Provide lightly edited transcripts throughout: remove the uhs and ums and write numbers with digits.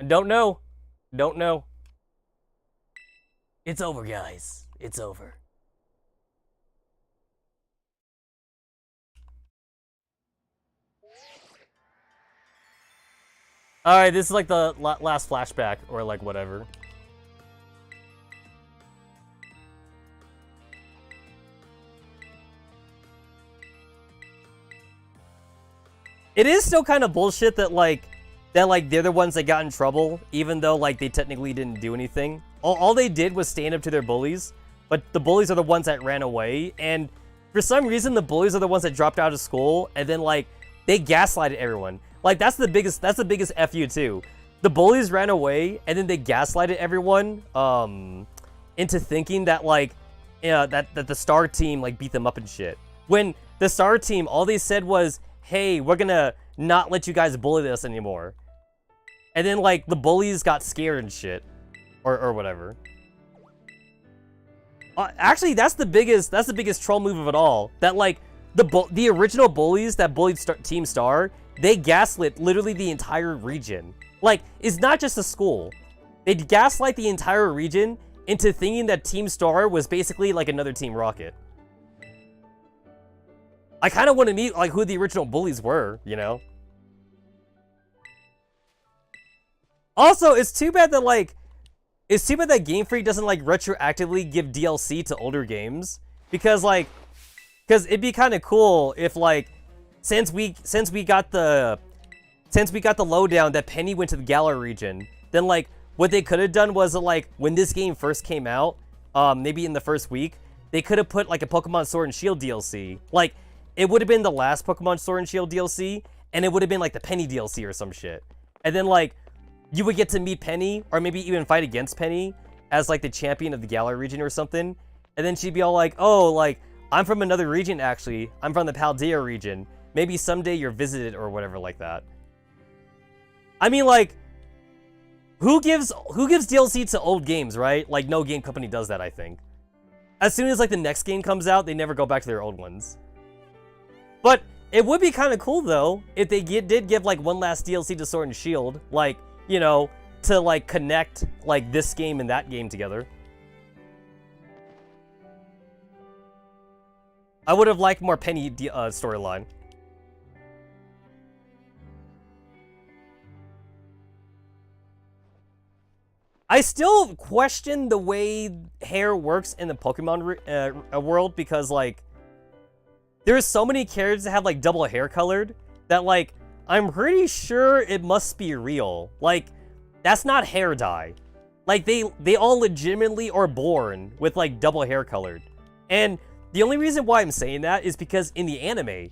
Don't know. Don't know. It's over, guys. It's over. Alright, this is like the last flashback, or like whatever. It is still kind of bullshit that they're the ones that got in trouble, even though like they technically didn't do anything. All they did was stand up to their bullies, but the bullies are the ones that ran away, and for some reason the bullies are the ones that dropped out of school, and then like they gaslighted everyone. Like that's the biggest FU too. The bullies ran away, and then they gaslighted everyone into thinking that like that the star team like beat them up and shit. When the star team, all they said was, hey, we're gonna not let you guys bully us anymore. And then like the bullies got scared and shit, or whatever. Actually, that's the biggest troll move of it all. That like the original bullies that bullied Team Star, they gaslit literally the entire region. Like, it's not just a school. They gaslight the entire region into thinking that Team Star was basically like another Team Rocket. I kind of want to meet like who the original bullies were, you know? Also, it's too bad that Game Freak doesn't like retroactively give DLC to older games, because it'd be kind of cool if like since we got the lowdown that Penny went to the Galar region, then like what they could have done was like when this game first came out, maybe in the first week, they could have put like a Pokemon Sword and Shield DLC. Like it would have been the last Pokemon Sword and Shield DLC, and it would have been like the Penny DLC or some shit. And then like you would get to meet Penny, or maybe even fight against Penny as like the champion of the Galar region or something. And then she'd be all like, oh, like I'm from another region actually. I'm from the Paldea region. Maybe someday you're visited or whatever like that. I mean, like, who gives DLC to old games, right? Like, no game company does that, I think. As soon as, like, the next game comes out, they never go back to their old ones. But it would be kind of cool, though, if they did give, like, one last DLC to Sword and Shield. Like, you know, to, like, connect, like, this game and that game together. I would have liked more Penny storyline. I still question the way hair works in the Pokemon world, because, like, there's so many characters that have, like, double hair colored that, like, I'm pretty sure it must be real. Like, that's not hair dye. Like, they all legitimately are born with, like, double hair colored. And the only reason why I'm saying that is because in the anime,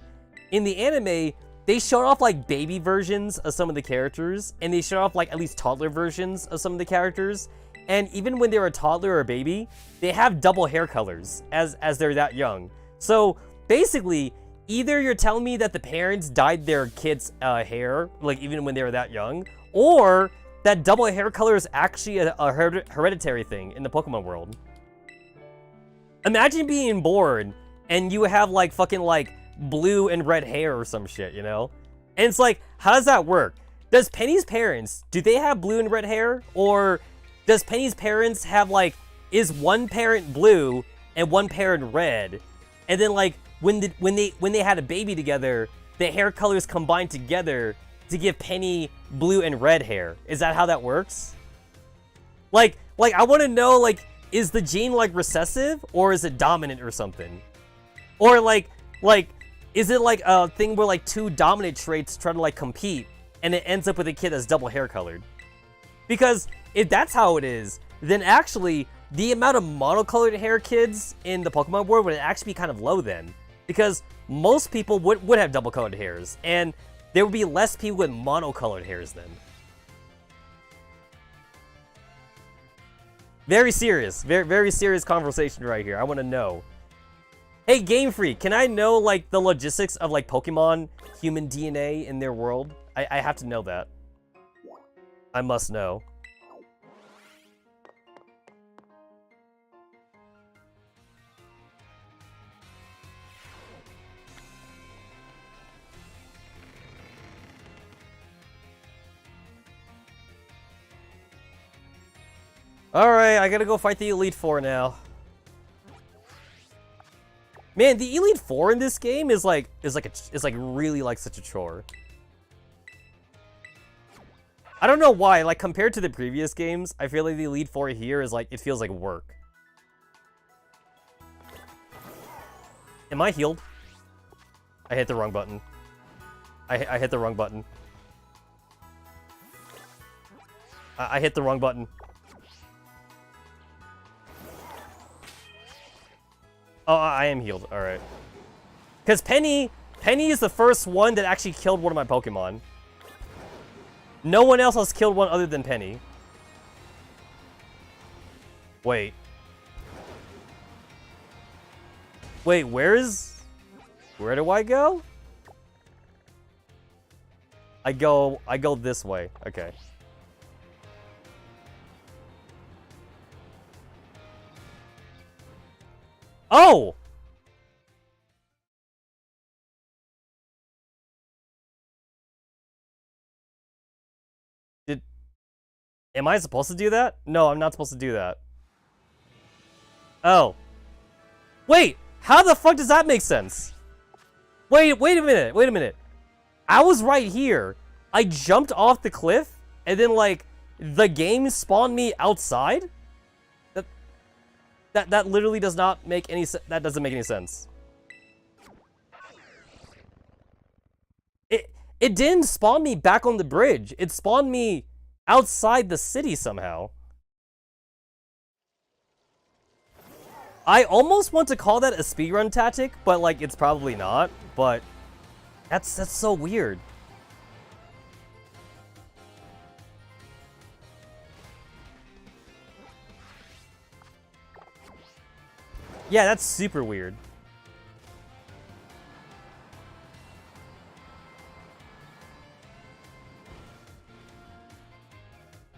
they showed off, like, baby versions of some of the characters, and they showed off, like, at least toddler versions of some of the characters, and even when they're a toddler or a baby, they have double hair colors as they're that young. So, basically, either you're telling me that the parents dyed their kids' hair, like, even when they were that young, or that double hair color is actually a hereditary thing in the Pokemon world. Imagine being born, and you have, like, fucking, like, blue and red hair or some shit, you know? And it's like, how does that work? Does Penny's parents, do they have blue and red hair? Or does Penny's parents have, like, is one parent blue and one parent red? And then, like, when they had a baby together, the hair colors combined together to give Penny blue and red hair. Is that how that works? Like I want to know, like, is the gene, like, recessive, or is it dominant or something? Or, like, is it, like, a thing where, like, two dominant traits try to, like, compete, and it ends up with a kid that's double hair colored? Because if that's how it is, then actually, the amount of monocolored hair kids in the Pokemon world would actually be kind of low then. Because most people would have double colored hairs, and there would be less people with monocolored hairs then. Very serious. Very serious conversation right here. I want to know. Hey, Game Freak, can I know, like, the logistics of, like, Pokemon human DNA in their world? I have to know that. I must know. Alright, I gotta go fight the Elite Four now. Man, the Elite Four in this game is really like such a chore. I don't know why, like compared to the previous games, I feel like the Elite Four here is like, it feels like work. Am I healed? I hit the wrong button. I hit the wrong button. I hit the wrong button. Oh, I am healed. All right. Because Penny is the first one that actually killed one of my Pokemon. No one else has killed one other than Penny. Wait. Wait, where do I go? I go this way. Okay. Oh! Am I supposed to do that? No, I'm not supposed to do that. Oh. Wait! How the fuck does that make sense? Wait a minute. I was right here. I jumped off the cliff, and then, like, the game spawned me outside? That literally does not make any sense. That doesn't make any sense. It didn't spawn me back on the bridge. It spawned me outside the city somehow. I almost want to call that a speedrun tactic, but like it's probably not. But that's so weird. Yeah, that's super weird.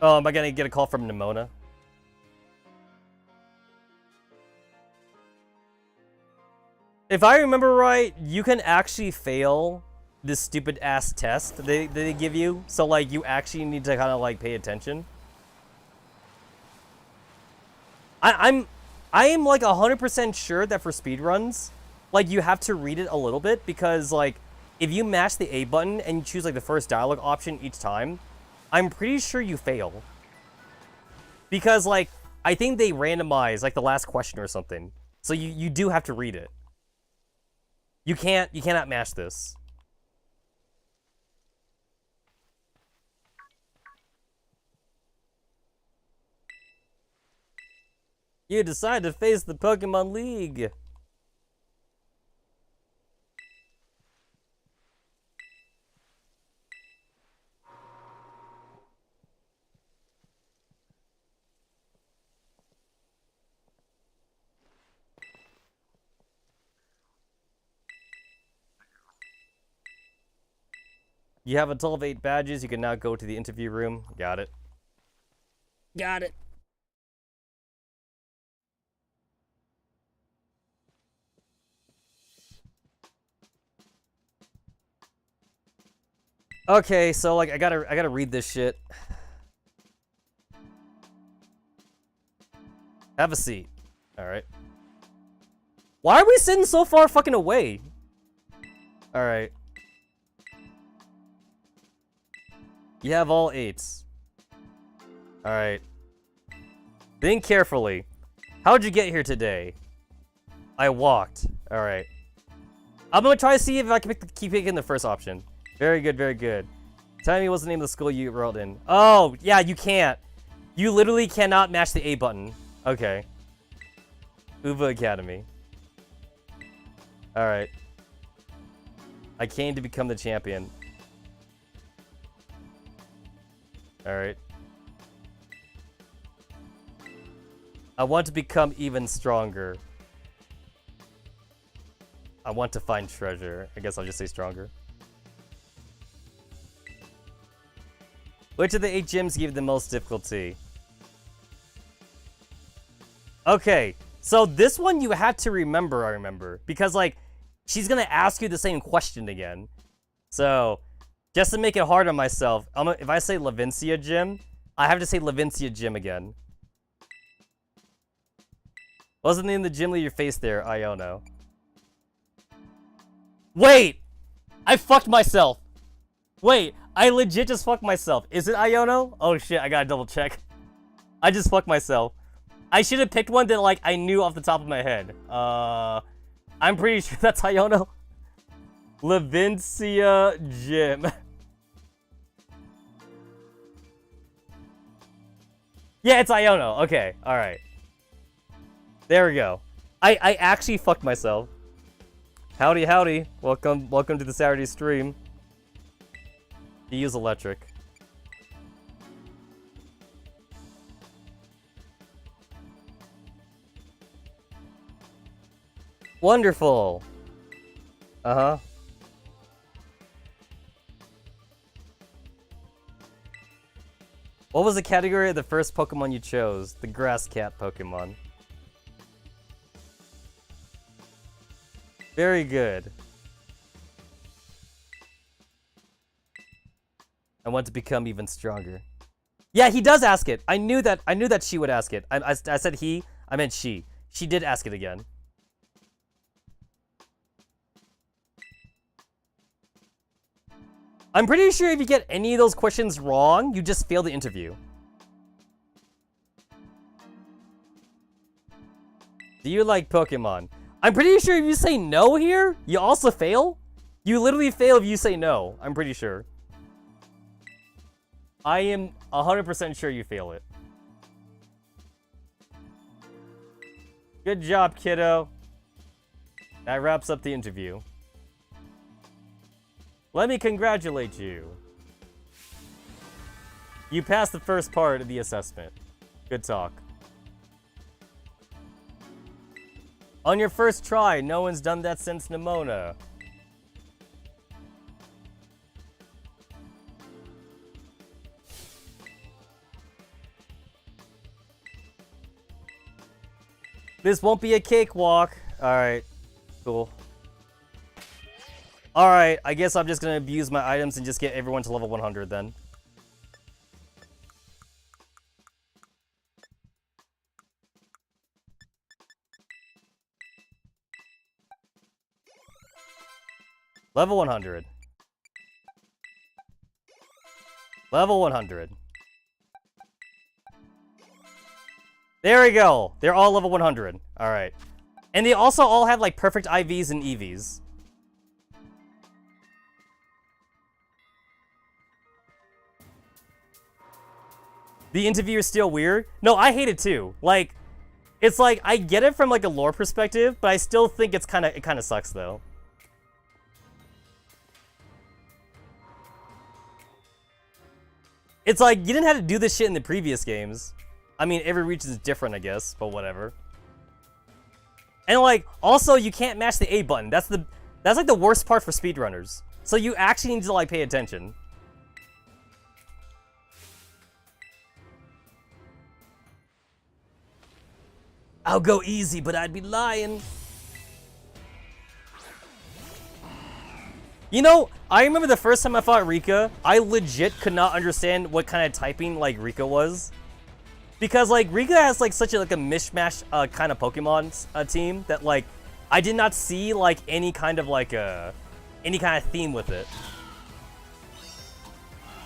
Oh, am I gonna get a call from Nimona? If I remember right, you can actually fail this stupid ass test they give you. So like you actually need to kind of like pay attention. I am like 100% sure that for speedruns, like you have to read it a little bit because like if you mash the A button and you choose like the first dialogue option each time, I'm pretty sure you fail. Because like I think they randomize like the last question or something. So you do have to read it. You cannot mash this. You decide to face the Pokemon League. You have a total of 8 badges. You can now go to the interview room. Got it. Got it. Okay, so like I gotta read this shit. Have a seat. Alright. Why are we sitting so far fucking away? Alright. You have all 8s. Alright. Think carefully. How'd you get here today? I walked. Alright. I'm gonna try to see if I can keep picking the first option. Very good, very good. Tell me what's the name of the school you enrolled in. Oh, yeah, you can't. You literally cannot mash the A button. Okay. Uva Academy. Alright. I came to become the champion. Alright. I want to become even stronger. I want to find treasure. I guess I'll just say stronger. Which of the 8 gyms give the most difficulty? Okay, so this one you have to remember, I remember. Because, like, she's gonna ask you the same question again. So, just to make it hard on myself, if I say Levincia Gym, I have to say Levincia Gym again. Wasn't the name of the gym leader your face there, Iono? Wait! I fucked myself! Wait, I legit just fucked myself. Is it Iono? Oh shit, I gotta double check. I just fucked myself. I should have picked one that, like, I knew off the top of my head. I'm pretty sure that's Iono. Levincia Gym. Yeah, it's Iono. Okay, alright. There we go. I actually fucked myself. Howdy, howdy. Welcome to the Saturday stream. You use electric. Wonderful. Uh-huh. What was the category of the first Pokemon you chose? The grass cat Pokemon. Very good. I want to become even stronger. Yeah, he does ask it. I knew that she would ask it. I said he, I meant she. She did ask it again. I'm pretty sure if you get any of those questions wrong, you just fail the interview. Do you like Pokemon? I'm pretty sure if you say no here, you also fail. You literally fail if you say no. I'm pretty sure. I am 100% sure you fail it. Good job, kiddo. That wraps up the interview. Let me congratulate you. You passed the first part of the assessment. Good talk. On your first try, no one's done that since Nimona. This won't be a cakewalk. Alright, cool. Alright, I guess I'm just gonna abuse my items and just get everyone to level 100 then. Level 100. Level 100. There we go. They're all level 100. Alright. And they also all have like perfect IVs and EVs. The interview is still weird? No, I hate it too. Like, it's like, I get it from like a lore perspective, but I still think it kind of sucks though. It's like, you didn't have to do this shit in the previous games. I mean, every region is different, I guess, but whatever. And like, also, you can't mash the A button. That's like the worst part for speedrunners. So you actually need to like pay attention. I'll go easy, but I'd be lying. You know, I remember the first time I fought Rika, I legit could not understand what kind of typing like Rika was. Because like Rika has like such a like a mishmash kind of Pokemon team that like I did not see like any kind of theme with it.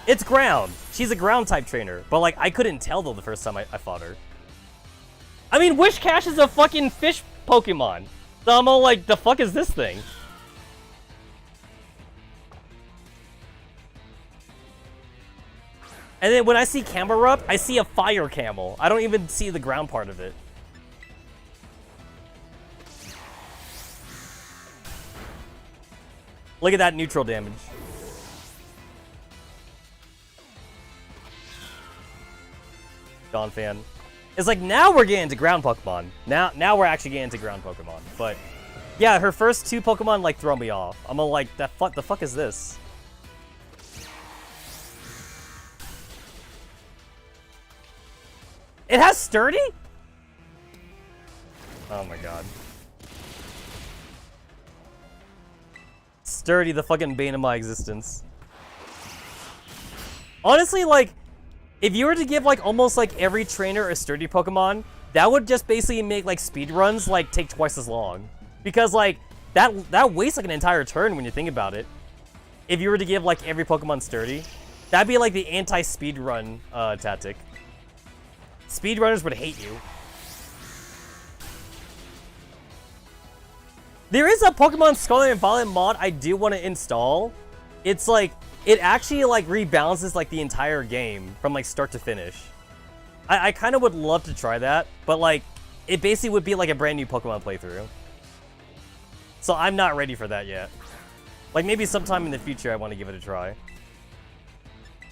It's ground. She's a ground type trainer, but like I couldn't tell though the first time I fought her. I mean, Wishcash is a fucking fish Pokemon. So I'm all like, the fuck is this thing? And then when I see Camerupt, I see a fire camel. I don't even see the ground part of it. Look at that neutral damage. Dawn fan. It's like, now we're getting into ground Pokemon. Now we're actually getting into ground Pokemon. But yeah, her first two Pokemon like throw me off. I'm all like, the fuck is this? It has Sturdy? Oh my god. Sturdy, the fucking bane of my existence. Honestly, like, if you were to give like almost like every trainer a Sturdy Pokemon, that would just basically make like speed runs like take twice as long, because like that wastes like an entire turn when you think about it. If you were to give like every Pokemon sturdy, that'd be like the anti-speed run tactic. Speedrunners would hate you. There is a Pokemon Scarlet and Violet mod I do want to install. It's like, it actually like rebalances like the entire game from like start to finish. I kind of would love to try that, but like, it basically would be like a brand new Pokemon playthrough. So I'm not ready for that yet. Like maybe sometime in the future I want to give it a try.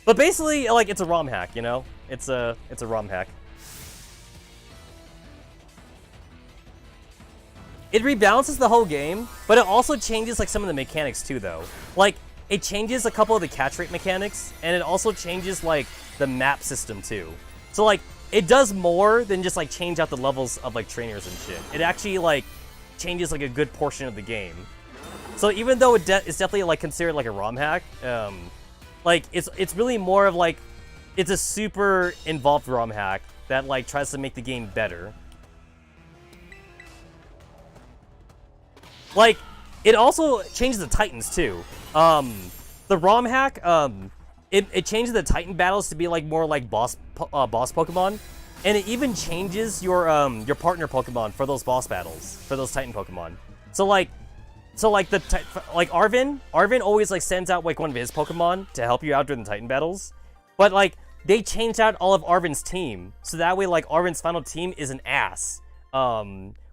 But basically, like, it's a ROM hack, you know? It's a ROM hack. It rebalances the whole game, but it also changes like some of the mechanics too, though. Like, it changes a couple of the catch rate mechanics, and it also changes like the map system too. So like, it does more than just like change out the levels of like trainers and shit. It actually like changes like a good portion of the game. So even though it's definitely like considered like a ROM hack, like it's really more of like, it's a super involved ROM hack that like tries to make the game better. Like, it also changes the Titans too. The ROM hack, it changes the Titan battles to be like more like boss Pokemon, and it even changes your partner Pokemon for those boss battles, for those Titan Pokemon. So like Arvin always like sends out like one of his Pokemon to help you out during the Titan battles, but like they changed out all of Arvin's team, so that way like Arvin's final team is an ass.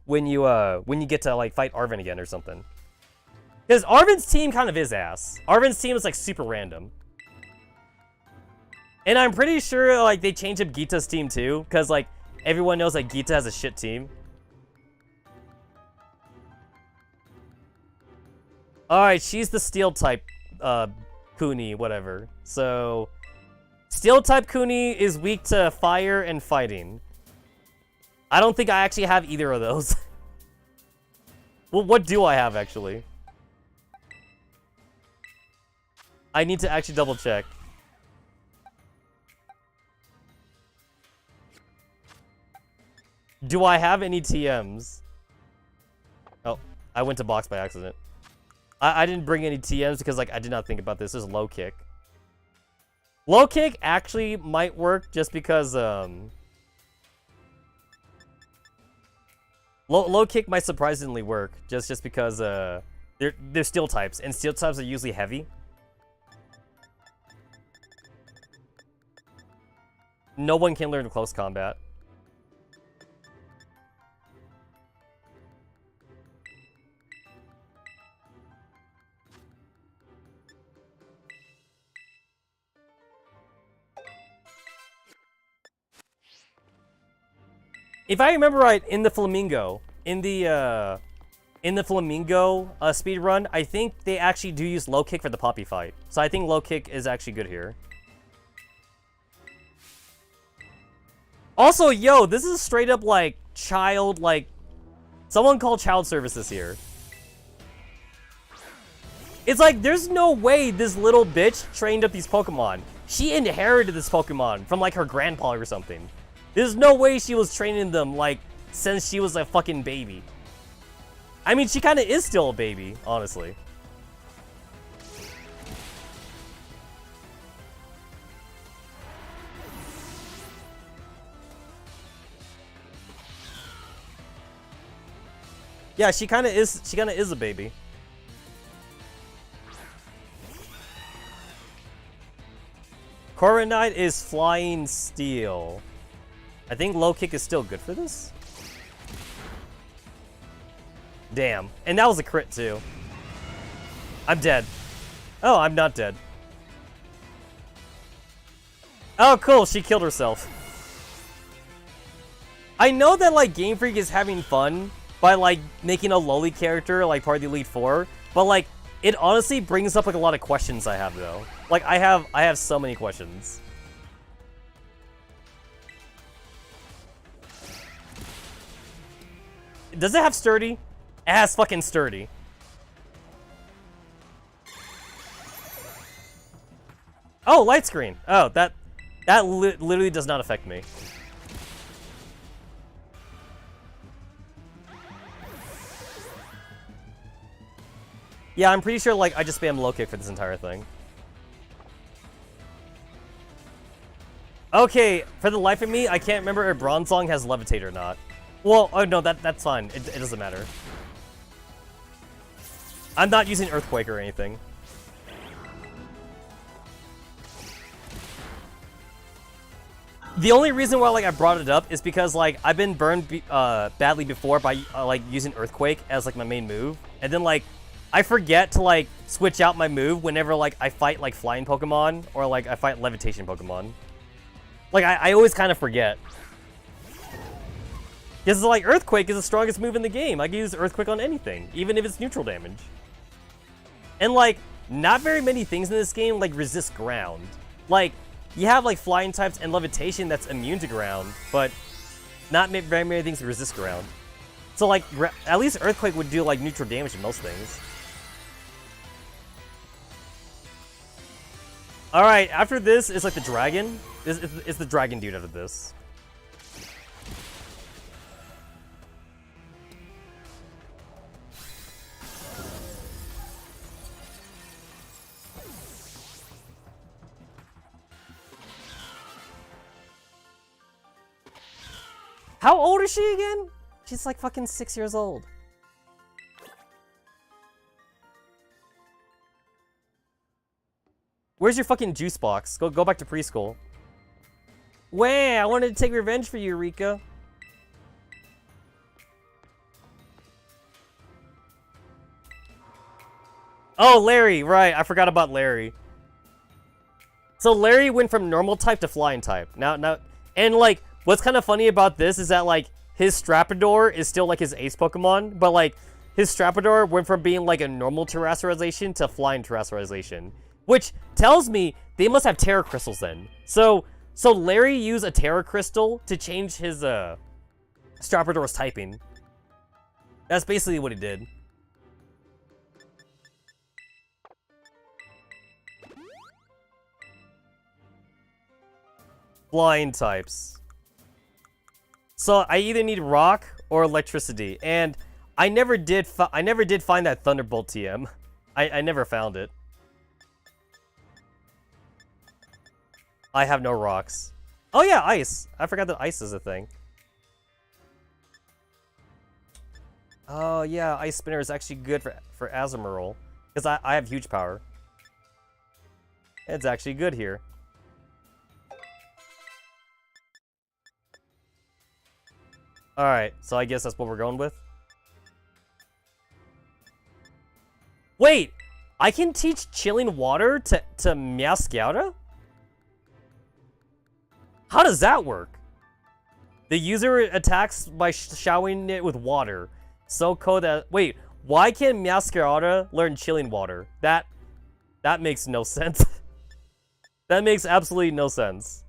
When you get to like fight Arvin again or something. Because Arvin's team kind of is ass. Arvin's team is like super random. And I'm pretty sure like they changed up Gita's team too, because like everyone knows like Gita has a shit team. Alright, she's the steel type Kuni, whatever. So steel type Kuni is weak to fire and fighting. I don't think I actually have either of those. Well, what do I have, actually? I need to actually double check. Do I have any TMs? Oh, I went to box by accident. I didn't bring any TMs because, like, I did not think about this. This is low kick. Low kick actually might work just because, Low kick might surprisingly work, just because they're steel types, and steel types are usually heavy. No one can learn close combat. If I remember right, in the Flamingo, speed run, I think they actually do use low kick for the Poppy fight. So I think low kick is actually good here. Also, yo, this is straight up like child, like someone called child services here. It's like there's no way this little bitch trained up these Pokemon. She inherited this Pokemon from like her grandpa or something. There's no way she was training them, like, since she was a fucking baby. I mean, she kind of is still a baby, honestly. Yeah, she kind of is a baby. Coronite is flying steel. I think low kick is still good for this. Damn. And that was a crit too. I'm dead. Oh, I'm not dead. Oh, cool. She killed herself. I know that like Game Freak is having fun by like making a lowly character like part of the Elite Four, but like it honestly brings up like a lot of questions I have though. Like I have so many questions. Does it have sturdy? It has fucking sturdy. Oh, light screen. Oh, that literally does not affect me. Yeah, I'm pretty sure, like, I just spam low kick for this entire thing. Okay, for the life of me, I can't remember if Bronzong has Levitate or not. Well, oh no, that's fine. It doesn't matter. I'm not using Earthquake or anything. The only reason why, like, I brought it up is because, like, I've been burned badly before by, like, using Earthquake as, like, my main move. And then, like, I forget to, like, switch out my move whenever, like, I fight, like, flying Pokemon or, like, I fight levitation Pokemon. Like, I always kind of forget. Because, like, Earthquake is the strongest move in the game. I can use Earthquake on anything, even if it's neutral damage. And, like, not very many things in this game, like, resist ground. Like, you have, like, flying types and levitation that's immune to ground, but not very many things resist ground. So, like, at least Earthquake would do, like, neutral damage to most things. Alright, after this is, like, the dragon. It's the dragon dude out of this. How old is she again? She's like fucking 6 years old. Where's your fucking juice box? Go back to preschool. Wah, I wanted to take revenge for you, Rika. Oh, Larry, right. I forgot about Larry. So Larry went from normal type to flying type. Now, and like, what's kind of funny about this is that, like, his Strapador is still, like, his ace Pokemon, but, like, his Strapador went from being, like, a normal terrestrialization to flying terrestrialization, which tells me they must have Terra Crystals then. So Larry used a Terra Crystal to change his, Strapador's typing. That's basically what he did. Flying types. So I either need rock or electricity, and I never did find that Thunderbolt TM. I never found it. I have no rocks. Oh yeah, ice. I forgot that ice is a thing. Oh yeah, Ice Spinner is actually good for Azumarill, because I have huge power. It's actually good here. Alright, so I guess that's what we're going with. Wait! I can teach Chilling Water to Meowscarada? How does that work? The user attacks by showering it with water. So cold that... Wait, why can't Meowscarada learn Chilling Water? That makes no sense. That makes absolutely no sense.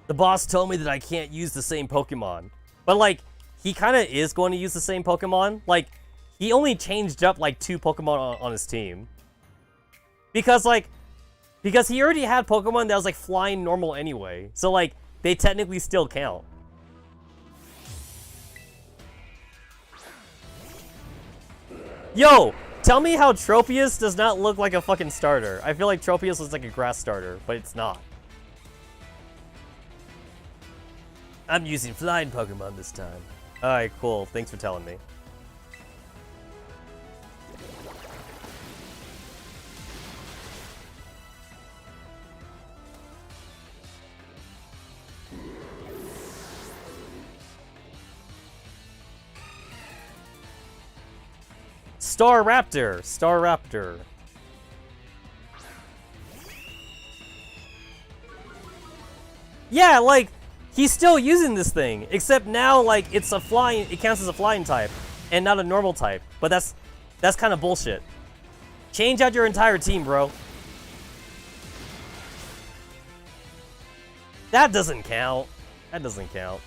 The boss told me that I can't use the same Pokemon. But, like, he kind of is going to use the same Pokemon. Like, he only changed up, like, 2 Pokemon on his team. Because he already had Pokemon that was, like, flying normal anyway. So, like, they technically still count. Yo! Tell me how Tropius does not look like a fucking starter. I feel like Tropius looks like a grass starter, but it's not. I'm using flying Pokemon this time. Alright, cool. Thanks for telling me. Staraptor. Yeah, like, he's still using this thing, except now, like, it counts as a flying type, and not a normal type. But that's kind of bullshit. Change out your entire team, bro. That doesn't count. That doesn't count.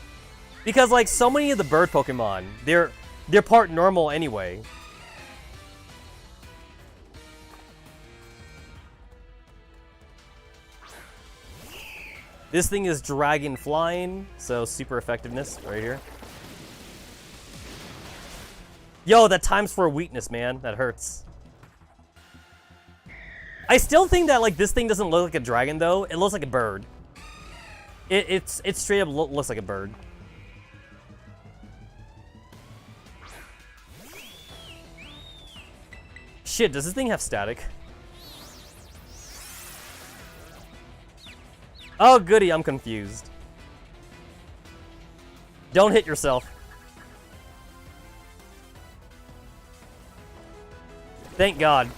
Because, like, so many of the bird Pokemon, they're part normal anyway. This thing is dragon flying, so super effectiveness right here. Yo, that times for a weakness, man. That hurts. I still think that like this thing doesn't look like a dragon though. It looks like a bird. It straight up looks like a bird. Shit, does this thing have static? Oh goody, I'm confused. Don't hit yourself. Thank God.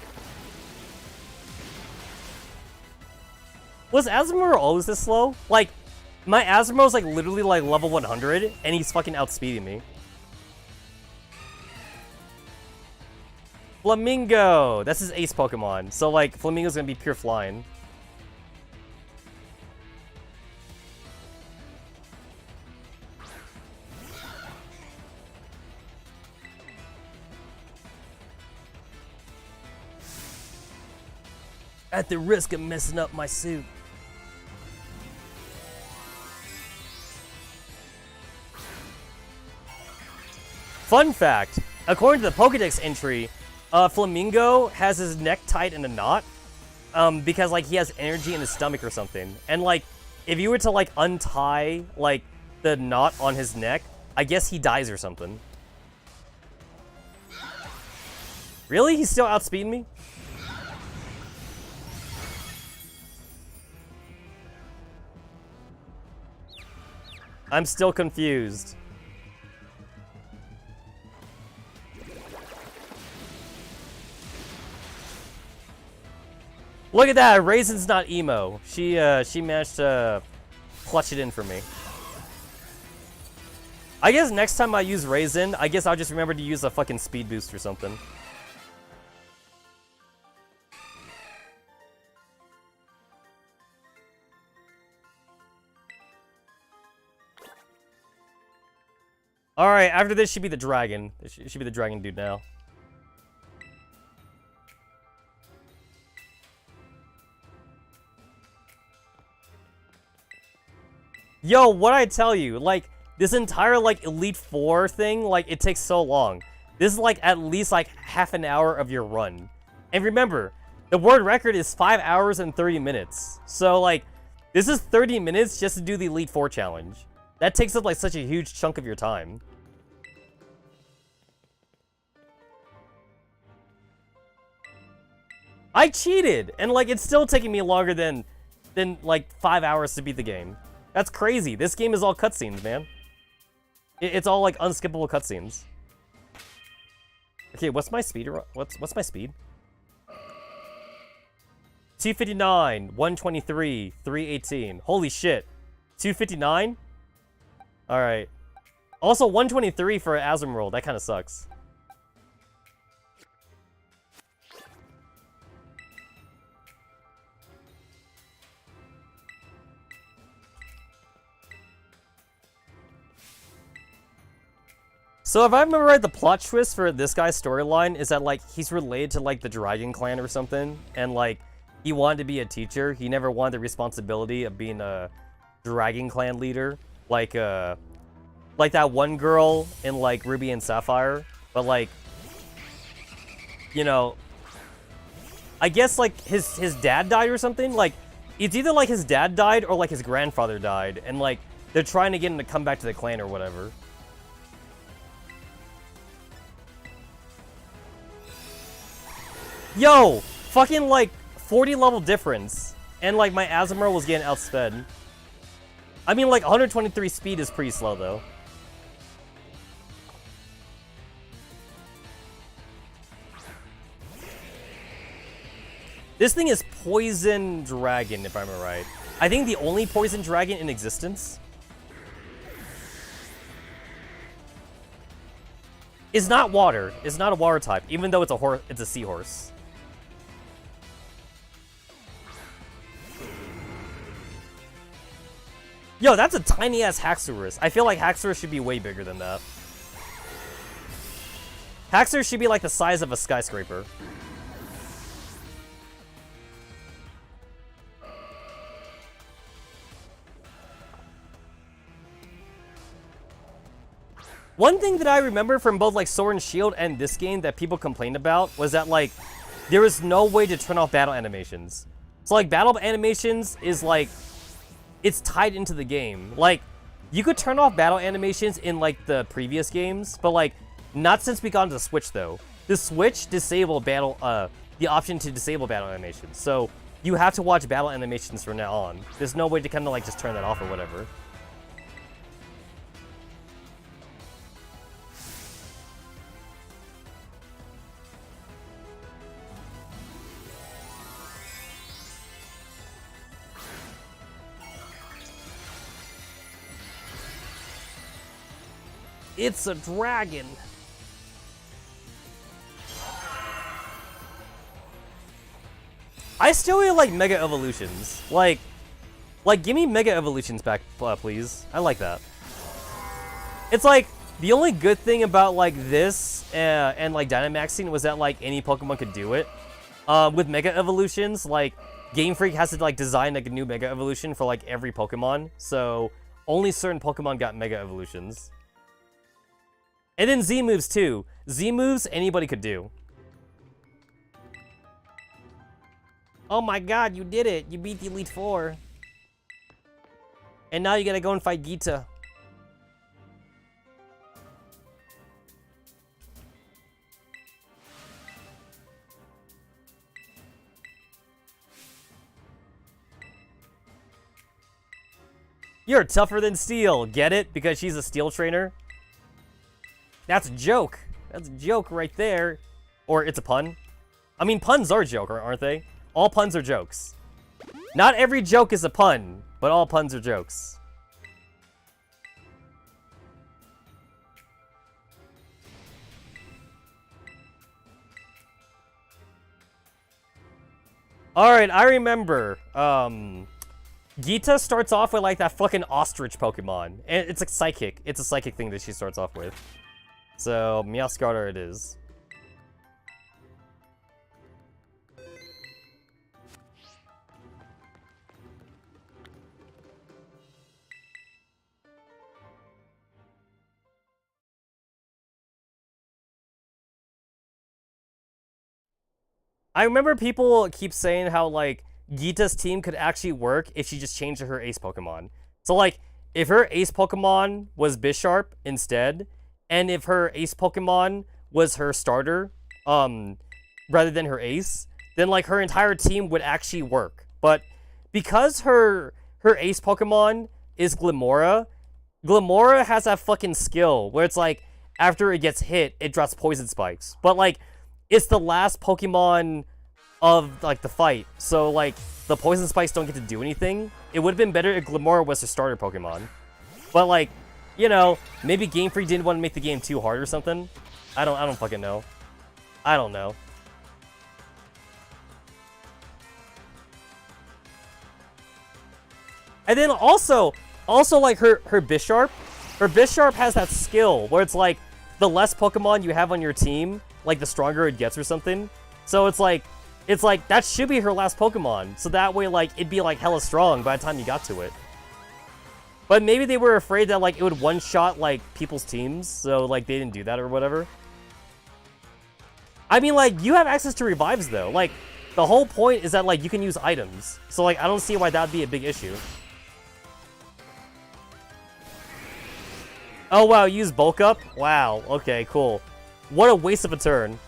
Was Tetsamaru always this slow? Like, my Tetsamaru's like literally like level 100, and he's fucking outspeeding me. Flamingo! That's his ace Pokemon. So like, Flamingo's gonna be pure flying. At the risk of messing up my suit. Fun fact, according to the Pokedex entry, Flamingo has his neck tied in a knot because like he has energy in his stomach or something. And like, if you were to like untie like the knot on his neck, I guess he dies or something. Really? He's still outspeeding me? I'm still confused. Look at that, Raisin's not emo. She managed to clutch it in for me. I guess next time I use Raisin, I guess I'll just remember to use a fucking speed boost or something. Alright, after this should be the dragon. It should be the dragon dude now. Yo, what I tell you, like, this entire, like, Elite Four thing, like, it takes so long. This is, like, at least, like, half an hour of your run. And remember, the world record is 5 hours and 30 minutes. So, like, this is 30 minutes just to do the Elite Four challenge. That takes up, like, such a huge chunk of your time. I cheated! And, like, it's still taking me longer than like, 5 hours to beat the game. That's crazy. This game is all cutscenes, man. It's all, like, unskippable cutscenes. Okay, what's my speed? What's my speed? 259, 123, 318. Holy shit. 259? Alright. Also, 123 for Tetsamaru. That kind of sucks. So if I remember right, the plot twist for this guy's storyline is that, like, he's related to, like, the Dragon Clan or something. And, like, he wanted to be a teacher. He never wanted the responsibility of being a Dragon Clan leader. Like that one girl in, like, Ruby and Sapphire. But, like, you know, I guess, like, his dad died or something. Like, it's either, like, his dad died or, like, his grandfather died. And, like, they're trying to get him to come back to the clan or whatever. Yo! Fucking, like, 40 level difference. And, like, my Tetsamaru was getting outsped. I mean, like, 123 speed is pretty slow, though. This thing is Poison Dragon, if I'm right. I think the only Poison Dragon in existence. Is not water. It's not a water type, even though it's a seahorse. Yo, that's a tiny-ass Haxorus. I feel like Haxorus should be way bigger than that. Haxorus should be like the size of a skyscraper. One thing that I remember from both like Sword and Shield and this game that people complained about was that like there was no way to turn off battle animations. So like battle animations is like it's tied into the game. Like you could turn off battle animations in like the previous games, but like not since we got into the Switch though. The Switch disabled the option to disable battle animations. So you have to watch battle animations from now on. There's no way to kind of like just turn that off or whatever. It's a dragon. I still really like Mega Evolutions. Like, give me Mega Evolutions back, please. I like that. It's like, the only good thing about, like, this and, like, Dynamaxing was that, like, any Pokemon could do it. With Mega Evolutions, like, Game Freak has to, like, design, like, a new Mega Evolution for, like, every Pokemon. So, only certain Pokemon got Mega Evolutions. And then Z-moves, too. Z-moves, anybody could do. Oh my god, you did it! You beat the Elite Four. And now you gotta go and fight Gita. You're tougher than Steel, get it? Because she's a Steel trainer? That's a joke. That's a joke right there. Or it's a pun. I mean, puns are a joke, aren't they? All puns are jokes. Not every joke is a pun, but all puns are jokes. Alright, I remember. Gita starts off with like that fucking ostrich Pokemon. And it's like psychic. It's a psychic thing that she starts off with. So, Meowscarter it is. I remember people keep saying how, like, Gita's team could actually work if she just changed her ace Pokemon. So, like, if her ace Pokemon was Bisharp instead, and if her ace Pokemon was her starter, rather than her ace, then, like, her entire team would actually work. But because her ace Pokemon is Glimmora, Glimmora has that fucking skill where it's, like, after it gets hit, it drops poison spikes. But, like, it's the last Pokemon of, like, the fight. So, like, the poison spikes don't get to do anything. It would have been better if Glimmora was her starter Pokemon. But, like, you know, maybe Game Freak didn't want to make the game too hard or something. I don't fucking know. I don't know. And then also like her Bisharp has that skill where it's like the less Pokemon you have on your team, like the stronger it gets or something. So it's like that should be her last Pokemon. So that way, like, it'd be like hella strong by the time you got to it. But maybe they were afraid that, like, it would one-shot, like, people's teams, so, like, they didn't do that or whatever. I mean, like, you have access to revives, though. Like, the whole point is that, like, you can use items. So, like, I don't see why that would be a big issue. Oh, wow, use bulk up? Wow, okay, cool. What a waste of a turn.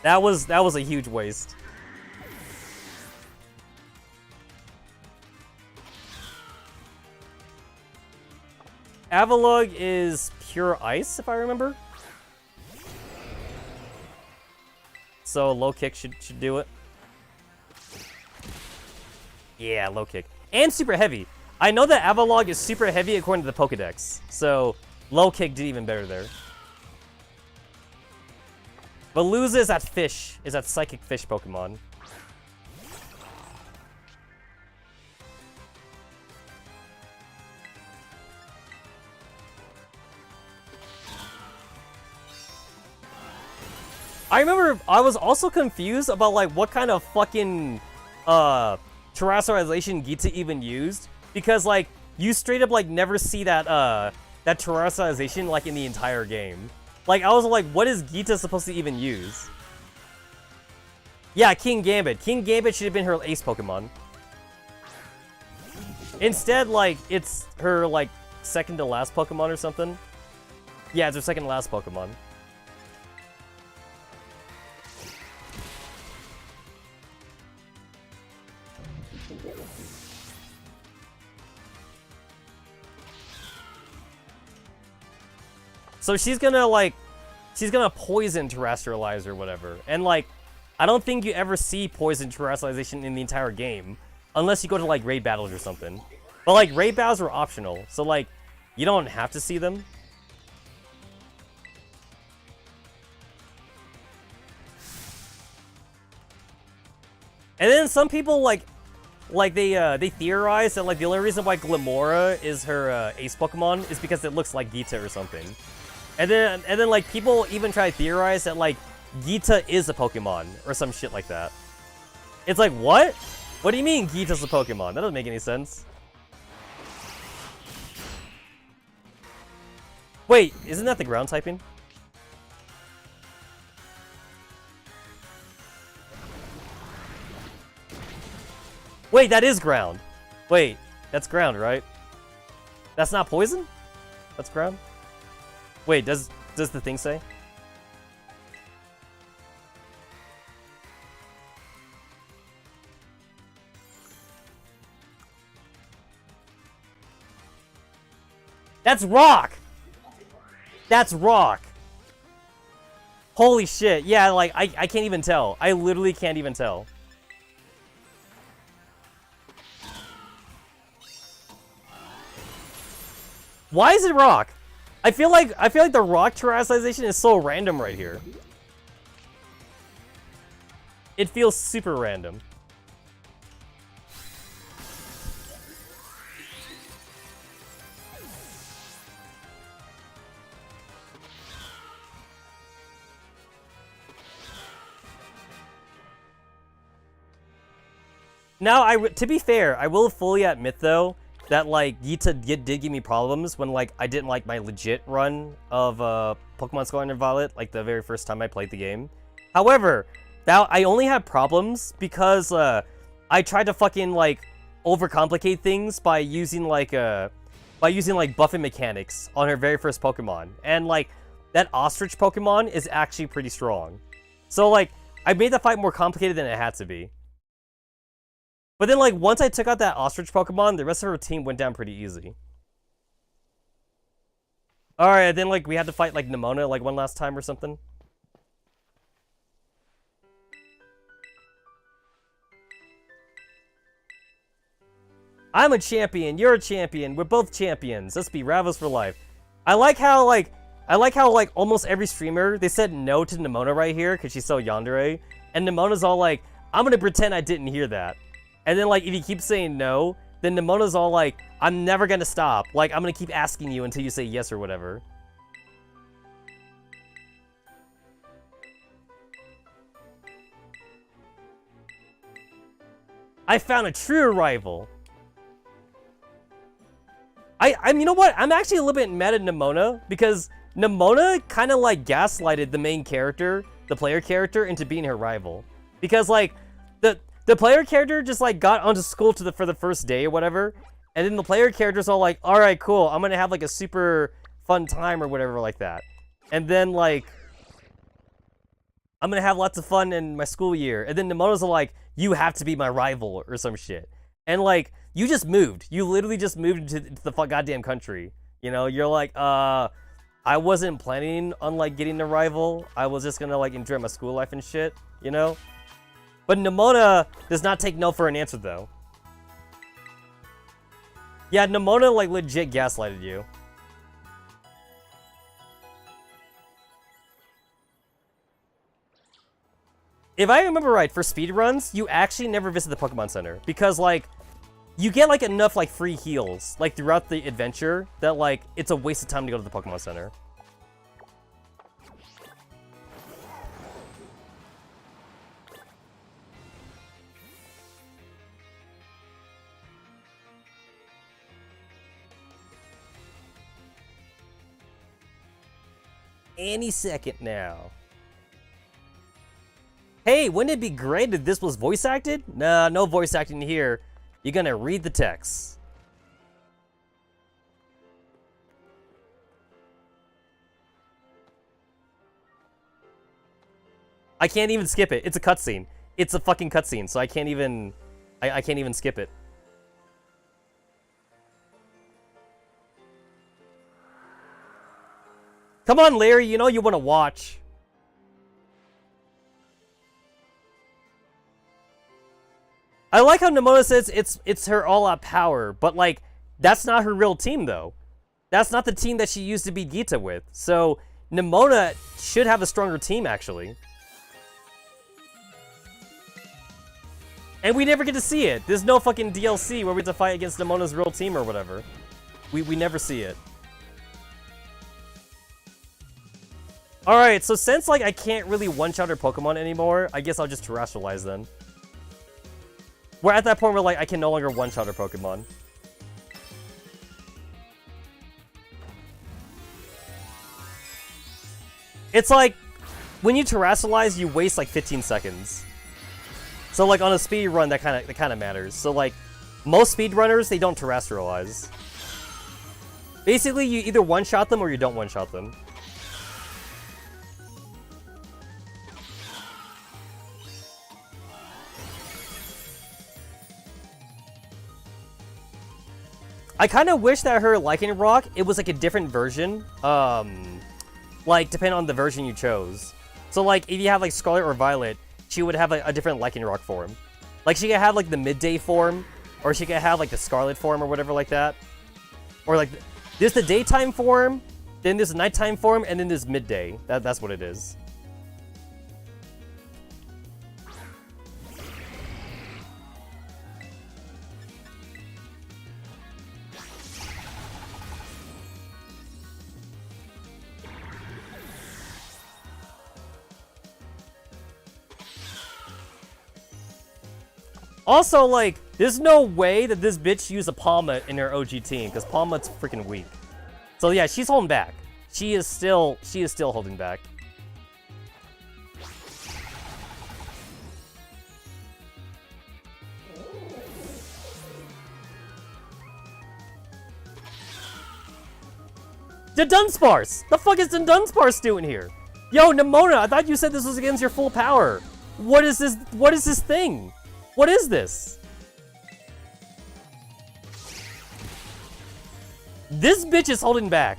That was a huge waste. Avalugg is pure ice, if I remember. So low kick should do it. Yeah, low kick. And super heavy. I know that Avalugg is super heavy according to the Pokedex. So low kick did even better there. Veluza is that fish. Is that psychic fish Pokemon. I remember I was also confused about, like, what kind of fucking terrestrialization Gita even used. because like you straight up like never see that that terrestrialization like in the entire game. Like I was like, what is Gita supposed to even use? Yeah, King Gambit. King Gambit should have been her ace Pokemon. Instead, like it's her like second to last Pokemon or something. Yeah, it's her second to last Pokemon. So she's gonna poison Terrestrialize or whatever. And like, I don't think you ever see poison Terrestrialization in the entire game. Unless you go to like raid battles or something. But like raid battles are optional. So like, you don't have to see them. And then some people they theorize that like the only reason why Glamora is her ace Pokemon is because it looks like Gita or something. And then like people even try to theorize that like Gita is a Pokemon or some shit like that. It's like, what? What do you mean Gita's a Pokemon? That doesn't make any sense. Wait, isn't that the ground typing? Wait, that is ground. Wait, that's ground, right? That's not poison? That's ground? Wait, does the thing say? That's rock! That's rock! Holy shit, yeah, like, I can't even tell. I literally can't even tell. Why is it rock? I feel like the rock terrestrialization is so random right here. It feels super random. Now, to be fair, I will fully admit though that like Gita did give me problems when like I didn't like my legit run of Pokemon Scarlet and Violet like the very first time I played the game. However, now I only had problems because I tried to fucking like overcomplicate things by using like buffing mechanics on her very first Pokemon, and like that ostrich Pokemon is actually pretty strong. So like I made the fight more complicated than it had to be. But then, like, once I took out that ostrich Pokemon, the rest of her team went down pretty easy. Alright, then, like, we had to fight, like, Nemona, like, one last time or something. I'm a champion, you're a champion, we're both champions. Let's be rivals for life. I like how, almost every streamer, they said no to Nemona right here, because she's so yandere. And Nemona's all like, I'm gonna pretend I didn't hear that. And then, like, if you keep saying no, then Nemona's all like, I'm never gonna stop. Like, I'm gonna keep asking you until you say yes or whatever. I found a true rival. You know what? I'm actually a little bit mad at Nemona, because Nemona kind of, like, gaslighted the main character, the player character, into being her rival. Because, like, the player character just, like, got onto school for the first day or whatever, and then the player character's all like, alright, cool, I'm gonna have, like, a super fun time or whatever like that. And then, like, I'm gonna have lots of fun in my school year. And then Nemona's all like, you have to be my rival or some shit. And, like, you just moved. You literally just moved to the goddamn country. You know, you're like, I wasn't planning on, like, getting a rival. I was just gonna, like, enjoy my school life and shit, you know? But Nemona does not take no for an answer, though. Yeah, Nemona, like, legit gaslighted you. If I remember right, for speedruns, you actually never visit the Pokemon Center. Because, like, you get, like, enough, like, free heals, like, throughout the adventure that, like, it's a waste of time to go to the Pokemon Center. any second now. Hey, wouldn't it be great if this was voice acted? Nah, no voice acting here. You're gonna read the text. I can't even skip it. It's a cutscene. It's a fucking cutscene, so I can't even... I can't even skip it. Come on, Larry, you know you want to watch. I like how Nimona says it's her all-out power, but, like, that's not her real team, though. That's not the team that she used to beat Gita with. So, Nimona should have a stronger team, actually. And we never get to see it. There's no fucking DLC where we have to fight against Nimona's real team or whatever. We never see it. Alright, so since, like, I can't really one-shot her Pokemon anymore, I guess I'll just Terrestrialize then. We're at that point where, like, I can no longer one-shot her Pokemon. It's like, when you Terrestrialize, you waste, like, 15 seconds. So, like, on a speed run, that kind of matters. So, like, most speedrunners, they don't Terrestrialize. Basically, you either one-shot them or you don't one-shot them. I kind of wish that her Lycan Rock, it was like a different version. Like, depending on the version you chose. So, like, if you have, like, Scarlet or Violet, she would have a different Lycan Rock form. Like, she could have, like, the midday form, or she could have, like, the Scarlet form or whatever like that. Or, like, there's the daytime form, then there's the nighttime form, and then there's midday. That's what it is. Also, like, there's no way that this bitch used a Palma in her OG team, because Palma's freaking weak. So yeah, she's holding back. She is still holding back. The Dunsparce! The fuck is the Dunsparce doing here? Yo, Nimona, I thought you said this was against your full power. What is this? What is this thing? What is this? This bitch is holding back.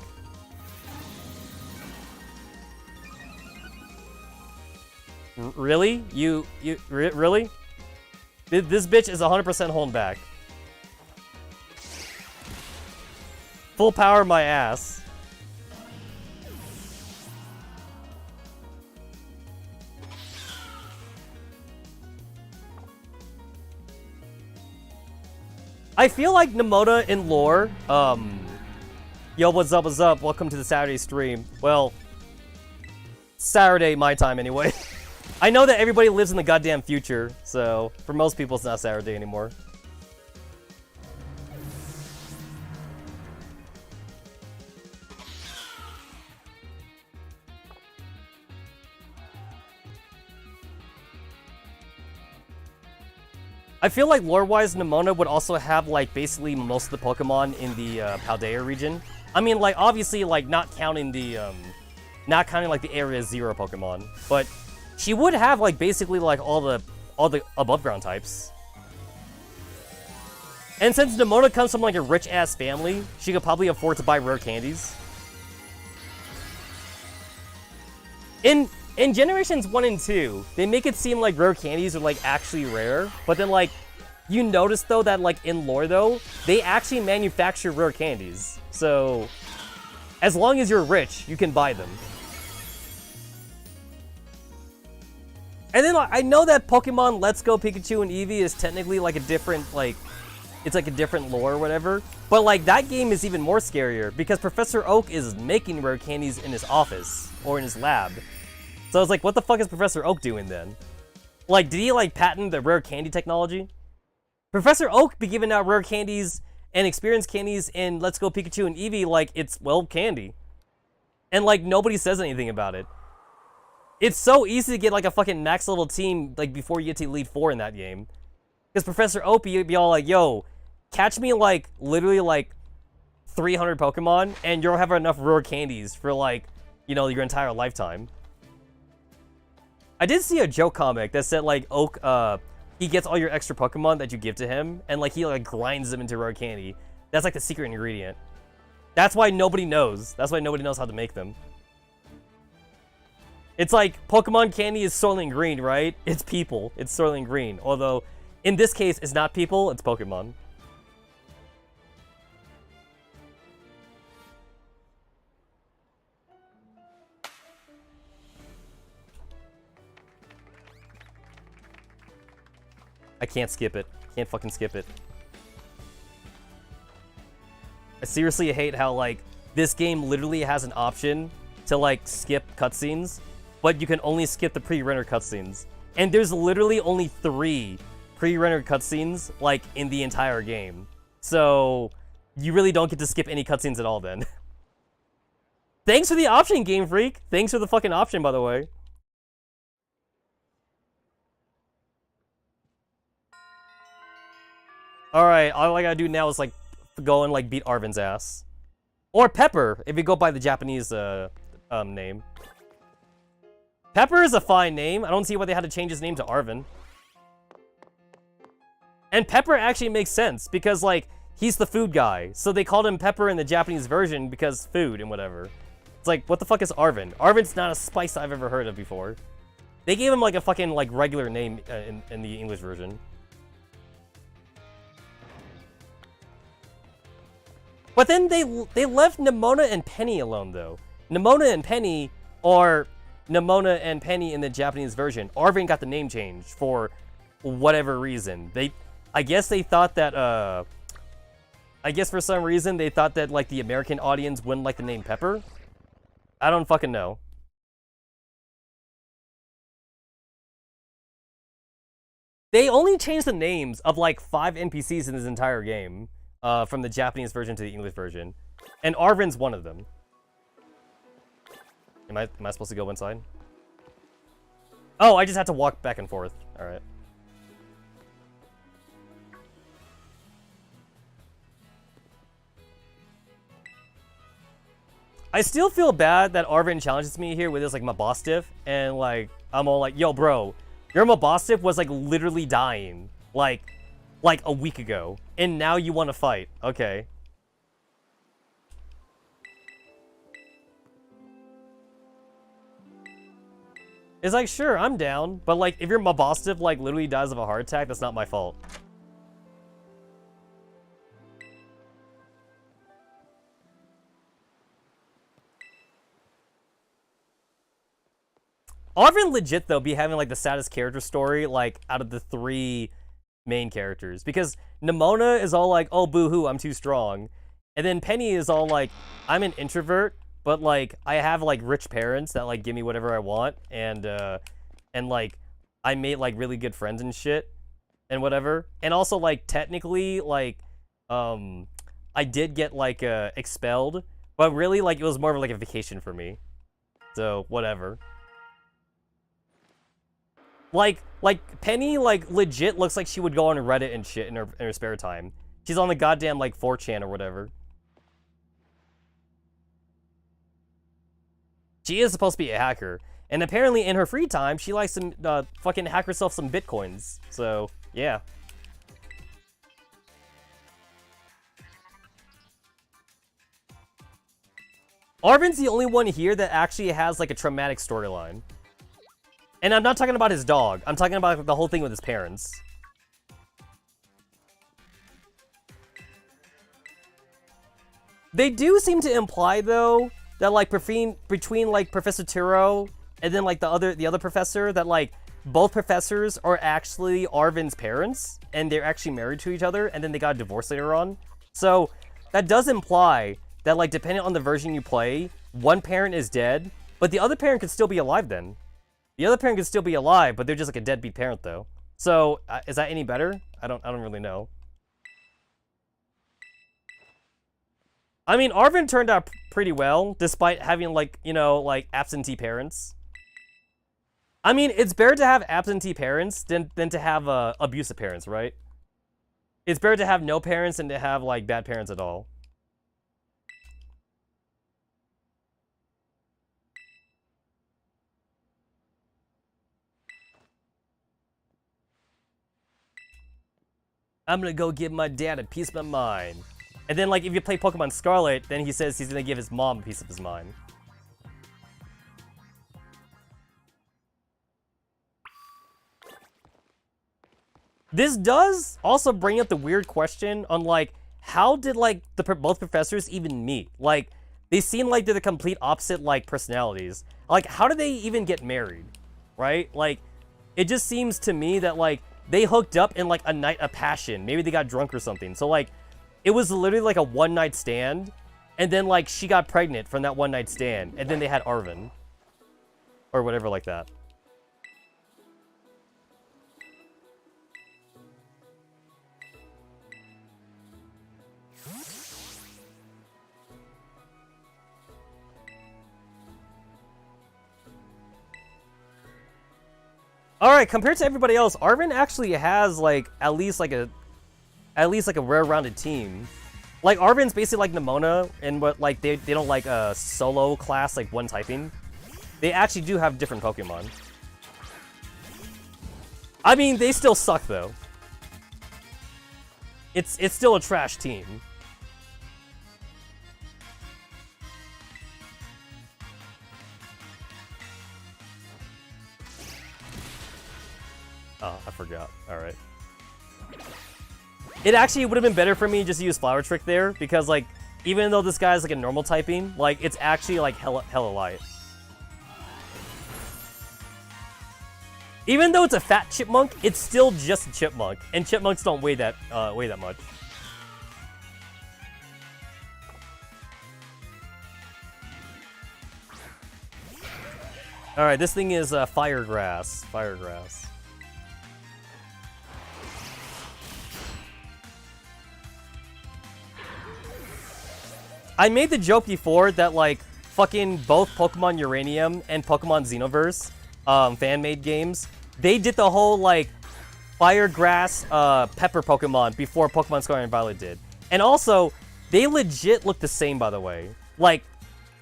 Really? Really? This bitch is 100% holding back. Full power my ass. I feel like Nimona in lore, yo, what's up, welcome to the Saturday stream. Well, Saturday my time anyway. I know that everybody lives in the goddamn future, so for most people it's not Saturday anymore. I feel like lore-wise, Nimona would also have, like, basically most of the Pokemon in the Paldea region. I mean, like, obviously, like, not counting, like, the Area Zero Pokemon. But she would have, like, basically, like, all the above-ground types. And since Nimona comes from, like, a rich-ass family, she could probably afford to buy rare candies. In Generations 1 and 2, they make it seem like rare candies are, like, actually rare. But then, like, you notice, though, that, like, in lore, though, they actually manufacture rare candies. So, as long as you're rich, you can buy them. And then, like, I know that Pokemon Let's Go Pikachu and Eevee is technically, like, a different, like, it's, like, a different lore or whatever. But, like, that game is even more scarier because Professor Oak is making rare candies in his office or in his lab. So I was like, what the fuck is Professor Oak doing then? Like, did he, like, patent the rare candy technology? Professor Oak be giving out rare candies and experience candies in Let's Go Pikachu and Eevee like it's, well, candy. And, like, nobody says anything about it. It's so easy to get, like, a fucking max level team, like, before you get to Elite Four in that game. Because Professor Opie would be all like, yo, catch me, like, literally, like, 300 Pokemon, and you'll have enough rare candies for, like, you know, your entire lifetime. I did see a joke comic that said, like, Oak, he gets all your extra Pokemon that you give to him, and, like, he, like, grinds them into rare candy. That's, like, the secret ingredient. That's why nobody knows. That's why nobody knows how to make them. It's like, Pokemon candy is Soylent Green, right? It's people. It's Soylent Green. Although, in this case, it's not people, it's Pokemon. I can't skip it. Can't fucking skip it. I seriously hate how, like, this game literally has an option to, like, skip cutscenes, but you can only skip the pre-rendered cutscenes. And there's literally only 3 pre-rendered cutscenes, like, in the entire game. So, you really don't get to skip any cutscenes at all then. Thanks for the option, Game Freak! Thanks for the fucking option, by the way. Alright, all I gotta do now is, like, go and, like, beat Arven's ass. Or Pepper, if you go by the Japanese, name. Pepper is a fine name. I don't see why they had to change his name to Arven. And Pepper actually makes sense, because, like, he's the food guy. So they called him Pepper in the Japanese version because food and whatever. It's like, what the fuck is Arven? Arven's not a spice I've ever heard of before. They gave him, like, a fucking, like, regular name in the English version. But then they left Nemona and Penny alone, though. Nemona and Penny, or Nemona and Penny in the Japanese version. Arven got the name changed for whatever reason. I guess they thought that, I guess for some reason they thought that, like, the American audience wouldn't like the name Pepper. I don't fucking know. They only changed the names of, like, 5 NPCs in this entire game. From the Japanese version to the English version. And Arven's one of them. Am I supposed to go inside? Oh, I just have to walk back and forth. Alright. I still feel bad that Arven challenges me here with his, like, Mabostiff. And, like, I'm all like, yo, bro, your Mabostiff was, like, literally dying. Like a week ago, and now you want to fight. Okay. It's like, sure, I'm down, but, like, if your Mabostiff, like, literally dies of a heart attack, that's not my fault. Arven legit, though, be having, like, the saddest character story, like, out of the 3 main characters, because Nemona is all like, oh, boo-hoo, I'm too strong, and then Penny is all like, I'm an introvert, but, like, I have, like, rich parents that, like, give me whatever I want, and like, I made, like, really good friends and shit, and whatever, and also, like, technically, like, I did get, like, expelled, but really, like, it was more of, like, a vacation for me, so, whatever. Like, Penny, like, legit looks like she would go on Reddit and shit in her spare time. She's on the goddamn, like, 4chan or whatever. She is supposed to be a hacker. And apparently in her free time, she likes to fucking hack herself some bitcoins. So, yeah. Arven's the only one here that actually has, like, a traumatic storyline. And I'm not talking about his dog. I'm talking about the whole thing with his parents. They do seem to imply, though, that, like, between like, Professor Turo and then, like, the other professor, that, like, both professors are actually Arven's parents, and they're actually married to each other, and then they got divorced later on. So, that does imply that, like, depending on the version you play, one parent is dead, but the other parent could still be alive then. The other parent could still be alive, but they're just, like, a deadbeat parent, though. So, is that any better? I don't really know. I mean, Arvin turned out pretty well, despite having, like, you know, like, absentee parents. I mean, it's better to have absentee parents than to have abusive parents, right? It's better to have no parents than to have, like, bad parents at all. I'm gonna go give my dad a piece of my mind. And then, like, if you play Pokemon Scarlet, then he says he's gonna give his mom a piece of his mind. This does also bring up the weird question on, like, how did, like, both professors even meet? Like, they seem like they're the complete opposite, like, personalities. Like, how did they even get married? Right? Like, it just seems to me that, like, they hooked up in, like, a night of passion. Maybe they got drunk or something. So, like, it was literally, like, a one-night stand. And then, like, she got pregnant from that one-night stand. And then they had Arvin. Or whatever like that. Alright, compared to everybody else, Arvin actually has, like, at least like a rare-rounded team. Like, Arvin's basically like Nimona, and what, like, they don't like a solo class, like, one typing. They actually do have different Pokemon. I mean, they still suck, though. It's still a trash team. Oh, I forgot. Alright. It actually would have been better for me just to use Flower Trick there, because, like, even though this guy's, like, a normal typing, like, it's actually, like, hella light. Even though it's a fat chipmunk, it's still just a chipmunk, and chipmunks don't weigh that much. Alright, this thing is Fire Grass. Fire Grass. I made the joke before that, like, fucking both Pokemon Uranium and Pokemon Xenoverse, fan-made games, they did the whole, like, Fire Grass, Pepper Pokemon before Pokemon Scarlet and Violet did. And also, they legit look the same, by the way. Like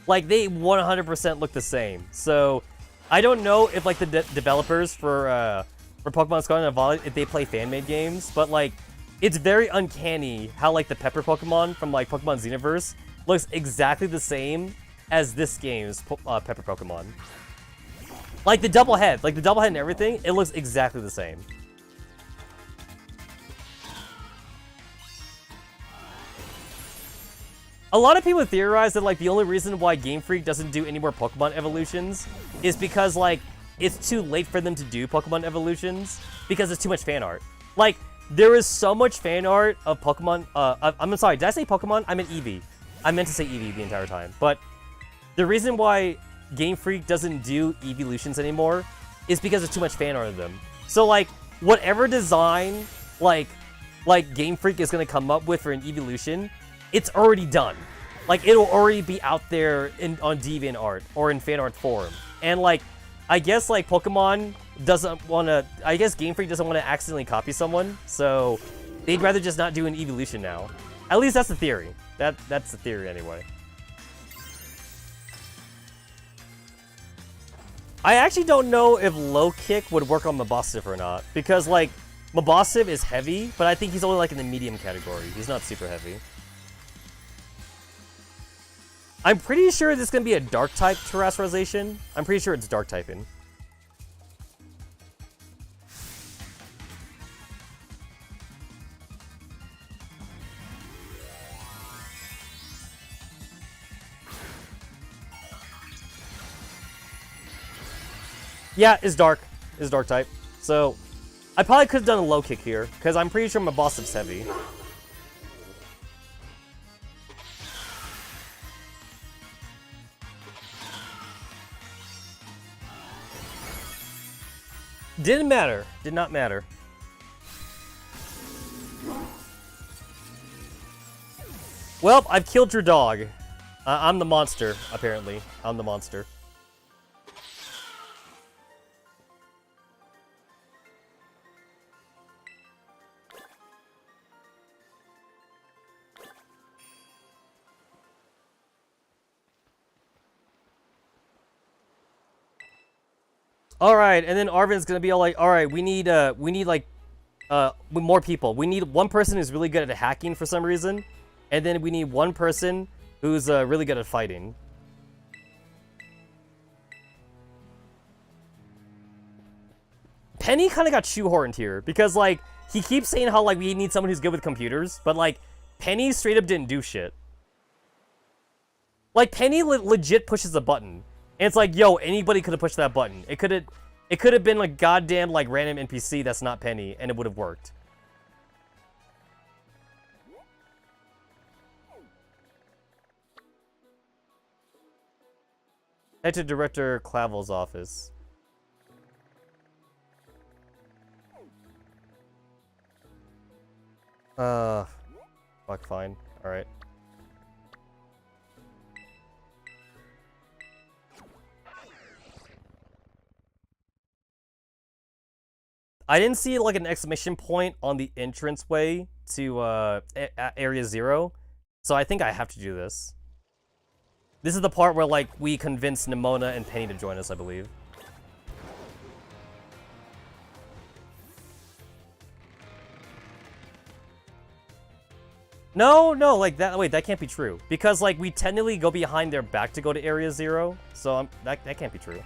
they 100% look the same. So, I don't know if, like, the developers for Pokemon Scarlet and Violet, if they play fan-made games, but, like, it's very uncanny how, like, the Pepper Pokemon from, like, Pokemon Xenoverse looks exactly the same as this game's Pepper Pokemon. Like the double head and everything, it looks exactly the same. A lot of people theorize that, like, the only reason why Game Freak doesn't do any more Pokemon evolutions is because, like, it's too late for them to do Pokemon evolutions because it's too much fan art. Like, there is so much fan art of Pokemon. I'm sorry, did I say Pokemon? I meant Eevee. I meant to say Eevee the entire time, but the reason why Game Freak doesn't do evolutions anymore is because there's too much fan art of them. So, like, whatever design, like Game Freak is gonna come up with for an evolution, it's already done. Like, it'll already be out there on DeviantArt or in fan art form. And, like, I guess, like, Pokemon doesn't want to, I guess Game Freak doesn't want to accidentally copy someone, so they'd rather just not do an evolution now. At least that's the theory. That's the theory anyway. I actually don't know if low kick would work on Mabosif or not, because, like, Mabosif is heavy, but I think he's only, like, in the medium category. He's not super heavy. I'm pretty sure this is gonna be a dark type terrestrialization. I'm pretty sure it's dark typing. Yeah, it's dark. It's dark type. So, I probably could have done a low kick here, because I'm pretty sure my boss is heavy. Didn't matter. Did not matter. Well, I've killed your dog. I'm the monster, apparently. I'm the monster. All right, and then Arvin's gonna be all like, "All right, we need like, more people. We need one person who's really good at hacking for some reason, and then we need one person who's really good at fighting." Penny kind of got shoehorned here because like he keeps saying how like we need someone who's good with computers, but like Penny straight up didn't do shit. Like Penny legit pushes a button. And it's like, yo, anybody could have pushed that button. It could have been like goddamn like random NPC that's not Penny, and it would have worked. Head to Director Clavel's office. Fuck, fine. Alright. I didn't see like an exclamation point on the entranceway to Area 0, so I think I have to do this. This is the part where like we convince Nimona and Penny to join us, I believe. No, like that. Wait, that can't be true because like we technically go behind their back to go to Area 0, so that can't be true.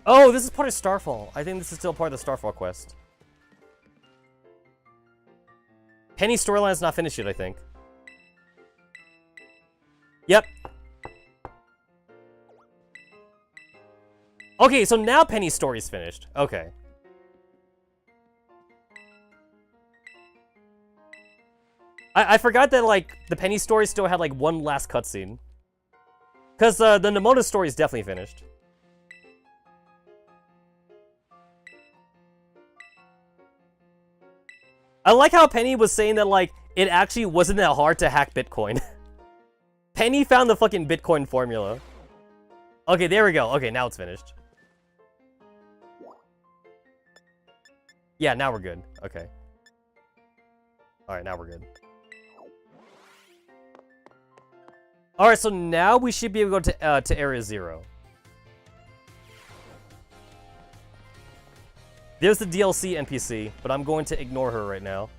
Oh, this is part of Starfall. I think this is still part of the Starfall quest. Penny's storyline is not finished yet, I think. Yep. Okay, so now Penny's story's finished. Okay. I forgot that, like, the Penny story still had, like, one last cutscene. Because the Nimona story is definitely finished. I like how Penny was saying that, like, it actually wasn't that hard to hack Bitcoin. Penny found the fucking Bitcoin formula. Okay, there we go. Okay, now it's finished. Yeah, now we're good. Okay. Alright, now we're good. Alright, so now we should be able to go to Area 0. There's the DLC NPC, but I'm going to ignore her right now.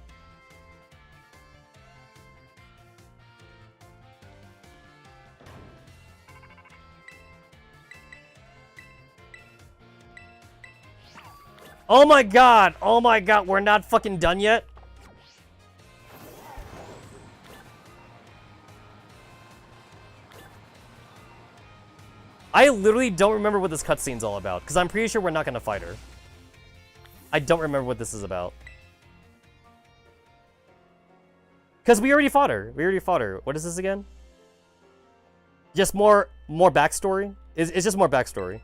Oh my god! Oh my god, we're not fucking done yet? I literally don't remember what this cutscene's all about, because I'm pretty sure we're not gonna fight her. I don't remember what this is about. Because we already fought her. We already fought her. What is this again? Just more backstory? It's just more backstory.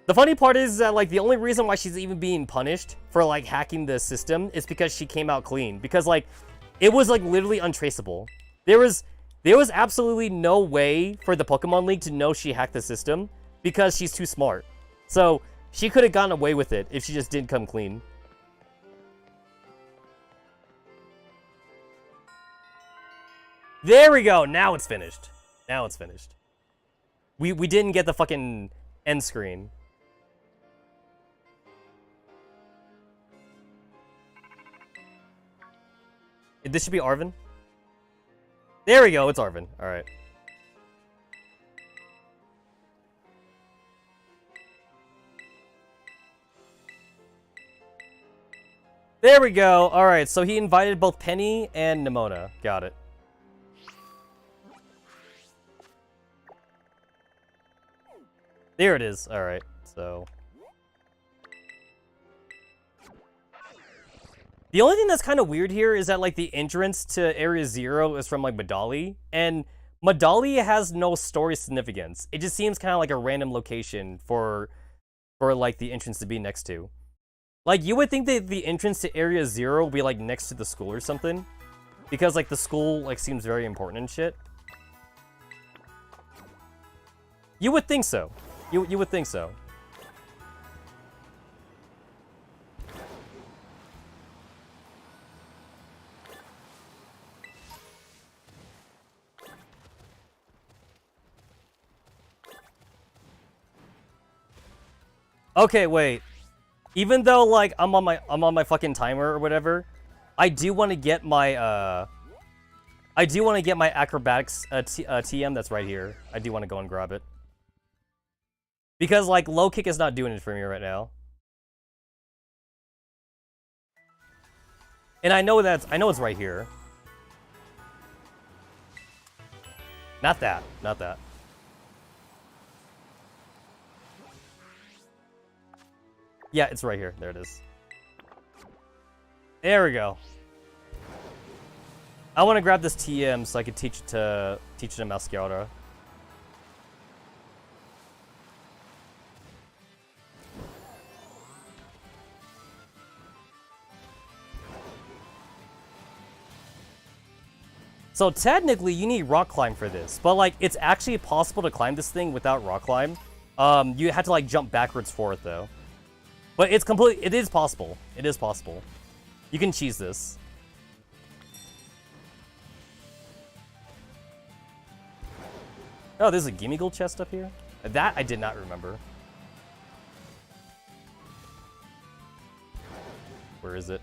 The funny part is that, like, the only reason why she's even being punished for, like, hacking the system is because she came out clean. Because, like, it was, like, literally untraceable. There was absolutely no way for the Pokemon League to know she hacked the system because she's too smart. So, she could have gotten away with it if she just didn't come clean. There we go! Now it's finished. Now it's finished. We didn't get the fucking end screen. This should be Arvin. There we go, it's Arvin. Alright. There we go. Alright, so he invited both Penny and Nimona. Got it. There it is. Alright, so... The only thing that's kind of weird here is that, like, the entrance to Area 0 is from, like, Medali, and Medali has no story significance. It just seems kind of like a random location for, like, the entrance to be next to. Like, you would think that the entrance to Area 0 would be, like, next to the school or something, because, like, the school, like, seems very important and shit. You would think so. You would think so. Okay, wait. Even though, like, I'm on my fucking timer or whatever, I do want to get my acrobatics TM that's right here. I do want to go and grab it. Because, like, low kick is not doing it for me right now. And I know it's right here. Not that. Not that. Yeah, it's right here. There it is. There we go. I want to grab this TM so I can teach it to Mascara. So technically, you need rock climb for this, but like it's actually possible to climb this thing without rock climb. You have to like jump backwards for it though. But it's it is possible. It is possible. You can cheese this. Oh, there's a gimme gold chest up here? That I did not remember. Where is it?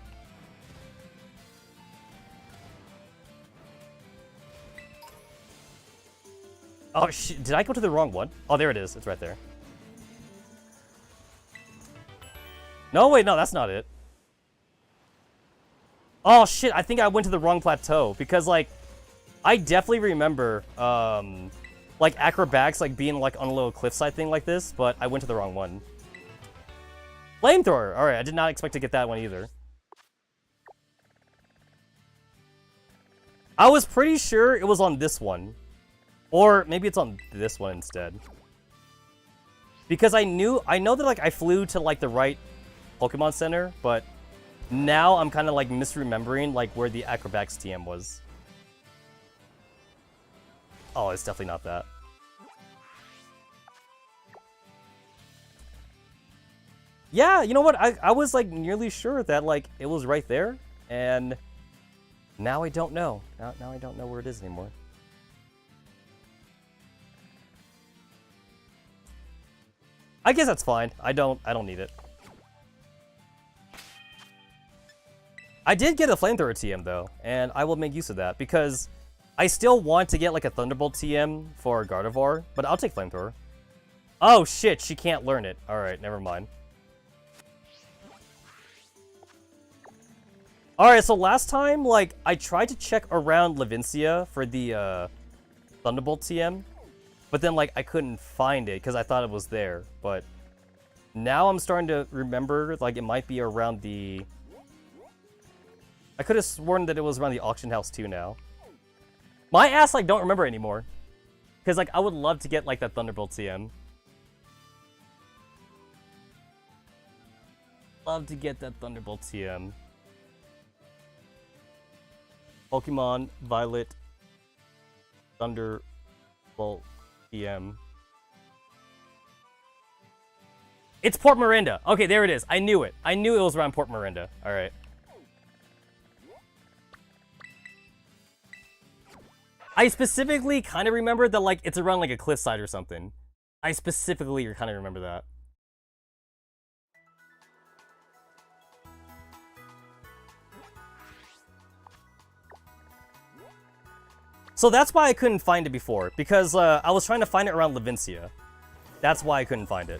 Oh, shit. Did I go to the wrong one? Oh, there it is. It's right there. No, wait, no, that's not it. Oh, shit. I think I went to the wrong plateau. Because, like, I definitely remember, like, acrobatics, like, being, like, on a little cliffside thing like this. But I went to the wrong one. Flamethrower. All right, I did not expect to get that one either. I was pretty sure it was on this one. Or maybe it's on this one instead. Because I know that, like, I flew to, like, the right Pokemon Center, but now I'm kind of, like, misremembering, like, where the acrobatics TM was. Oh, it's definitely not that. Yeah, you know what? I was, like, nearly sure that, like, it was right there, and now I don't know. Now I don't know where it is anymore. I guess that's fine. I don't need it. I did get a flamethrower TM though, and I will make use of that because I still want to get like a Thunderbolt TM for Gardevoir, but I'll take flamethrower. Oh shit, she can't learn it. All right, never mind. All right, so last time, like, I tried to check around Levincia for the Thunderbolt TM. But then, like, I couldn't find it because I thought it was there. But now I'm starting to remember, like, it might be around the... I could have sworn that it was around the auction house, too, now. My ass, like, don't remember anymore. Because, like, I would love to get, like, that Thunderbolt TM. Love to get that Thunderbolt TM. Pokemon Violet Thunderbolt TM. It's Port Miranda. Okay, there it is. I knew it. I knew it was around Port Miranda. All right. I specifically kind of remember that, like, it's around, like, a cliffside or something. I specifically kind of remember that. So that's why I couldn't find it before, because I was trying to find it around Levincia. That's why I couldn't find it.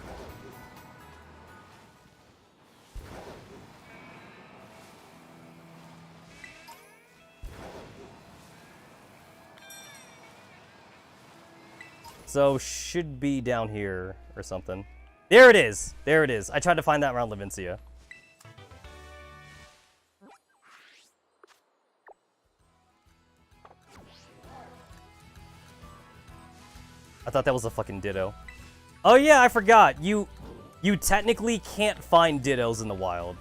So should be down here or something. There it is. There it is. I tried to find that around Levincia. I thought that was a fucking Ditto. Oh yeah, I forgot. You technically can't find Dittos in the wild.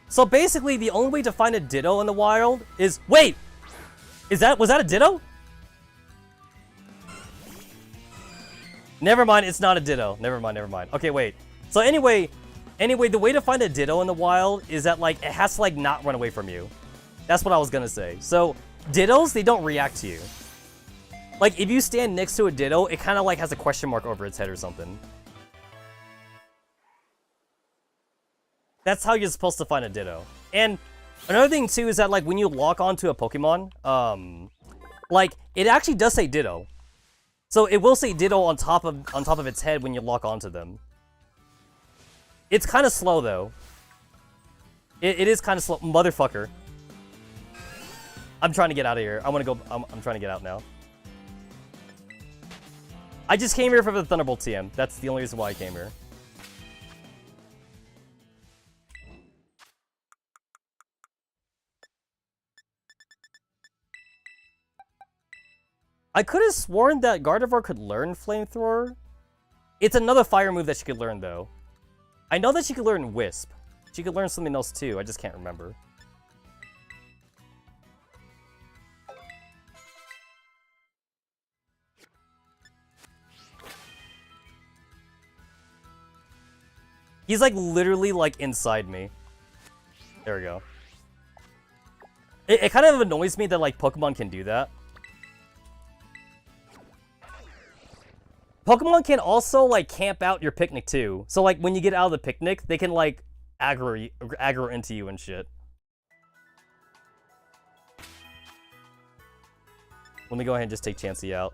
So basically, the only way to find a Ditto in the wild is... Wait! Was that a Ditto? Never mind, it's not a Ditto. Never mind. Okay, wait. So anyway, the way to find a Ditto in the wild is that, like, it has to, like, not run away from you. That's what I was gonna say. So, Dittos, they don't react to you. Like, if you stand next to a Ditto, it kind of, like, has a question mark over its head or something. That's how you're supposed to find a Ditto. And another thing, too, is that, like, when you lock onto a Pokemon, like, it actually does say Ditto. So, it will say Ditto on top of its head when you lock onto them. It's kind of slow, though. It is kind of slow. Motherfucker. I'm trying to get out of here. I want to go... I'm trying to get out now. I just came here for the Thunderbolt TM. That's the only reason why I came here. I could have sworn that Gardevoir could learn Flamethrower. It's another fire move that she could learn, though. I know that she could learn Wisp. She could learn something else, too. I just can't remember. He's, like, literally, like, inside me. There we go. It kind of annoys me that, like, Pokemon can do that. Pokemon can also, like, camp out your picnic, too. So, like, when you get out of the picnic, they can, like, aggro into you and shit. Let me go ahead and just take Chansey out.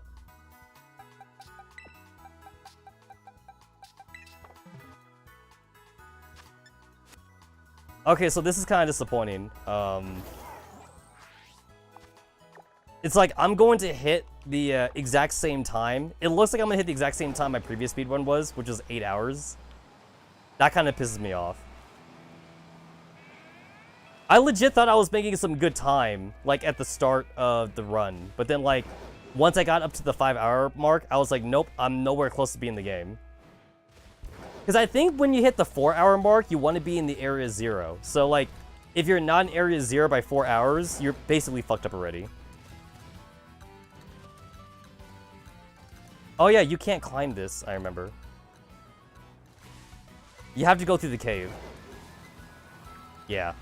Okay, so this is kind of disappointing. It's like, I'm going to hit the exact same time. It looks like I'm going to hit the exact same time my previous speedrun was, which is 8 hours. That kind of pisses me off. I legit thought I was making some good time, like, at the start of the run. But then, like, once I got up to the 5-hour mark, I was like, nope, I'm nowhere close to being the game. Because I think when you hit the 4-hour mark, you want to be in the Area 0. So, like, if you're not in Area 0 by 4 hours, you're basically fucked up already. Oh yeah, you can't climb this, I remember. You have to go through the cave. Yeah.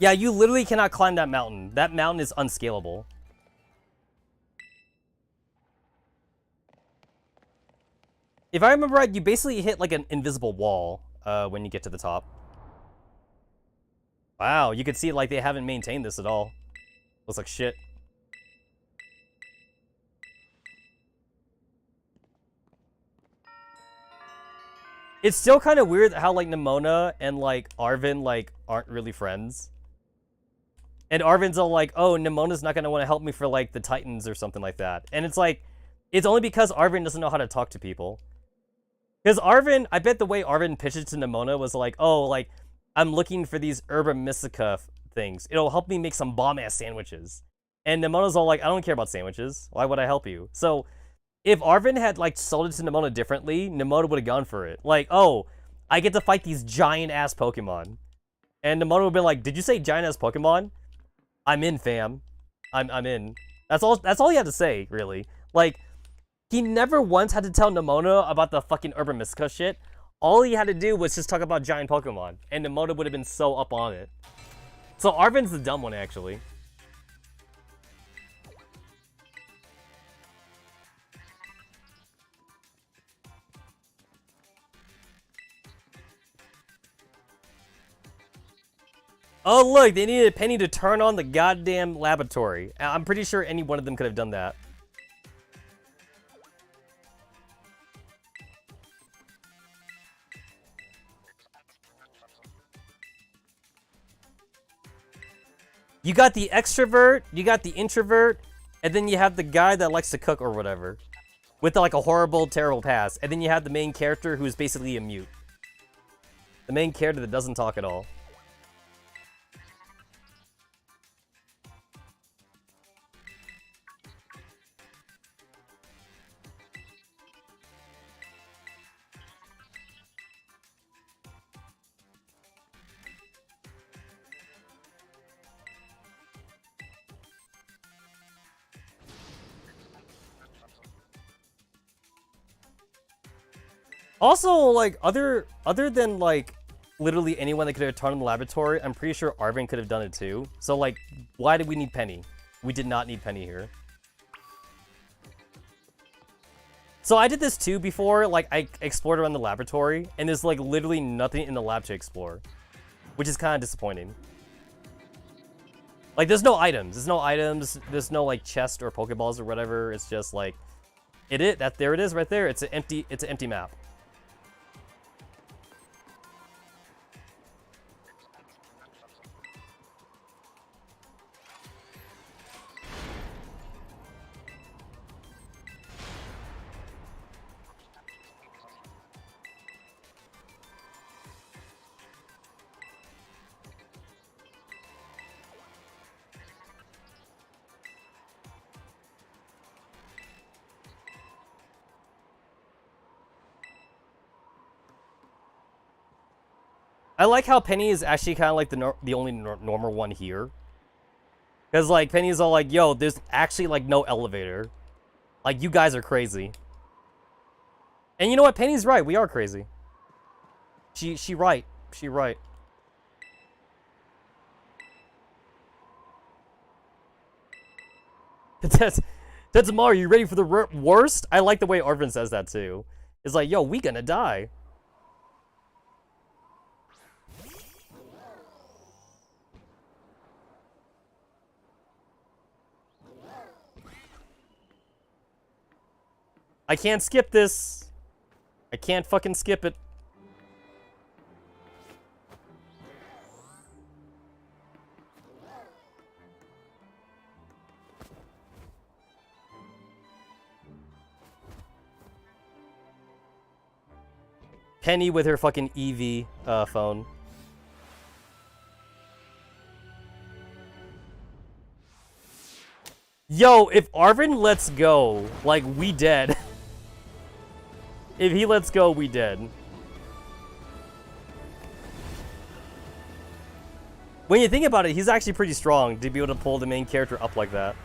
Yeah, you literally cannot climb that mountain. That mountain is unscalable. If I remember right, you basically hit like an invisible wall when you get to the top. Wow, you can see like they haven't maintained this at all. Looks like shit. It's still kind of weird how like Nimona and like Arven like aren't really friends. And Arven's all like, oh, Nimona's not going to want to help me for like the Titans or something like that. And it's like, it's only because Arven doesn't know how to talk to people. Because Arven, I bet the way Arven pitched it to Nimona was like, oh, like, I'm looking for these Herba Mystica things. It'll help me make some bomb-ass sandwiches. And Nimona's all like, I don't care about sandwiches. Why would I help you? So, if Arven had, like, sold it to Nimona differently, Nimona would have gone for it. Like, oh, I get to fight these giant-ass Pokemon. And Nimona would be like, did you say giant-ass Pokemon? I'm in, fam. I'm in. That's all you have to say, really. Like, he never once had to tell Nimona about the fucking Herba Mystica shit. All he had to do was just talk about giant Pokemon. And Nimona would have been so up on it. So Arven's the dumb one, actually. Oh, look, they needed Penny to turn on the goddamn laboratory. I'm pretty sure any one of them could have done that. You got the extrovert, you got the introvert, and then you have the guy that likes to cook or whatever. With like a horrible, terrible past. And then you have the main character who's basically a mute. The main character that doesn't talk at all. Also, like, other than, like, literally anyone that could have turned in the laboratory, I'm pretty sure Arvin could have done it too. So, like, why did we need Penny? We did not need Penny here. So I did this too before, like, I explored around the laboratory, and there's, like, literally nothing in the lab to explore. Which is kind of disappointing. Like, there's no items. There's no, like, chest or Pokeballs or whatever. It's just, like, there it is right there. It's an empty map. I like how Penny is actually kind of like the only normal one here. Because, like, Penny's all like, yo, there's actually, like, no elevator. Like, you guys are crazy. And you know what? Penny's right. We are crazy. She right. She right. Tetsamaru, you ready for the worst? I like the way Arvin says that, too. It's like, yo, we gonna die. I can't skip this. I can't fucking skip it. Penny with her fucking EV phone. Yo, if Arvin lets go, like, we dead. If he lets go, we dead. When you think about it, he's actually pretty strong to be able to pull the main character up like that.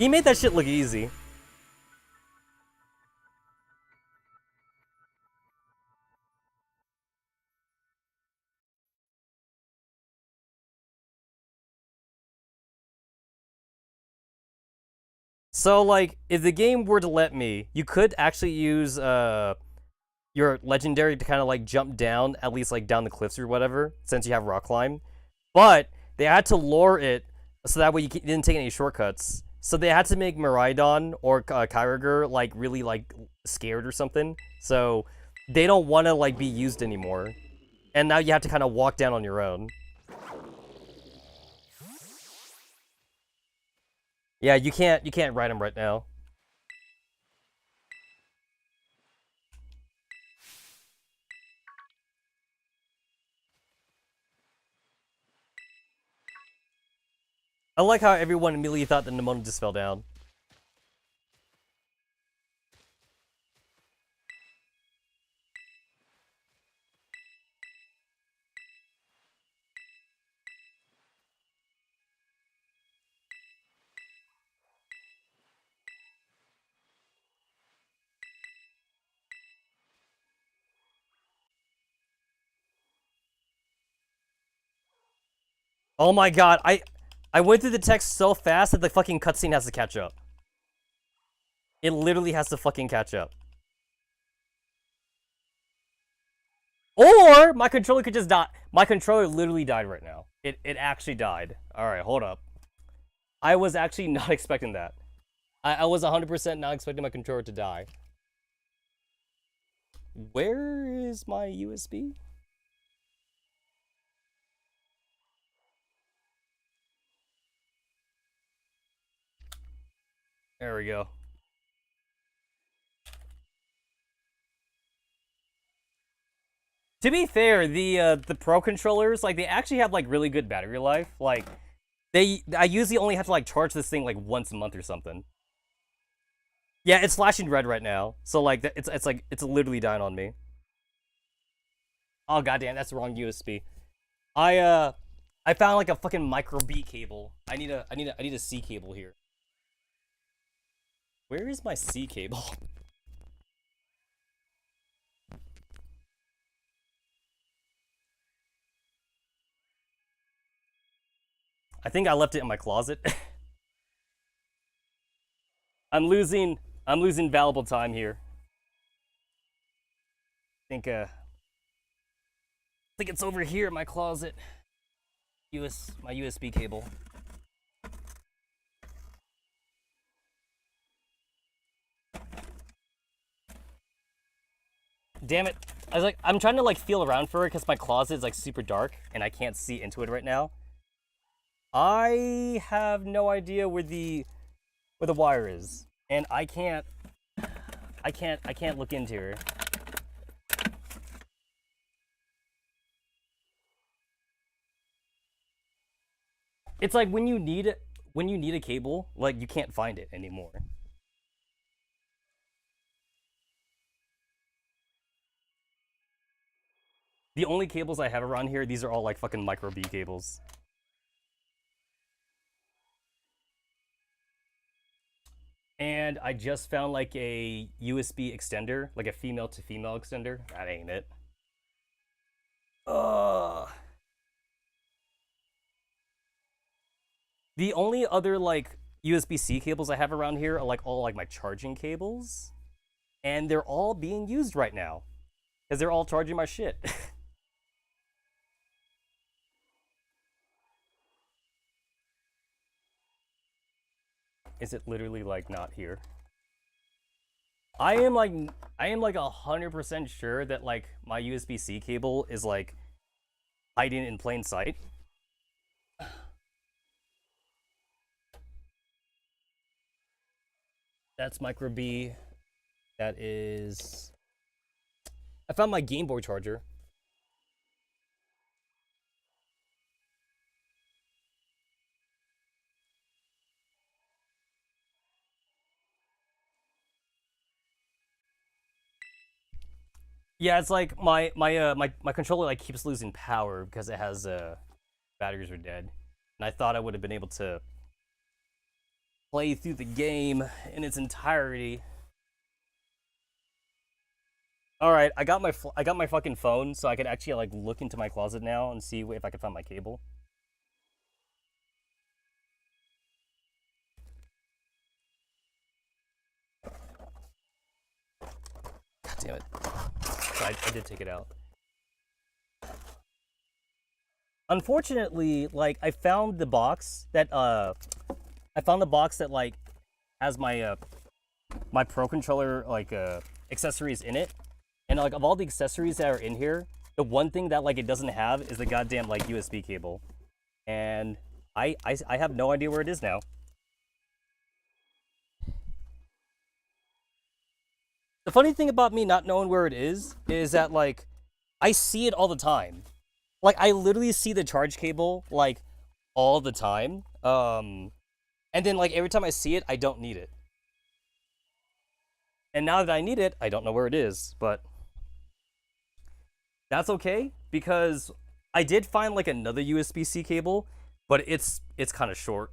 He made that shit look easy. So, like, if the game were to let me, you could actually use your legendary to kind of, like, jump down, at least, like, down the cliffs or whatever, since you have rock climb. But they had to lure it so that way you didn't take any shortcuts. So they had to make Miraidon or Kyogre, like, really, like, scared or something. So they don't want to, like, be used anymore. And now you have to kind of walk down on your own. Yeah, you can't ride him right now. I like how everyone immediately thought that Nemona just fell down. Oh my god, I went through the text so fast that the fucking cutscene has to catch up. It literally has to fucking catch up. Or my controller could just die. My controller literally died right now. It actually died. Alright, hold up. I was actually not expecting that. I was 100% not expecting my controller to die. Where is my USB? There we go. To be fair, the Pro controllers, like, they actually have, like, really good battery life. Like, I usually only have to, like, charge this thing, like, once a month or something. Yeah, it's flashing red right now. So, like, it's literally dying on me. Oh, goddamn, that's the wrong USB. I found, like, a fucking micro B cable. I need a C cable here. Where is my C cable? I think I left it in my closet. I'm losing valuable time here. I think it's over here in my closet. My USB cable. Damn it. I'm trying to like feel around for it because my closet is like super dark and I can't see into it right now. I have no idea where the wire is. And I can't look into her. It's like when you need a cable, like you can't find it anymore. The only cables I have around here, these are all like fucking micro B cables. And I just found like a USB extender, like a female to female extender. That ain't it. Ugh. The only other like USB-C cables I have around here are like all like my charging cables. And they're all being used right now. Because they're all charging my shit. Is it literally like not here? I am like 100% sure that like my USB-C cable is like hiding in plain sight. That's micro B. That is. I found my Game Boy charger. Yeah, it's like my controller like keeps losing power because it has batteries are dead, and I thought I would have been able to play through the game in its entirety. All right, I got my fucking phone, so I can actually like look into my closet now and see if I can find my cable. God damn it! So I did take it out. Unfortunately, like I found the box that like has my my Pro controller like accessories in it, and like of all the accessories that are in here, the one thing that like it doesn't have is the goddamn like USB cable, and I have no idea where it is now. The funny thing about me not knowing where it is that like I see it all the time. Like I literally see the charge cable like all the time. And then like every time I see it, I don't need it. And now that I need it, I don't know where it is, but that's okay because I did find like another USB-C cable, but it's kind of short.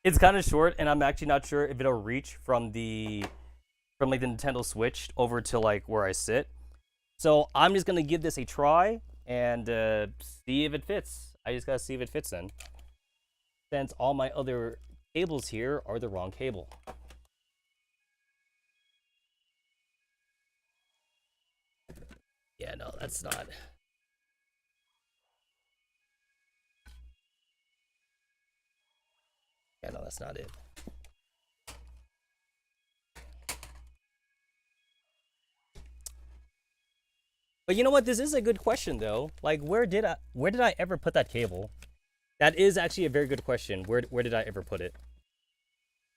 It's kind of short, and I'm actually not sure if it'll reach from like the Nintendo Switch over to like where I sit. So I'm just gonna give this a try and see if it fits. I just gotta see if it fits then, since all my other cables here are the wrong cable. Yeah, no, that's not. Yeah, no, that's not it. But you know what? This is a good question though. Like, where did I ever put that cable? That is actually a very good question. Where did I ever put it?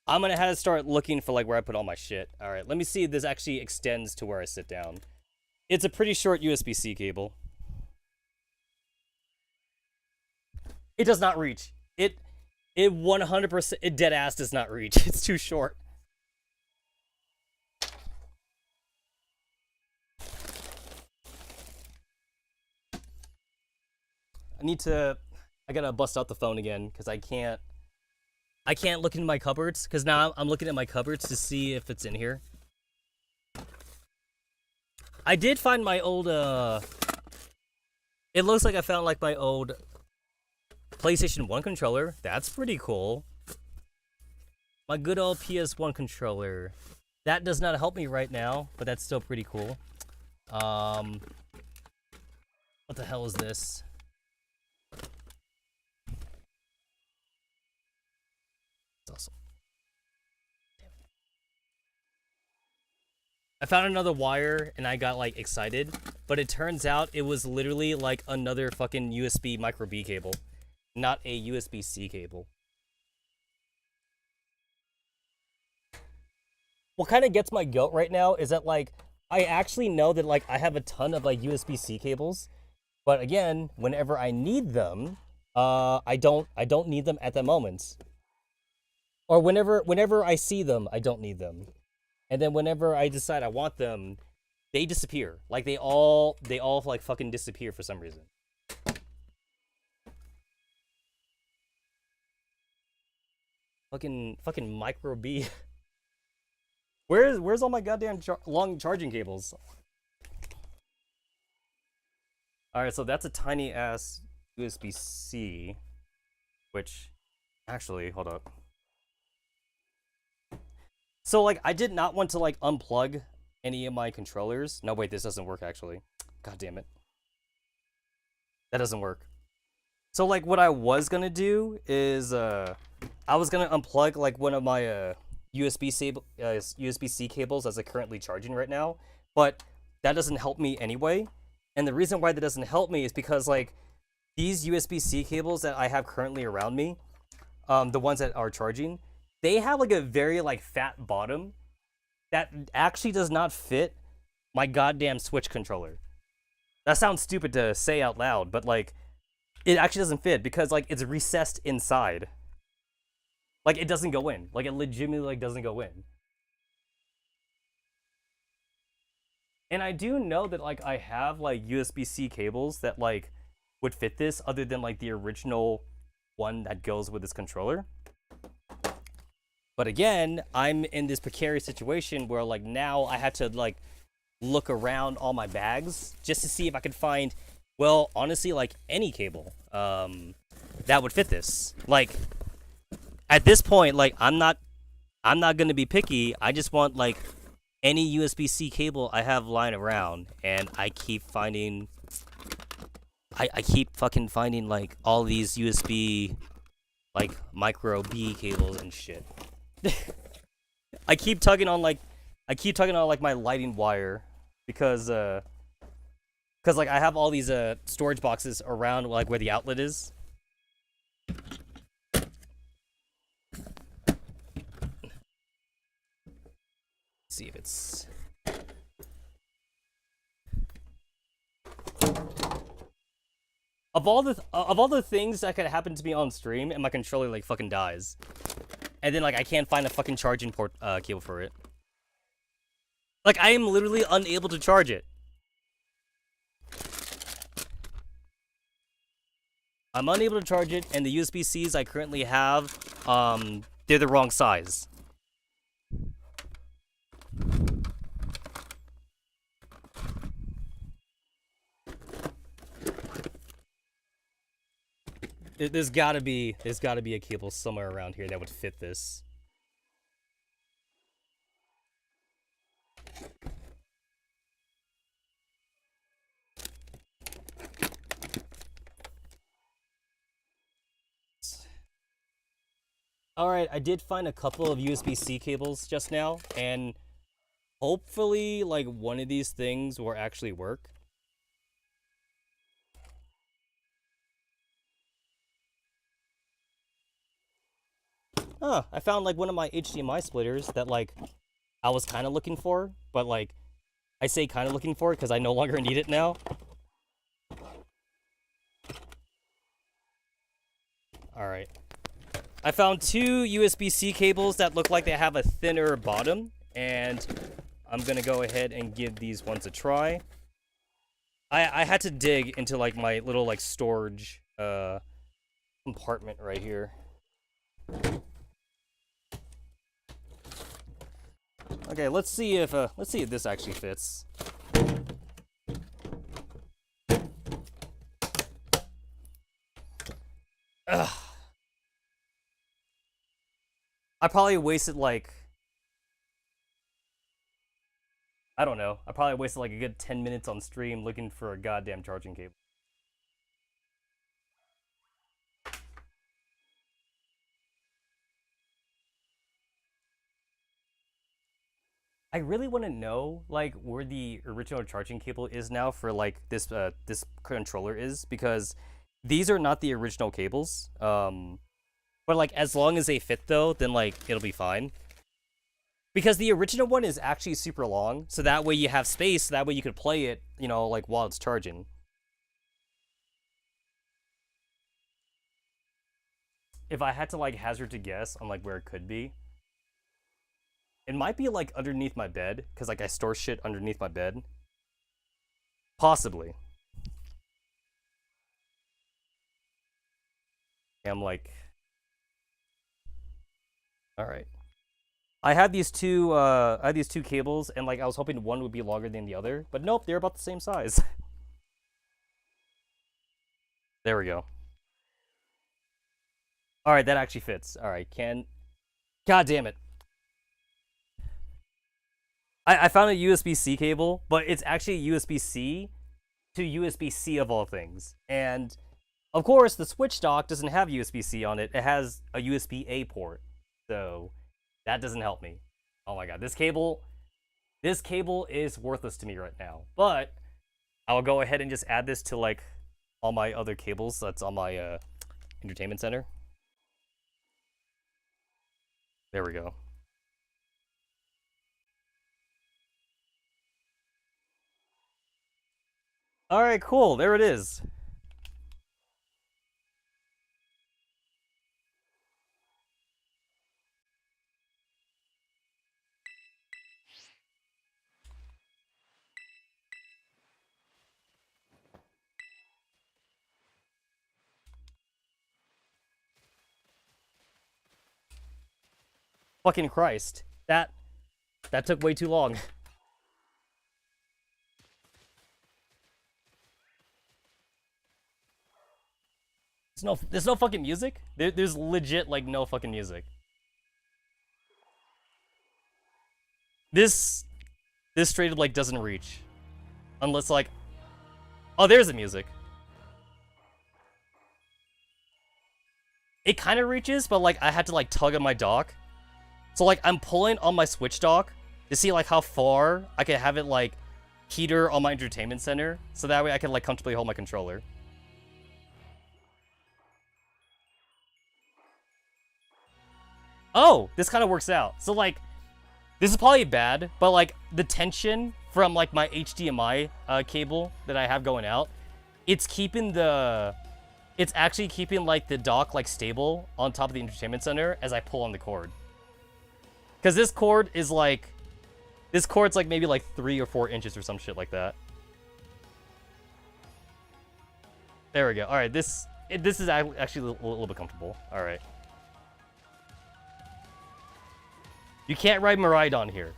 I'm gonna have to start looking for like where I put all my shit. All right, let me see if this actually extends to where I sit down. It's a pretty short USB-C cable. It does not reach. It 100%, it dead ass does not reach. It's too short. I gotta bust out the phone again because I can't look into my cupboards because now I'm looking at my cupboards to see if it's in here. I did find my old it looks like I found like my old PlayStation 1 controller. That's pretty cool. My good old PS1 controller. That does not help me right now, but that's still pretty cool. What the hell is this? It's awesome. I found another wire and I got like excited, but it turns out it was literally like another fucking USB micro B cable, not a USB-C cable. What kind of gets my goat right now is that like I actually know that like I have a ton of like USB-C cables, but again, whenever I need them, I don't need them at the moment. Or whenever I see them, I don't need them. And then whenever I decide I want them, they disappear. Like they all like fucking disappear for some reason. Fucking micro B. Where's all my goddamn long charging cables? All right, so that's a tiny ass USB-C, which actually, hold up. So like I did not want to like unplug any of my controllers. No, wait, this doesn't work actually. God damn it. That doesn't work. So like what I was gonna do is I was gonna unplug like one of my USB-C cables as I'm currently charging right now, but that doesn't help me anyway. And the reason why that doesn't help me is because like these USB-C cables that I have currently around me, the ones that are charging, they have like a very like fat bottom that actually does not fit my goddamn Switch controller. That sounds stupid to say out loud, but like it actually doesn't fit because like it's recessed inside. Like it doesn't go in. Like it legitimately like doesn't go in. And I do know that like I have like USB-C cables that like would fit this other than like the original one that goes with this controller. But again, I'm in this precarious situation where like now I have to like look around all my bags just to see if I can find, well, honestly, like any cable that would fit this. Like at this point, like I'm not gonna be picky. I just want like any USB-C cable I have lying around, and I keep finding, I keep fucking finding like all these USB like micro B cables and shit. I keep tugging on like my lighting wire because like I have all these storage boxes around like where the outlet is. Let's see if it's of all the things that could happen to me on stream, and my controller like fucking dies. And then, like, I can't find a fucking charging port cable for it. Like, I am literally unable to charge it. I'm unable to charge it, and the USB-Cs I currently have, they're the wrong size. There's gotta be a cable somewhere around here that would fit this. Alright, I did find a couple of USB-C cables just now, and hopefully, like, one of these things will actually work. Huh, I found like one of my HDMI splitters that like I was kind of looking for, but like I say kind of looking for it because I no longer need it now. Alright. I found two USB-C cables that look like they have a thinner bottom, and I'm gonna go ahead and give these ones a try. I had to dig into like my little like storage compartment right here. Okay, let's see if this actually fits. I probably wasted like, I don't know. I probably wasted like a good 10 minutes on stream looking for a goddamn charging cable. I really want to know like where the original charging cable is now for like this controller is, because these are not the original cables. But like as long as they fit though, then like it'll be fine. Because the original one is actually super long, so that way you have space, so that way you could play it, you know, like while it's charging. If I had to like hazard to guess on like where it could be, it might be like underneath my bed, because like I store shit underneath my bed. Possibly. I'm like, all right. I had these two cables, and like I was hoping one would be longer than the other, but nope, they're about the same size. There we go. All right, that actually fits. All right, God damn it. I found a USB-C cable, but it's actually USB-C to USB-C of all things. And of course, the Switch dock doesn't have USB-C on it. It has a USB-A port. So that doesn't help me. Oh my god, this cable is worthless to me right now. But I'll go ahead and just add this to like all my other cables that's on my entertainment center. There we go. All right, cool. There it is. Fucking Christ. That took way too long. There's no fucking music? There's legit like no fucking music. This straight up like doesn't reach. Unless like, oh, there's the music. It kind of reaches, but like I had to like tug on my dock. So like I'm pulling on my Switch dock to see like how far I can have it like heater on my entertainment center, so that way I can like comfortably hold my controller. Oh, this kind of works out. So like, this is probably bad, but like the tension from like my HDMI cable that I have going out, it's actually keeping like the dock like stable on top of the entertainment center as I pull on the cord. Because this cord's like maybe like 3 or 4 inches or some shit like that. There we go. All right, this is actually a little bit comfortable. All right. You can't ride Miraidon here.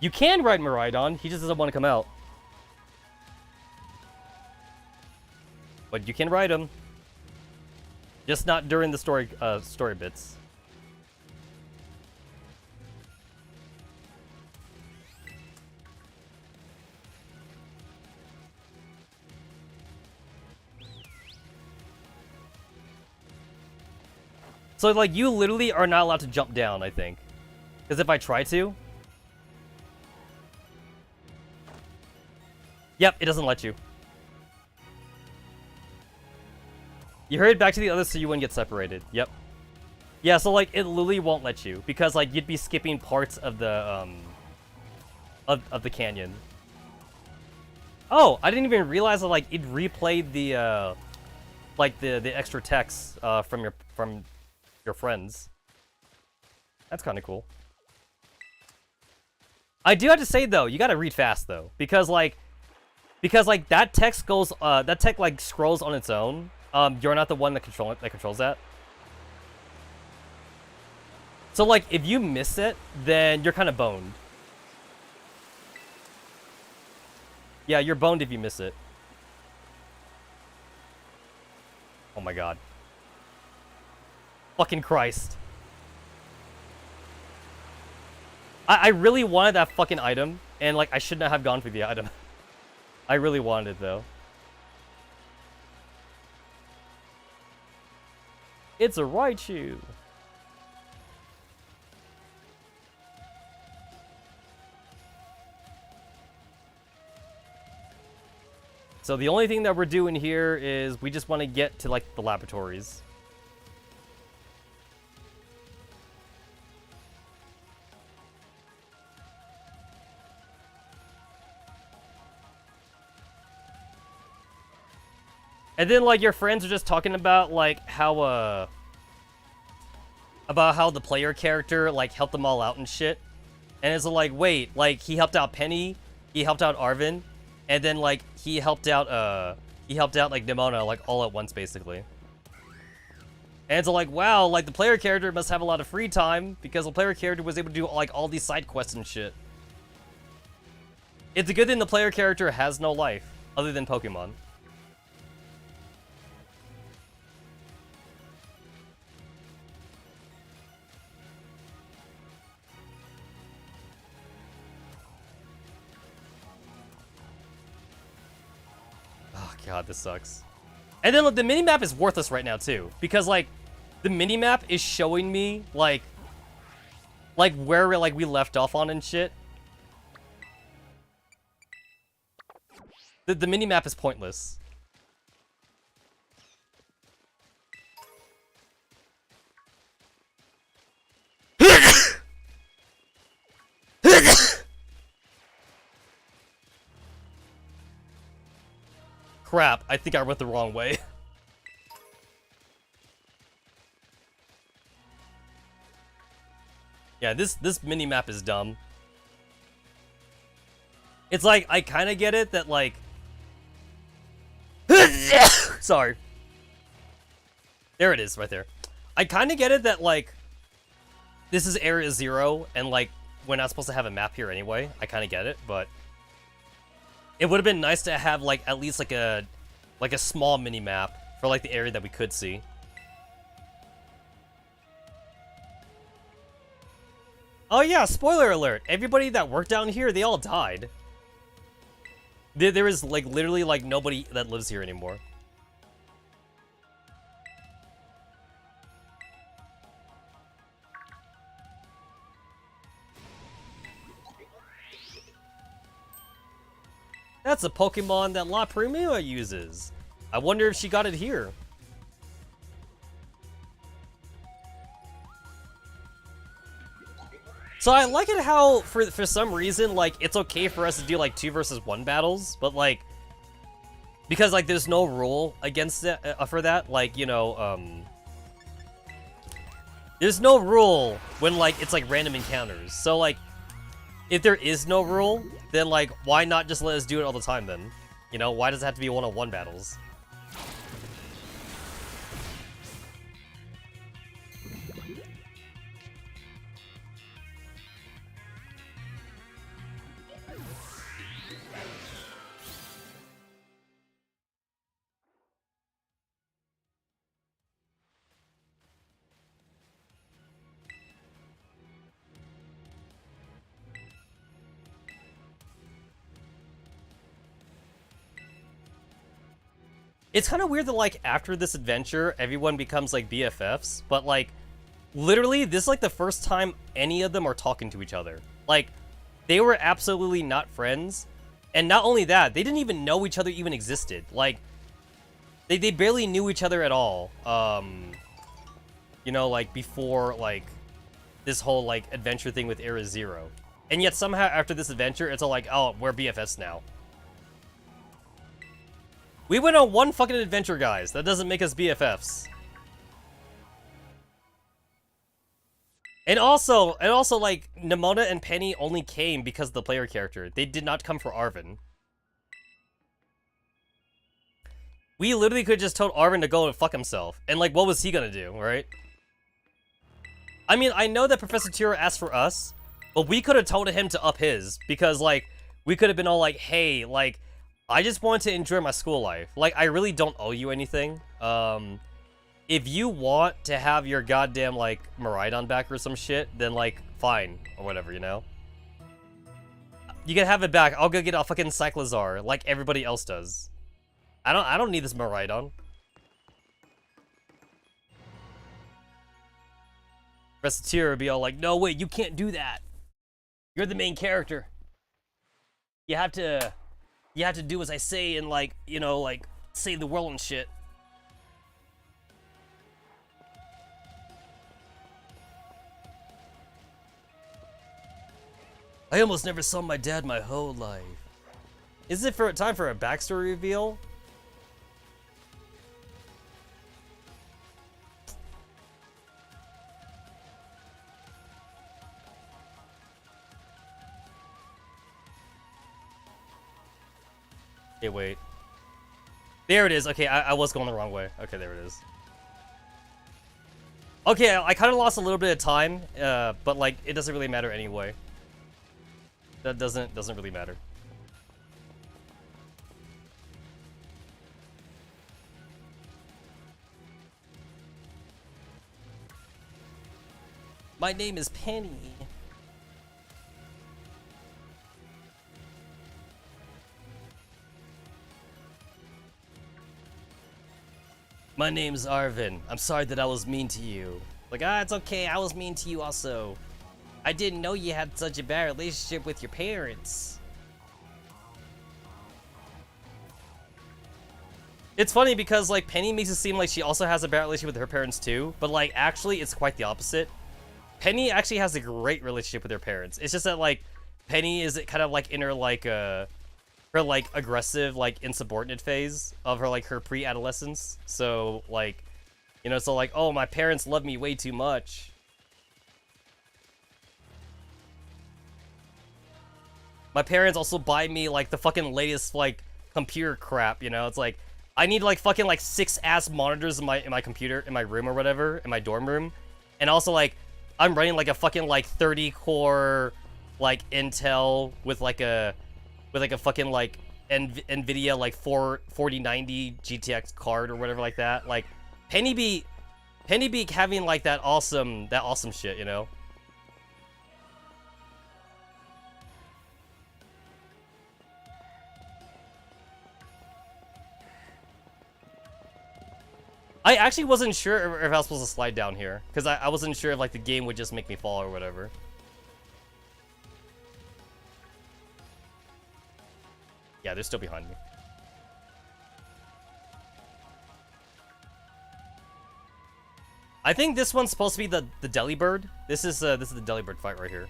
You can ride Miraidon, he just doesn't want to come out. But you can ride him. Just not during the story bits. So like you literally are not allowed to jump down, I think. Because if I try to... Yep, it doesn't let you. You hurried back to the others so you wouldn't get separated. Yep. Yeah, so like it literally won't let you. Because like you'd be skipping parts of the of the canyon. Oh, I didn't even realize that like it replayed the like the extra text from your friends. That's kind of cool. I do have to say though, you gotta read fast though, because like that text goes, that text like scrolls on its own. You're not the one that controls that. So like if you miss it, then you're kind of boned. Yeah, you're boned if you miss it. Oh my god. Fucking Christ. I really wanted that fucking item, and like I should not have gone for the item. I really wanted it though. It's a Raichu. So the only thing that we're doing here is we just want to get to like the laboratories. And then like your friends are just talking about like how about how the player character like helped them all out and shit. And it's like, wait, like he helped out Penny, he helped out Arvin, and then like he helped out like Nimona like all at once basically. And it's like, wow, like the player character must have a lot of free time because the player character was able to do like all these side quests and shit. It's a good thing the player character has no life other than Pokemon. God, this sucks. And then look, the minimap is worthless right now too, because like the minimap is showing me like where we left off on and shit. The minimap is pointless. Crap, I think I went the wrong way. Yeah, this mini-map is dumb. It's like, I kind of get it that, like... Sorry. There it is, right there. I kind of get it that, like... This is Area 0, and, like, we're not supposed to have a map here anyway. I kind of get it, but... It would have been nice to have, like, at least, like a small mini-map for, like, the area that we could see. Oh, yeah, spoiler alert. Everybody that worked down here, they all died. There is, like, literally, like, nobody that lives here anymore. That's a Pokemon that La Primera uses. I wonder if she got it here. So I like it how, for some reason, like, it's okay for us to do, like, 2 versus 1 battles, but, like, because, like, there's no rule against it, for that, like, you know, there's no rule when, like, it's, like, random encounters. So, like, if there is no rule, then, like, why not just let us do it all the time, then? You know, why does it have to be one-on-one battles? It's kind of weird that, like, after this adventure, everyone becomes, like, BFFs, but, like, literally, this is, like, the first time any of them are talking to each other. Like, they were absolutely not friends, and not only that, they didn't even know each other even existed. Like, they barely knew each other at all, you know, like, before, like, this whole, like, adventure thing with Era Zero. And yet, somehow, after this adventure, it's all like, oh, we're BFFs now. We went on one fucking adventure, guys. That doesn't make us BFFs. And also, like, Nimona and Penny only came because of the player character. They did not come for Arvin. We literally could have just told Arvin to go and fuck himself. And, like, what was he gonna do, right? I mean, I know that Professor Tira asked for us, but we could have told him to up his. Because, like, we could have been all like, hey, like, I just want to enjoy my school life. Like, I really don't owe you anything. If you want to have your goddamn, like, Miraidon back or some shit, then, like, fine. Or whatever, you know? You can have it back. I'll go get a fucking Cyclozar, like everybody else does. I don't need this Miraidon. Reciteer would be all like, no, wait, you can't do that. You're the main character. You have to do as I say and, like, you know, like, save the world and shit. I almost never saw my dad my whole life. Is it time for a backstory reveal? Okay, wait. There it is. Okay, I was going the wrong way. Okay, there it is. Okay, I kind of lost a little bit of time, but, like, it doesn't really matter anyway. That doesn't really matter. My name is Penny. My name's Arvin. I'm sorry that I was mean to you. Like, it's okay. I was mean to you also. I didn't know you had such a bad relationship with your parents. It's funny because, like, Penny makes it seem like she also has a bad relationship with her parents too, but, like, actually it's quite the opposite. Penny actually has a great relationship with her parents. It's just that, like, Penny is kind of, like, in her, like, her, like, aggressive, like, insubordinate phase of her, like, her pre-adolescence. So, like, you know, so, like, oh, my parents love me way too much. My parents also buy me, like, the fucking latest, like, computer crap, you know? It's like, I need, like, fucking, like, 6-ass monitors in my computer, in my room or whatever, in my dorm room. And also, like, I'm running, like, a fucking, like, 30-core, like, Intel with, like, a fucking, like, NVIDIA, like, 4090 GTX card or whatever like that. Like, Penny be having, like, that awesome shit, you know? I actually wasn't sure if I was supposed to slide down here, because I wasn't sure if, like, the game would just make me fall or whatever. Yeah, they're still behind me. I think this one's supposed to be the Delibird. This is the Delibird fight right here.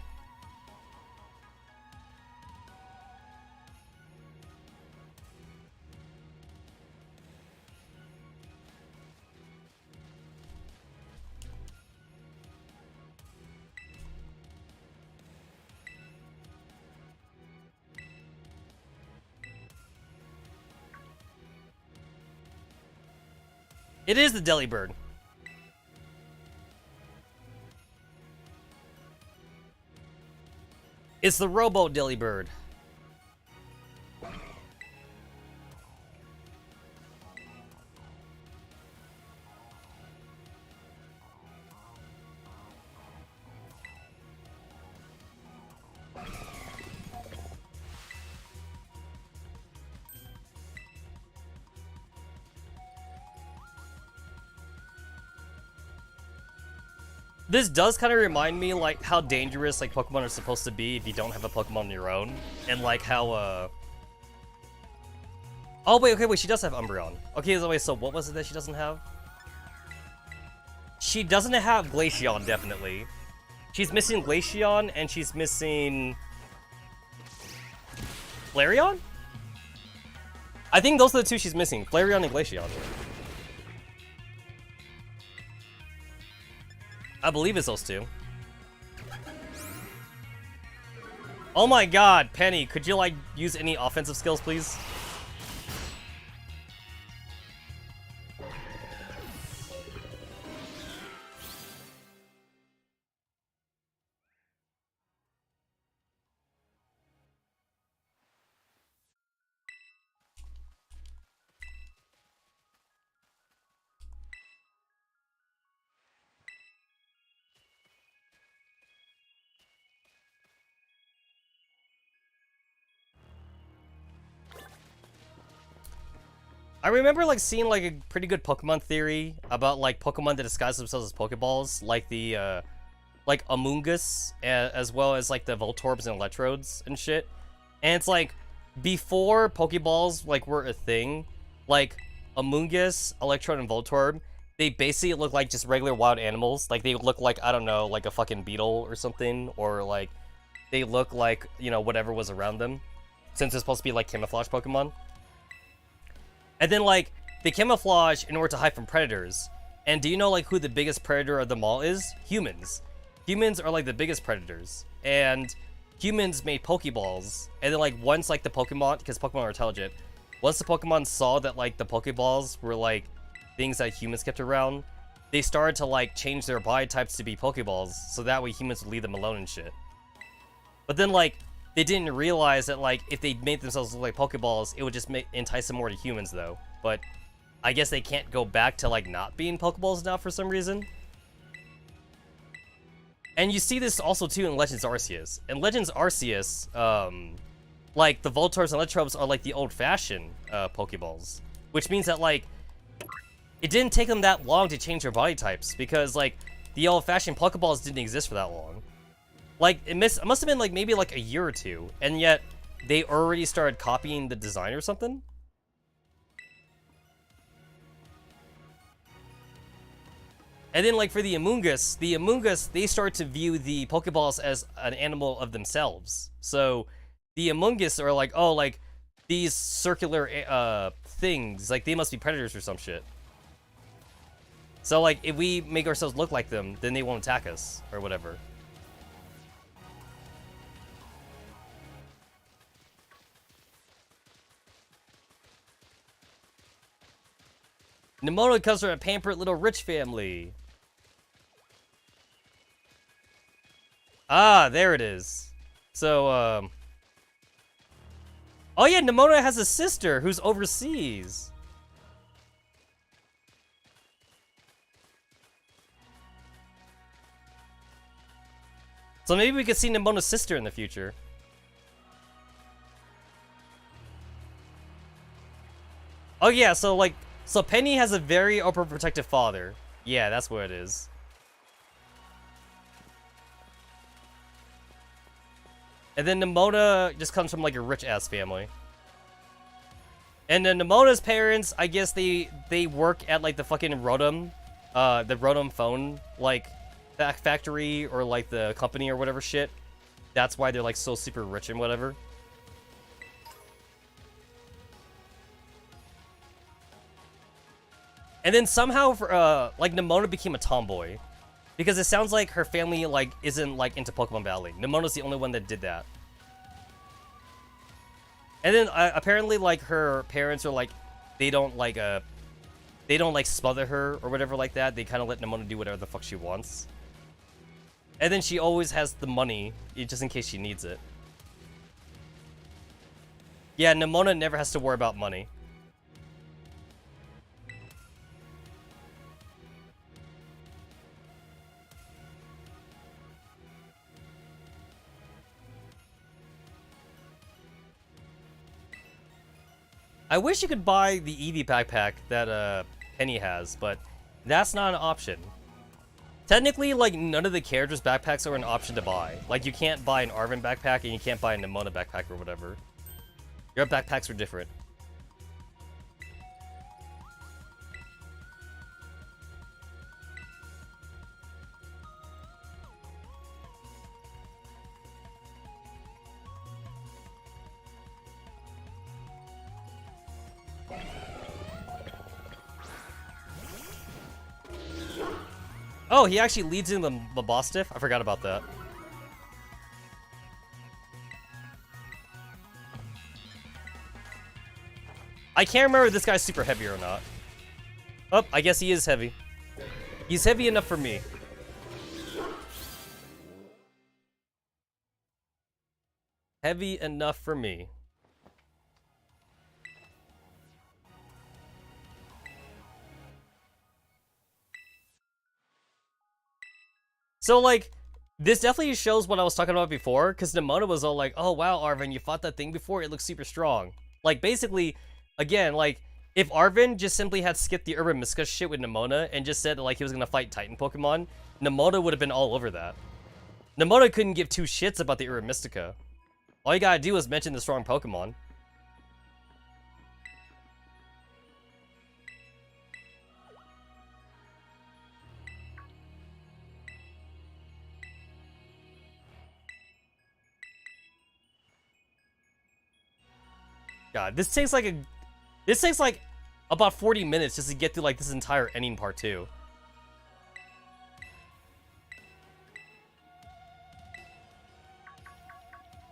It is the Delibird. It's the Robo Delibird. This does kind of remind me, like, how dangerous, like, Pokemon are supposed to be if you don't have a Pokemon on your own. And, like, how, oh, wait, okay, wait, she does have Umbreon. Okay, so wait, so what was it that she doesn't have? She doesn't have Glaceon, definitely. She's missing Glaceon, and she's missing... Flareon? I think those are the two she's missing, Flareon and Glaceon. I believe it's those two. Oh my god, Penny, could you, like, use any offensive skills, please? I remember like seeing like a pretty good Pokemon theory about like Pokemon that disguise themselves as Pokeballs, like the like Amoonguss, as well as like the Voltorbs and Electrodes and shit. And it's like before Pokeballs like were a thing, like Amoonguss, Electrode, and Voltorb, they basically look like just regular wild animals. Like they look like, I don't know, like a fucking beetle or something, or like they look like, you know, whatever was around them, since it's supposed to be like camouflage Pokemon. And then, like, they camouflage in order to hide from predators. And do you know, like, who the biggest predator of them all is? Humans. Humans are, like, the biggest predators. And humans made Pokeballs. And then, like, once, like, the Pokemon, because Pokemon are intelligent, once the Pokemon saw that, like, the Pokeballs were, like, things that humans kept around, they started to, like, change their body types to be Pokeballs, so that way humans would leave them alone and shit. But then, like, they didn't realize that, like, if they made themselves look like Pokeballs, it would just entice them more to humans, though. But I guess they can't go back to, like, not being Pokeballs now for some reason. And you see this also, too, in Legends Arceus. In Legends Arceus, like, the Voltorbs and Electrobes are, like, the old-fashioned Pokeballs. Which means that, like, it didn't take them that long to change their body types, because, like, the old-fashioned Pokeballs didn't exist for that long. Like, it must have been, like, maybe, like, a year or two, and yet they already started copying the design or something? And then, like, for the Amoonguss, they start to view the Pokeballs as an animal of themselves. So, the Amoonguss are like, oh, like, these circular, things, like, they must be predators or some shit. So, like, if we make ourselves look like them, then they won't attack us, or whatever. Nemona comes from a pampered little rich family. Ah, there it is. So, oh yeah, Nemona has a sister who's overseas. So maybe we could see Nemona's sister in the future. Oh yeah, so like, so Penny has a very overprotective father. Yeah, that's what it is. And then Nemona just comes from like a rich-ass family. And then Nemona's parents, I guess they work at like the fucking Rotom, the Rotom phone, like, factory or like the company or whatever shit. That's why they're like so super rich and whatever. And then somehow, like, Nemona became a tomboy. Because it sounds like her family, like, isn't, like, into Pokemon battling. Nemona's the only one that did that. And then, apparently, like, her parents are, like, they don't, like, smother her or whatever like that. They kind of let Nemona do whatever the fuck she wants. And then she always has the money, just in case she needs it. Yeah, Nemona never has to worry about money. I wish you could buy the Eevee backpack that Penny has, but that's not an option. Technically, like, none of the characters' backpacks are an option to buy. Like, you can't buy an Arven backpack and you can't buy a Nemona backpack or whatever. Your backpacks are different. Oh, he actually leads in the boss diff? I forgot about that. I can't remember if this guy's super heavy or not. Oh, I guess he is heavy. He's heavy enough for me. Heavy enough for me. So, like, this definitely shows what I was talking about before, because Nemona was all like, oh, wow, Arven, you fought that thing before? It looks super strong. Like, basically, again, like, If Arvin just simply had skipped the Urban Mystico shit with Nemona and just said that, like, he was gonna fight Titan Pokemon, Nemona would have been all over that. Nemona couldn't give two shits about the Urban Mystica. All you gotta do is mention the strong Pokemon. God, this takes like about 40 minutes just to get through like this entire ending part 2.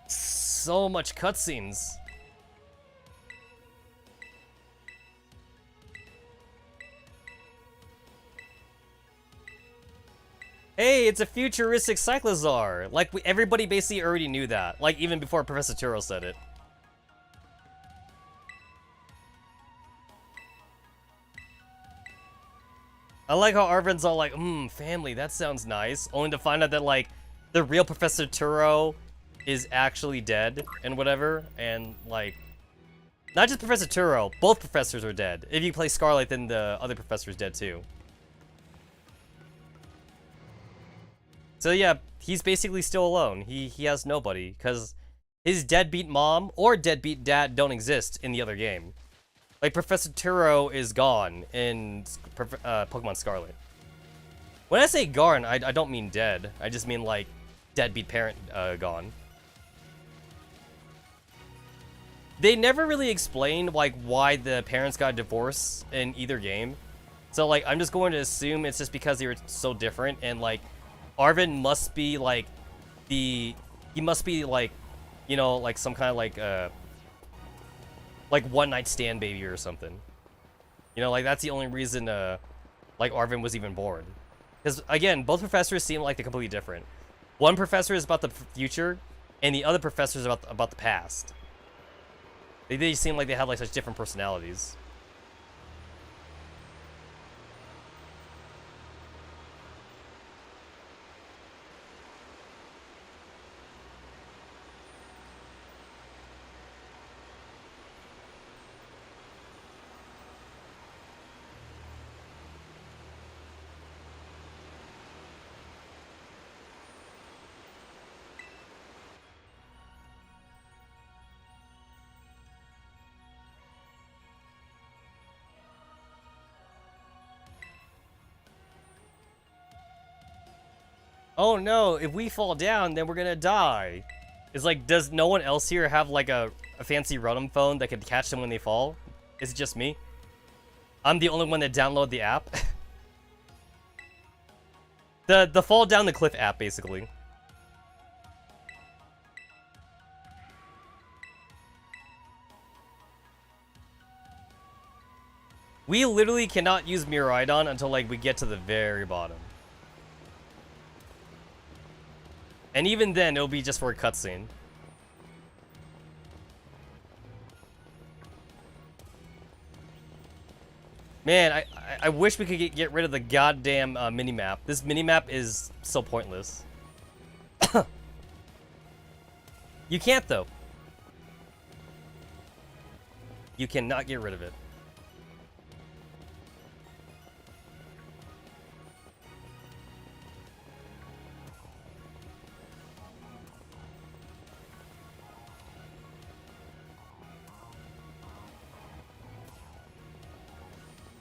So much cutscenes. Hey, it's a futuristic Cyclizar. Like, everybody basically already knew that. Like, even before Professor Turo said it. I like how Arvin's all like, family, that sounds nice. Only to find out that, like, the real Professor Turo is actually dead and whatever. And, like, not just Professor Turo, both professors are dead. If you play Scarlet, then the other professor's dead too. So yeah, he's basically still alone. He has nobody, because his deadbeat mom or deadbeat dad don't exist in the other game. Like, Professor Turo is gone in Pokemon Scarlet. When I say gone, I don't mean dead. I just mean, like, deadbeat parent gone. They never really explained, like, why the parents got divorced in either game. So, like, I'm just going to assume it's just because they were so different, and, like, Arvin must be, like, he must be, like, you know, like, some kind of, like, one-night stand baby or something. You know, like, that's the only reason, like, Arvin was even born. Because, again, both professors seem like they're completely different. One professor is about the future, and the other professor is about the past. They seem like they have, like, such different personalities. Oh no, if we fall down, then we're gonna die. It's like, does no one else here have, like, a fancy Rotom phone that could catch them when they fall? Is it just me? I'm the only one that downloaded the app. The fall down the cliff app, basically. We literally cannot use Miraidon until, like, we get to the very bottom. And even then, it'll be just for a cutscene. Man, I wish we could get rid of the goddamn minimap. This minimap is so pointless. You can't, though. You cannot get rid of it.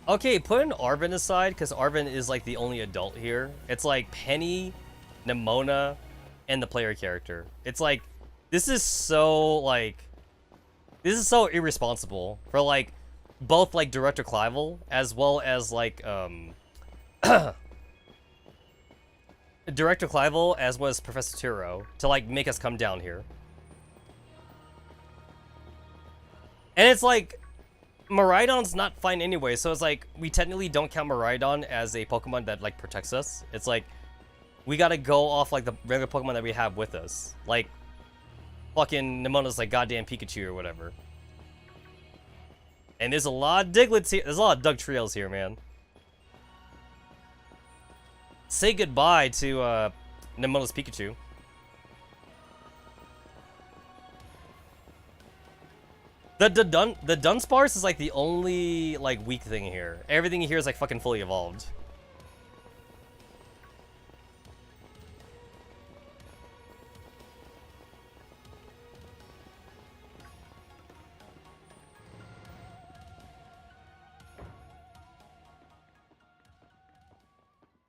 Okay, putting Arvin aside, because Arvin is, like, the only adult here. It's like Penny, Nemona, and the player character. It's like, this is so irresponsible for, like, both, like, Director Clival, as well as, like, Director Clival, as well as Professor Turo, to, like, make us come down here. And it's like, Miraidon's not fine anyway, so it's like, we technically don't count Miraidon as a Pokemon that, like, protects us. It's like, we gotta go off, like, the regular Pokemon that we have with us. Like, fucking Nemona's, like, goddamn Pikachu or whatever. And there's a lot of Diglets here. There's a lot of Dugtriels here, man. Say goodbye to, Nemona's Pikachu. The Dunsparce is like the only like weak thing here. Everything here is like fucking fully evolved.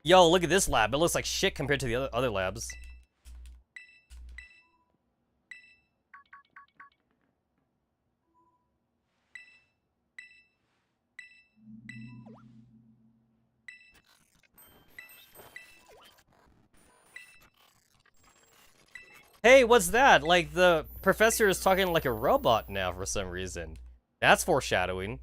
Yo, look at this lab. It looks like shit compared to the other labs. Hey, what's that? Like, the professor is talking like a robot now for some reason. That's foreshadowing.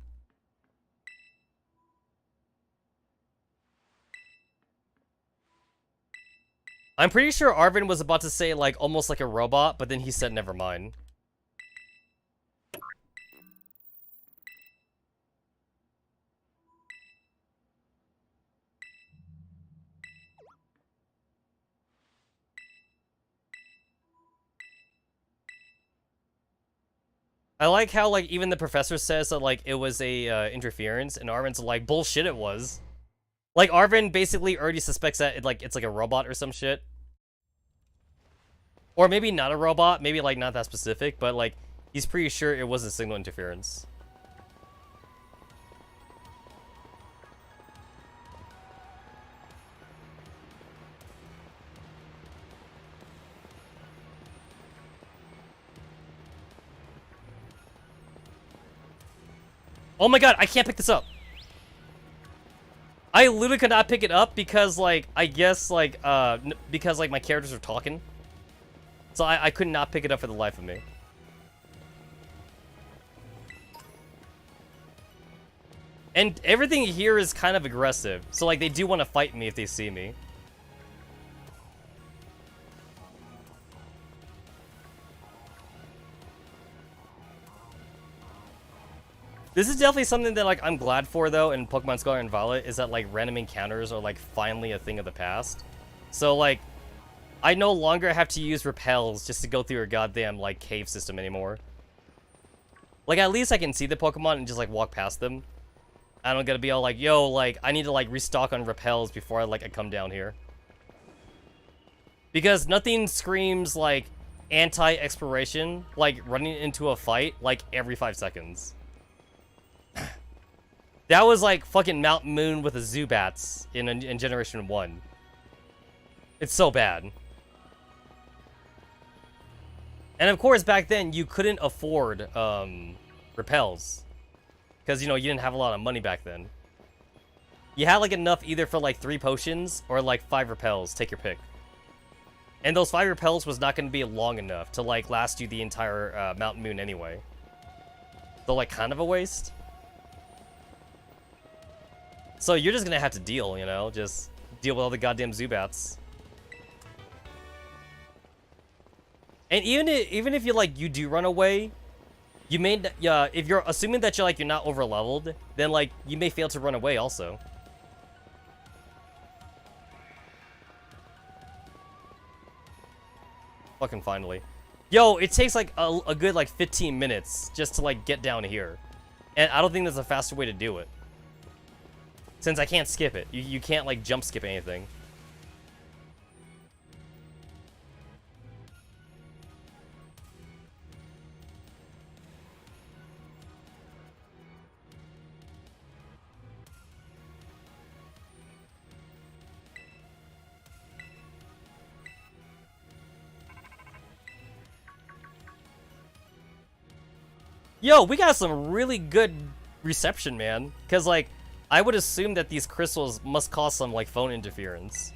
I'm pretty sure Arvin was about to say, like, almost like a robot, but then he said never mind. I like how, like, even the professor says that, like, it was a, interference, and Arvin's like, bullshit it was. Like, Arvin basically already suspects that it's like a robot or some shit. Or maybe not a robot, maybe, like, not that specific, but, like, he's pretty sure it was a signal interference. Oh my god, I can't pick this up! I literally could not pick it up because, like, I guess, like, because, like, my characters are talking. So I could not pick it up for the life of me. And everything here is kind of aggressive. So, like, they do want to fight me if they see me. This is definitely something that, like, I'm glad for, though, in Pokemon Scarlet and Violet, is that, like, random encounters are, like, finally a thing of the past. So, like, I no longer have to use repels just to go through a goddamn, like, cave system anymore. Like, at least I can see the Pokemon and just, like, walk past them. I don't gotta be all like, yo, like, I need to, like, restock on repels before I come down here. Because nothing screams, like, anti-exploration, like, running into a fight, like, every 5 seconds. That was like fucking Mount Moon with a Zubats in Generation 1. It's so bad. And of course, back then, you couldn't afford repels. Because, you know, you didn't have a lot of money back then. You had, like, enough either for, like, 3 potions or, like, 5 repels. Take your pick. And those 5 repels was not going to be long enough to, like, last you the entire Mount Moon anyway. So, like, kind of a waste. So you're just gonna have to deal, you know? Just deal with all the goddamn Zubats. And even if you, like, you do run away, you may, if you're assuming that you're not over leveled, then, like, you may fail to run away also. Fucking finally. Yo, it takes, like, a good, like, 15 minutes just to, like, get down here. And I don't think there's a faster way to do it. Since I can't skip it. You can't, like, jump skip anything. Yo, we got some really good reception, man. Because, like, I would assume that these crystals must cause some, like, phone interference.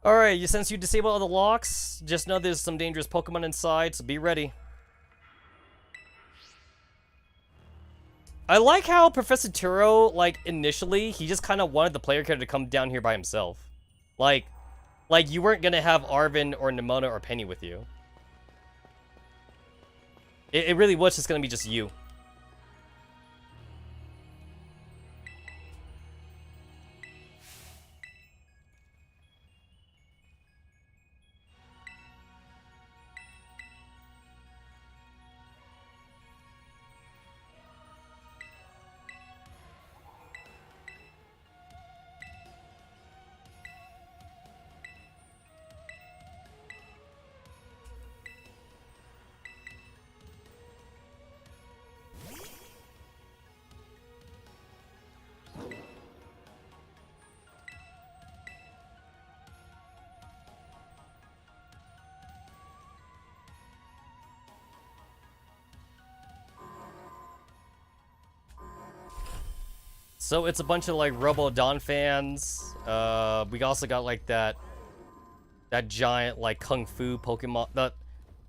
Alright, since you disable all the locks, just know there's some dangerous Pokemon inside, so be ready. I like how Professor Turo, like, initially, he just kind of wanted the player character to come down here by himself. Like, Like, you weren't gonna have Arvin or Nimona or Penny with you. It really was just gonna be just you. So it's a bunch of like Robo-Dawn fans. We also got like that giant like Kung Fu Pokemon, the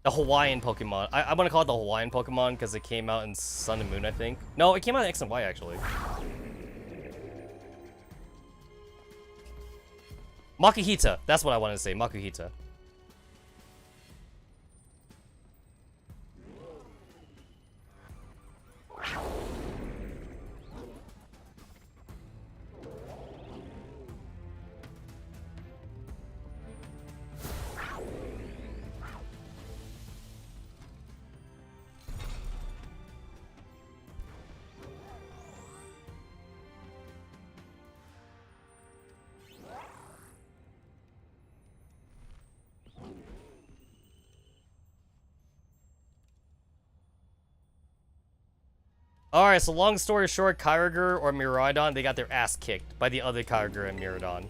Hawaiian Pokemon. I want to call it the Hawaiian Pokemon because it came out in Sun and Moon, I think. No, it came out in X and Y actually. Makuhita, that's what I wanted to say, Makuhita. Alright, so long story short, Kyogre or Miraidon, they got their ass kicked by the other Kyogre and Miraidon.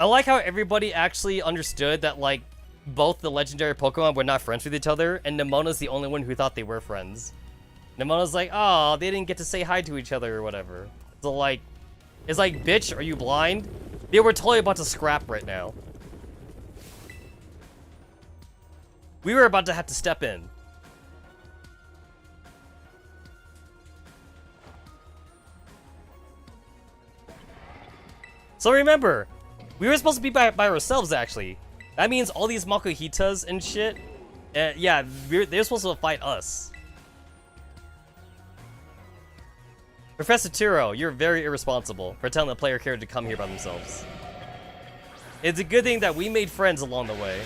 I like how everybody actually understood that, like, both the legendary Pokemon were not friends with each other, and Nemona's the only one who thought they were friends. Nemona's like, oh, they didn't get to say hi to each other or whatever. So, like, it's like, bitch, are you blind? They were totally about to scrap right now. We were about to have to step in. So remember, we were supposed to be by ourselves, actually. That means all these Makuhitas and shit, yeah, they're supposed to fight us. Professor Turo, you're very irresponsible for telling the player character to come here by themselves. It's a good thing that we made friends along the way.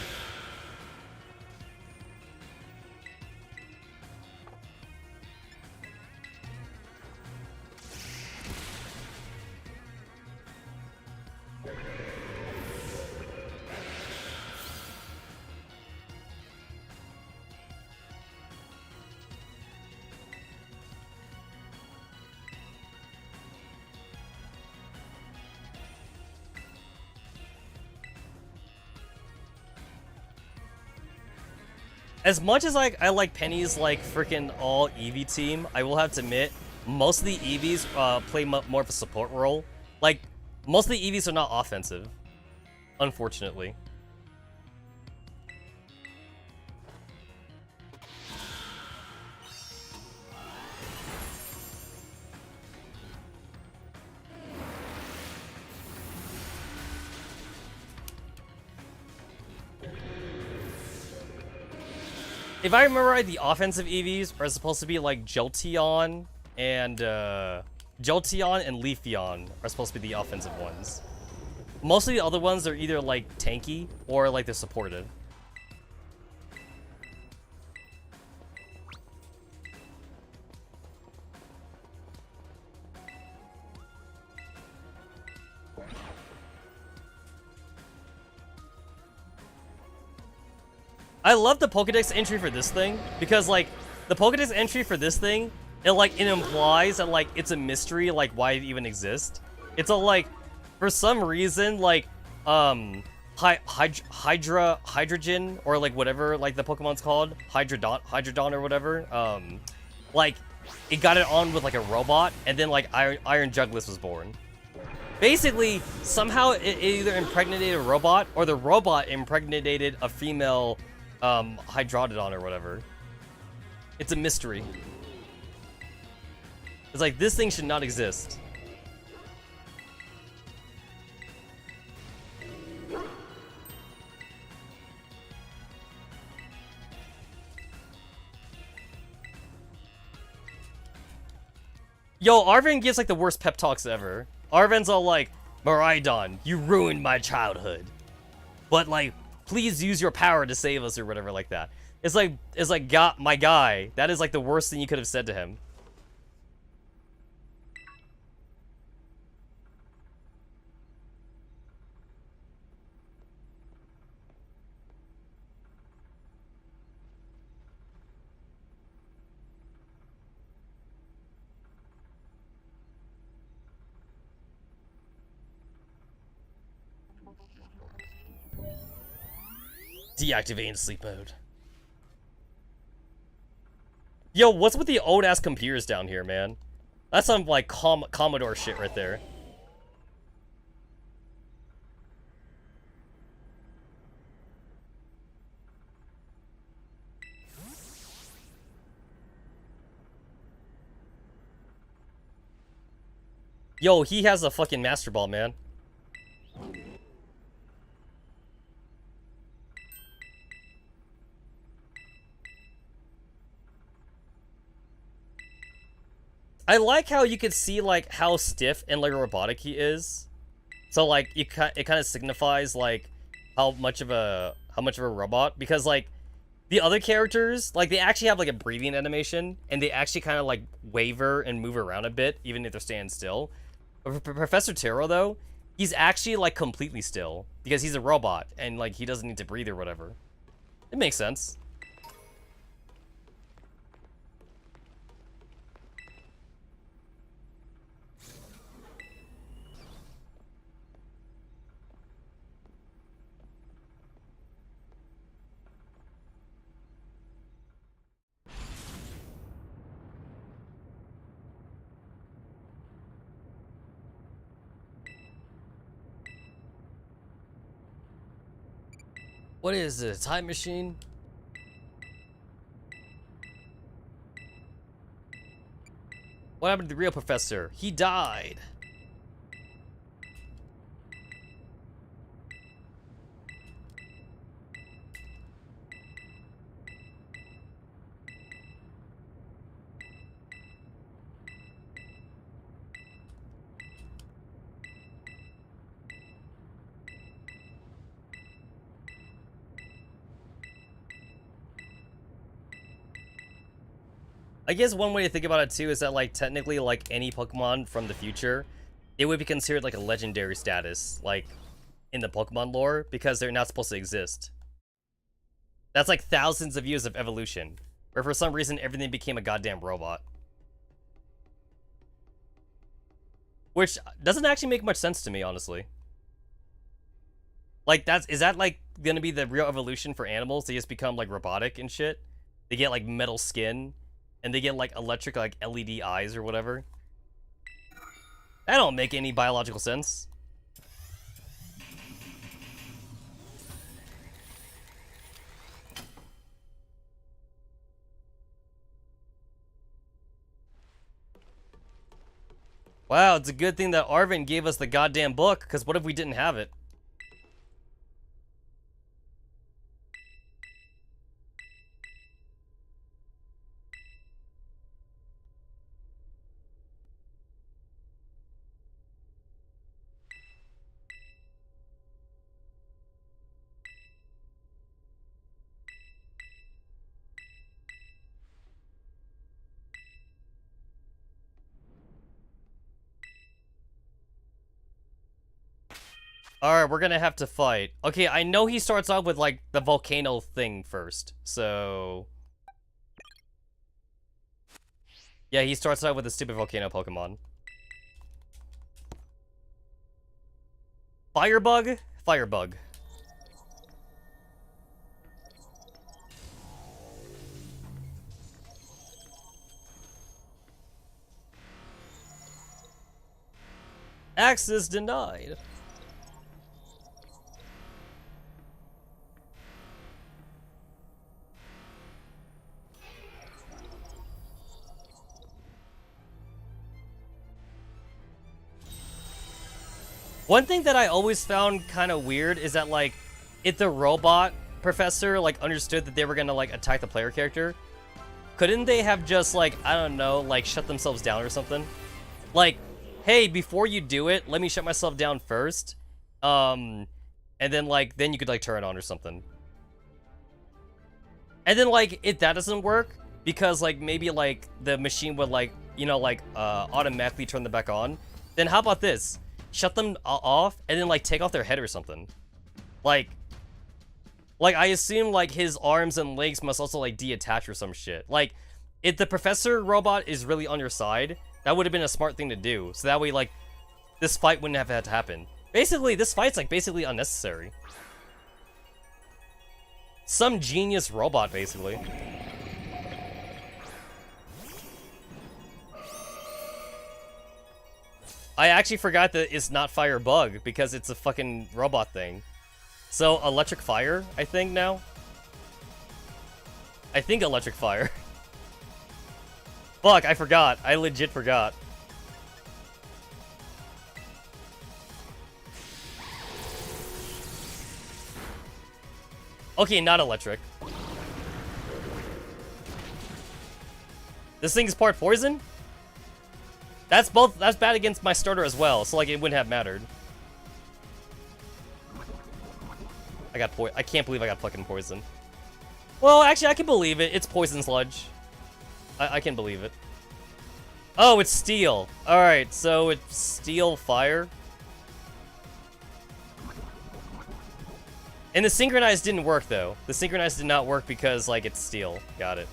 As much as I like Penny's like freaking all Eevee team, I will have to admit, most of the Eevees play more of a support role. Like, most of the Eevees are not offensive, unfortunately. If I remember right, the offensive Eevees are supposed to be like Jolteon and Leafeon are supposed to be the offensive ones. Most of the other ones are either like tanky or like they're supportive. I love the Pokedex entry for this thing, because, like, the Pokedex entry for this thing, it implies that, like, it's a mystery, like, why it even exists. It's all, like, for some reason, like, Hydrogen, or, like, whatever, like, the Pokemon's called, Hydrodon or whatever, like, it got it on with, like, a robot, and then, like, Iron Jugless was born. Basically, somehow it either impregnated a robot or the robot impregnated a female hydrododon or whatever. It's a mystery. It's like, this thing should not exist. Yo, Arven gives like the worst pep talks ever. Arven's all like, Miraidon, you ruined my childhood. But like, please use your power to save us or whatever like that. It's like, God, my guy, that is like the worst thing you could have said to him. Deactivating sleep mode. Yo, what's with the old-ass computers down here, man? That's some, like, Commodore shit right there. Yo, he has a fucking Master Ball, man. I like how you could see like how stiff and like robotic he is. So like it kind of signifies like how much of a robot, because like the other characters, like they actually have like a breathing animation and they actually kind of like waver and move around a bit even if they're standing still. But for Professor Taro though, he's actually like completely still because he's a robot and like he doesn't need to breathe or whatever. It makes sense. What is it, a time machine? What happened to the real professor? He died. I guess one way to think about it too is that like technically like any Pokemon from the future, it would be considered like a legendary status, like in the Pokemon lore, because they're not supposed to exist. That's like thousands of years of evolution, where for some reason everything became a goddamn robot. Which doesn't actually make much sense to me, honestly. Like is that like gonna be the real evolution for animals? They just become like robotic and shit? They get like metal skin and they get like electric like LED eyes or whatever. That don't make any biological sense. Wow, it's a good thing that Arven gave us the goddamn book, because what if we didn't have it? Alright, we're gonna have to fight. Okay, I know he starts off with, like, the volcano thing first, so... Yeah, he starts out with a stupid volcano Pokemon. Firebug? Firebug. Access denied. One thing that I always found kind of weird is that, like, if the robot professor, like, understood that they were gonna, like, attack the player character, couldn't they have just, like, I don't know, like, shut themselves down or something? Like, hey, before you do it, let me shut myself down first. And then, like, then you could, like, turn it on or something. And then, like, if that doesn't work, because, like, maybe, like, the machine would, like, you know, like, automatically turn them back on, then how about this? Shut them off, and then, like, take off their head or something. Like, I assume, like, his arms and legs must also, like, deattach or some shit. Like, if the professor robot is really on your side, that would have been a smart thing to do. So that way, like, this fight wouldn't have had to happen. Basically, this fight's, like, basically unnecessary. Some genius robot, basically. I actually forgot that it's not fire bug because it's a fucking robot thing. So, electric fire, I think, now? I think electric fire. Fuck, I forgot. I legit forgot. Okay, not electric. This thing's part poison? That's bad against my starter as well, so like it wouldn't have mattered. I can't believe I got fucking poison. Well, actually I can believe it. It's poison sludge. I can believe it. Oh, it's steel. Alright, so it's steel fire. And the synchronized didn't work though. The synchronized did not work because like it's steel. Got it.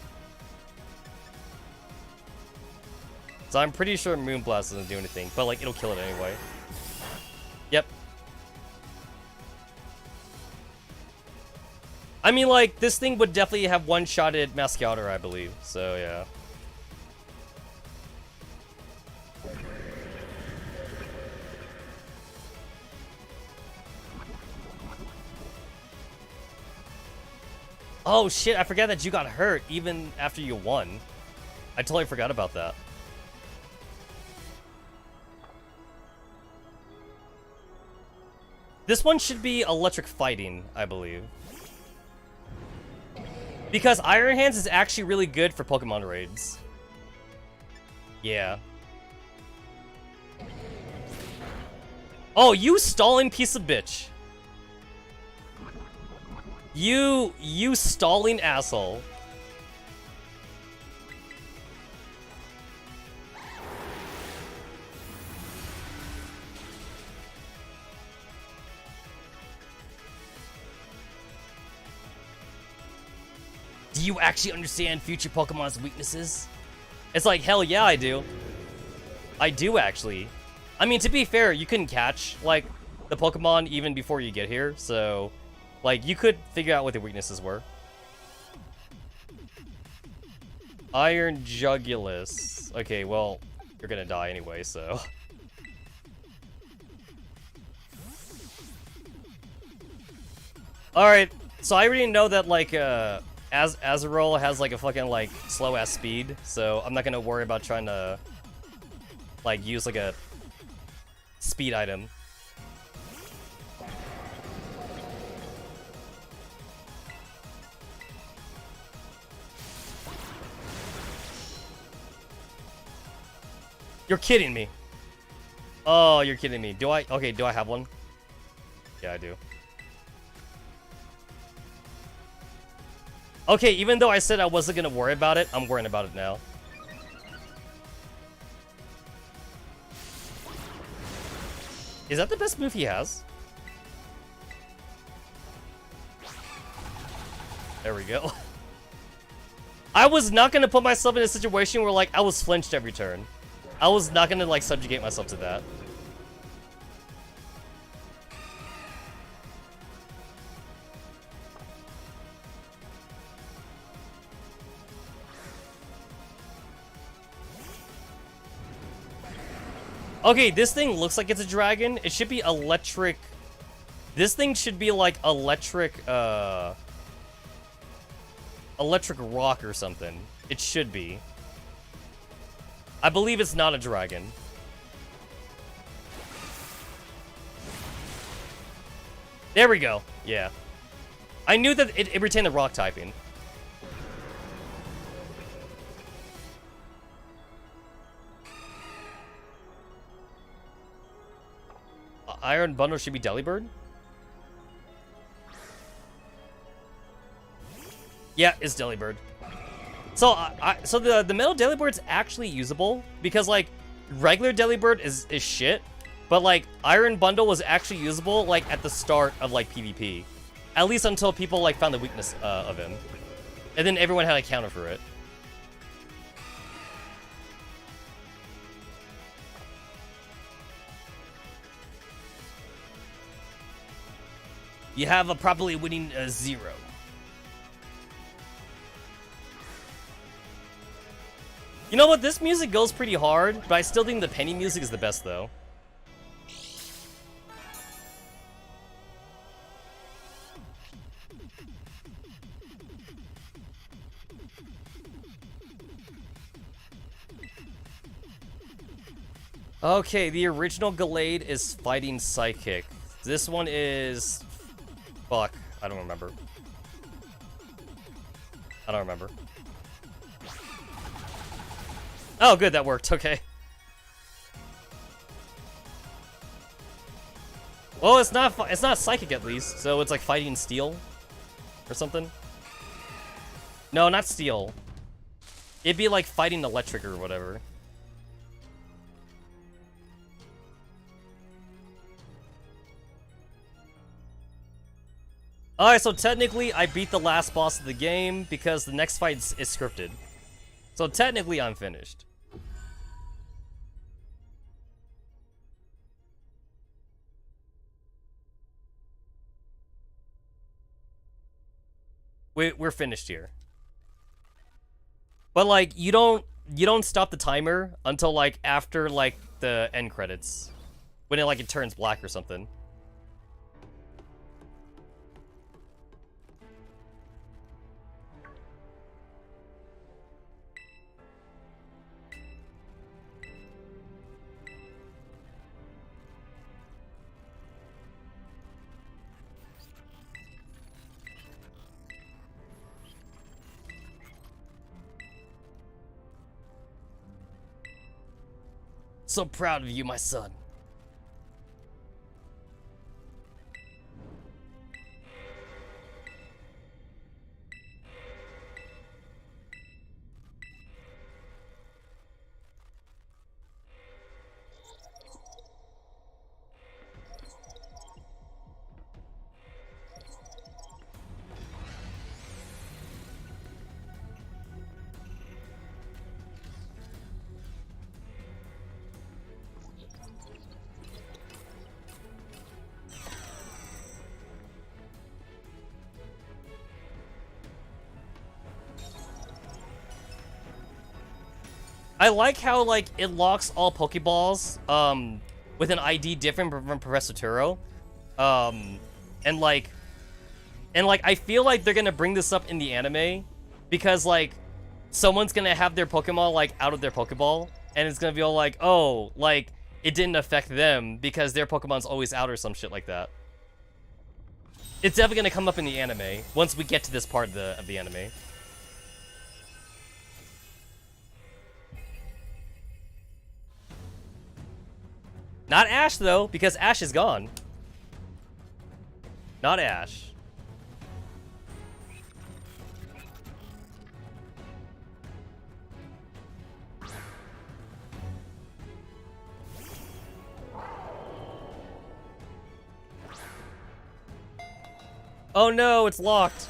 So I'm pretty sure Moonblast doesn't do anything, but like it'll kill it anyway. Yep. I mean, like, this thing would definitely have one-shotted Mascouter, I believe. So, yeah. Oh, shit, I forgot that you got hurt even after you won. I totally forgot about that. This one should be electric fighting, I believe. Because Iron Hands is actually really good for Pokemon raids. Yeah. Oh, you stalling piece of bitch. You stalling asshole. Do you actually understand future Pokemon's weaknesses? It's like, hell yeah, I do. I do, actually. I mean, to be fair, you couldn't catch, like, the Pokemon even before you get here, so, like, you could figure out what their weaknesses were. Iron Jugulus. Okay, well, you're gonna die anyway, so... Alright, so I already know that, like, Azrael has like a fucking like slow ass speed, so I'm not gonna worry about trying to like use like a speed item. You're kidding me. Oh, you're kidding me. Do I? Okay, do I have one? Yeah, I do. Okay, even though I said I wasn't gonna worry about it, I'm worrying about it now. Is that the best move he has? There we go. I was not gonna put myself in a situation where like I was flinched every turn. I was not gonna like subjugate myself to that. Okay, this thing looks like it's a dragon. It should be electric. This thing should be like electric rock or something. It should be. I believe it's not a dragon. There we go. Yeah. I knew that it retained the rock typing. Iron Bundle should be Delibird? Yeah, it's Delibird. So so the metal Delibird's actually usable because like regular Delibird is shit, but like Iron Bundle was actually usable like at the start of like PvP, at least until people like found the weakness of him, and then everyone had a counter for it. You have a properly winning 0. You know what? This music goes pretty hard, but I still think the Penny music is the best, though. Okay, the original Gallade is fighting Psychic. This one is... Fuck, I don't remember. I don't remember. Oh, good, that worked. Okay. Well, it's not Psychic at least, so it's like fighting Steel or something. No, not Steel. It'd be like fighting Electric or whatever. Alright, so technically I beat the last boss of the game because the next fight is scripted. So technically I'm finished. We're finished here. But like you don't stop the timer until like after like the end credits. When it turns black or something. So proud of you, my son. I like how like it locks all Pokeballs with an ID different from Professor Turo. And like I feel like they're gonna bring this up in the anime because like someone's gonna have their Pokemon like out of their Pokeball and it's gonna be all like, oh, like it didn't affect them because their Pokemon's always out or some shit like that. It's definitely gonna come up in the anime once we get to this part of the anime. Not Ash, though, because Ash is gone. Not Ash. Oh no, it's locked.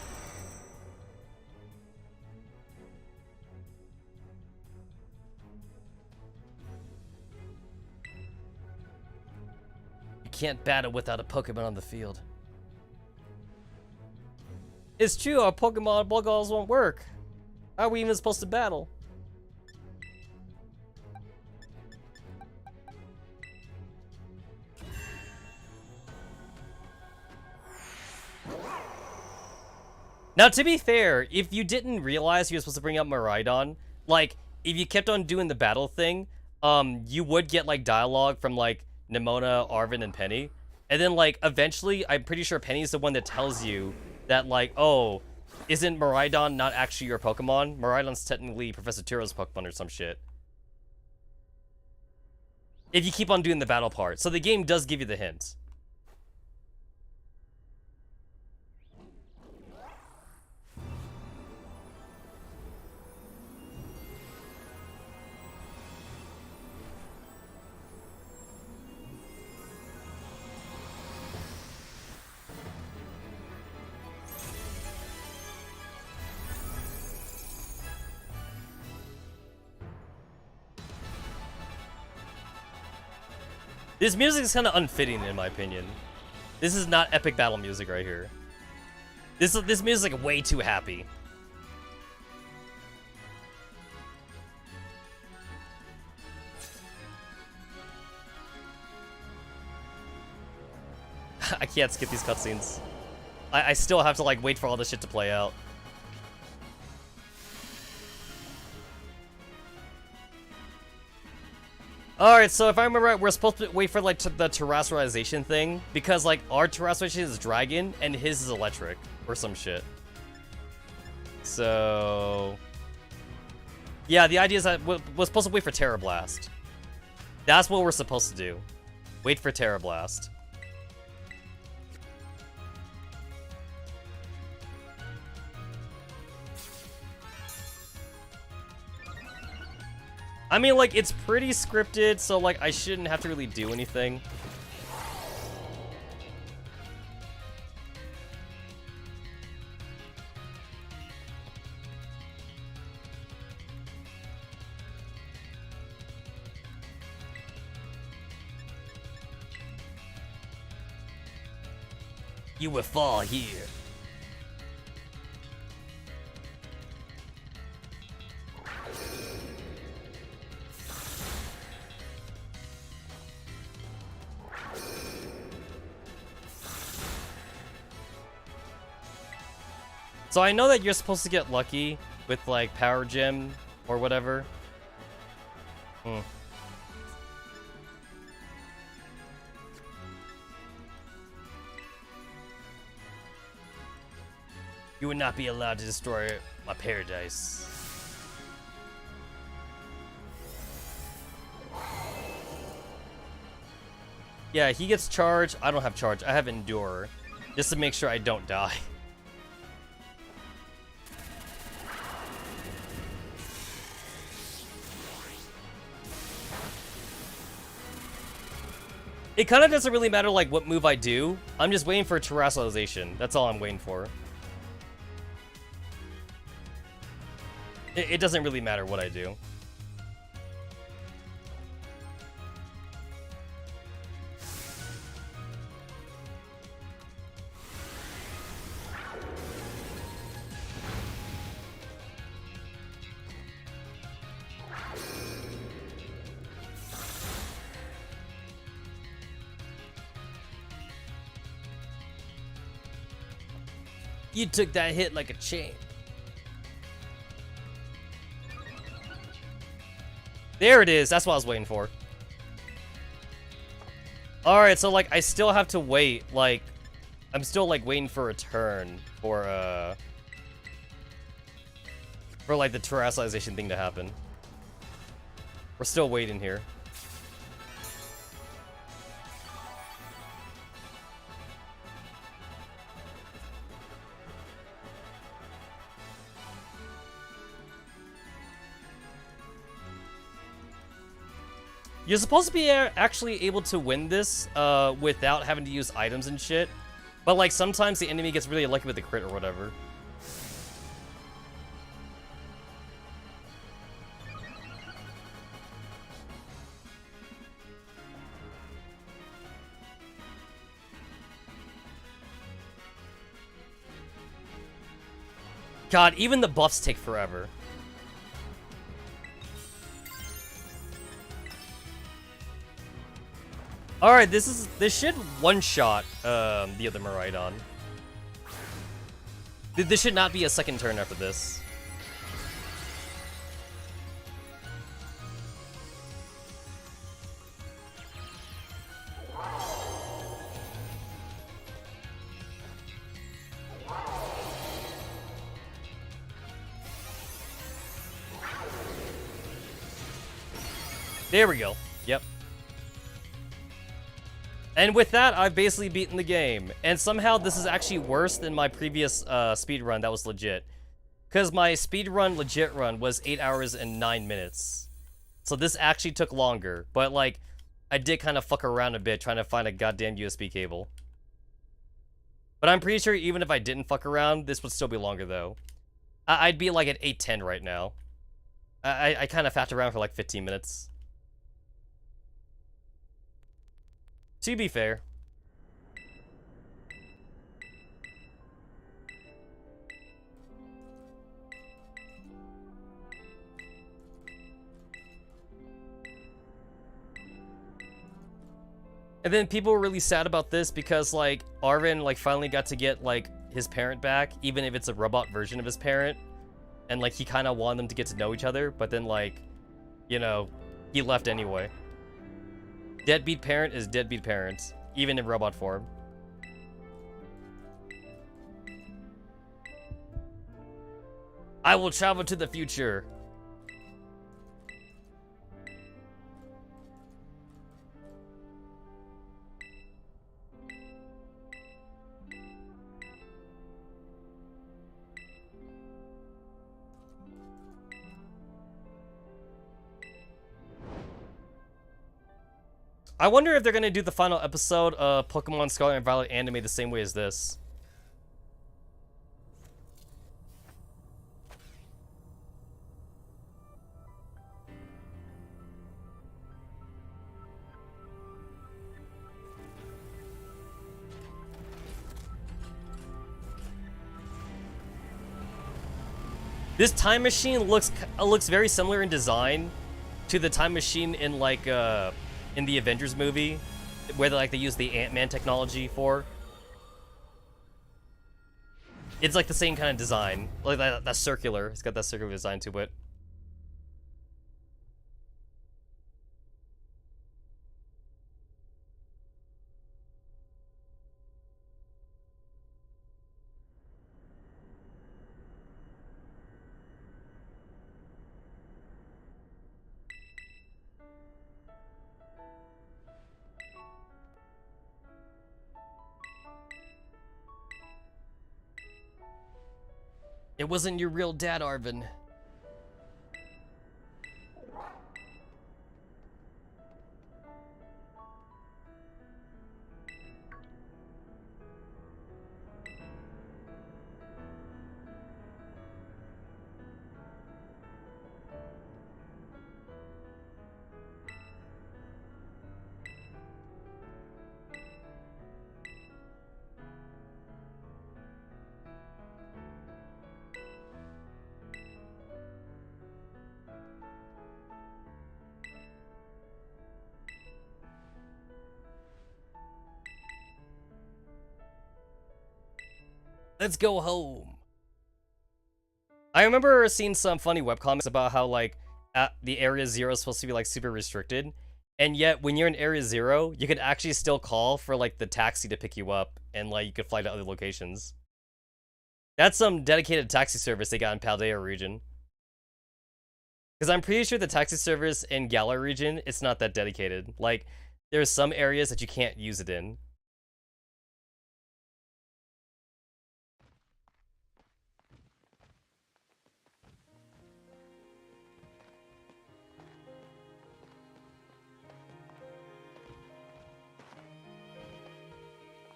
Can't battle without a Pokemon on the field. It's true, our Pokemon Pokeballs won't work. How are we even supposed to battle? Now, to be fair, if you didn't realize you were supposed to bring up Miraidon, like, if you kept on doing the battle thing, you would get, like, dialogue from, like, Nimona, Arven, and Penny. And then, like, eventually, I'm pretty sure Penny's the one that tells you that, like, oh, isn't Miraidon not actually your Pokemon? Miraidon's technically Professor Turo's Pokemon or some shit. If you keep on doing the battle part. So the game does give you the hint. This music is kind of unfitting, in my opinion. This is not epic battle music right here. This music is like way too happy. I can't skip these cutscenes. I still have to like wait for all this shit to play out. Alright, so if I remember right, we're supposed to wait for, like, the terrestrialization thing, because, like, our terrestrialization is dragon, and his is electric, or some shit. So... yeah, the idea is that we're supposed to wait for Terra Blast. That's what we're supposed to do. Wait for Terra Blast. I mean, like, it's pretty scripted, so, like, I shouldn't have to really do anything. You will fall here. So I know that you're supposed to get lucky with, like, Power Gem or whatever. You would not be allowed to destroy my paradise. Yeah, he gets charge. I don't have charge. I have Endure. Just to make sure I don't die. It kind of doesn't really matter, like, what move I do. I'm just waiting for terrestrialization. That's all I'm waiting for. It doesn't really matter what I do. You took that hit like a champ. There it is. That's what I was waiting for. Alright, so, like, I still have to wait. Like, I'm still, like, waiting for a turn for, like, the terrestrialization thing to happen. We're still waiting here. You're supposed to be actually able to win this without having to use items and shit. But, like, sometimes the enemy gets really lucky with the crit or whatever. God, even the buffs take forever. Alright, this should one-shot the other Miraidon. This should not be a second turn after this. There we go. Yep. And with that, I've basically beaten the game. And somehow this is actually worse than my previous speedrun that was legit. Because my speedrun legit run was 8 hours and 9 minutes. So this actually took longer. But like, I did kind of fuck around a bit trying to find a goddamn USB cable. But I'm pretty sure even if I didn't fuck around, this would still be longer though. I'd be like at 8:10 right now. I kind of faffed around for like 15 minutes. To be fair. And then people were really sad about this because, like, Arvin, like, finally got to get, like, his parent back, even if it's a robot version of his parent. And, like, he kind of wanted them to get to know each other, but then, like, you know, he left anyway. Deadbeat parent is deadbeat parent, even in robot form. I will travel to the future. I wonder if they're gonna do the final episode of Pokemon Scarlet and Violet anime the same way as this. This time machine looks very similar in design to the time machine in like in the Avengers movie, where they use the Ant-Man technology for. It's like the same kind of design, like that's circular. It's got that circular design to it. It wasn't your real dad, Arvin. Let's go home. I remember seeing some funny webcomics about how, like, the Area Zero is supposed to be, like, super restricted. And yet, when you're in Area Zero, you could actually still call for, like, the taxi to pick you up. And, like, you could fly to other locations. That's some dedicated taxi service they got in Paldea region. Because I'm pretty sure the taxi service in Galar region, it's not that dedicated. Like, there's some areas that you can't use it in.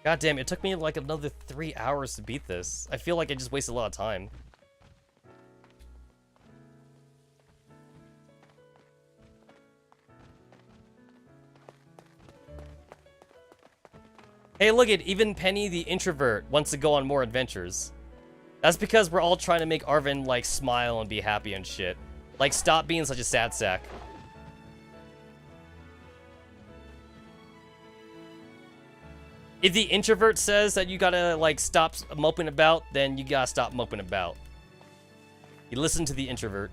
God damn, it took me like another 3 hours to beat this. I feel like I just wasted a lot of time. Hey, look at even Penny the introvert wants to go on more adventures. That's because we're all trying to make Arvin like smile and be happy and shit. Like, stop being such a sad sack. If the introvert says that you gotta, like, stop moping about, then you gotta stop moping about. You listen to the introvert.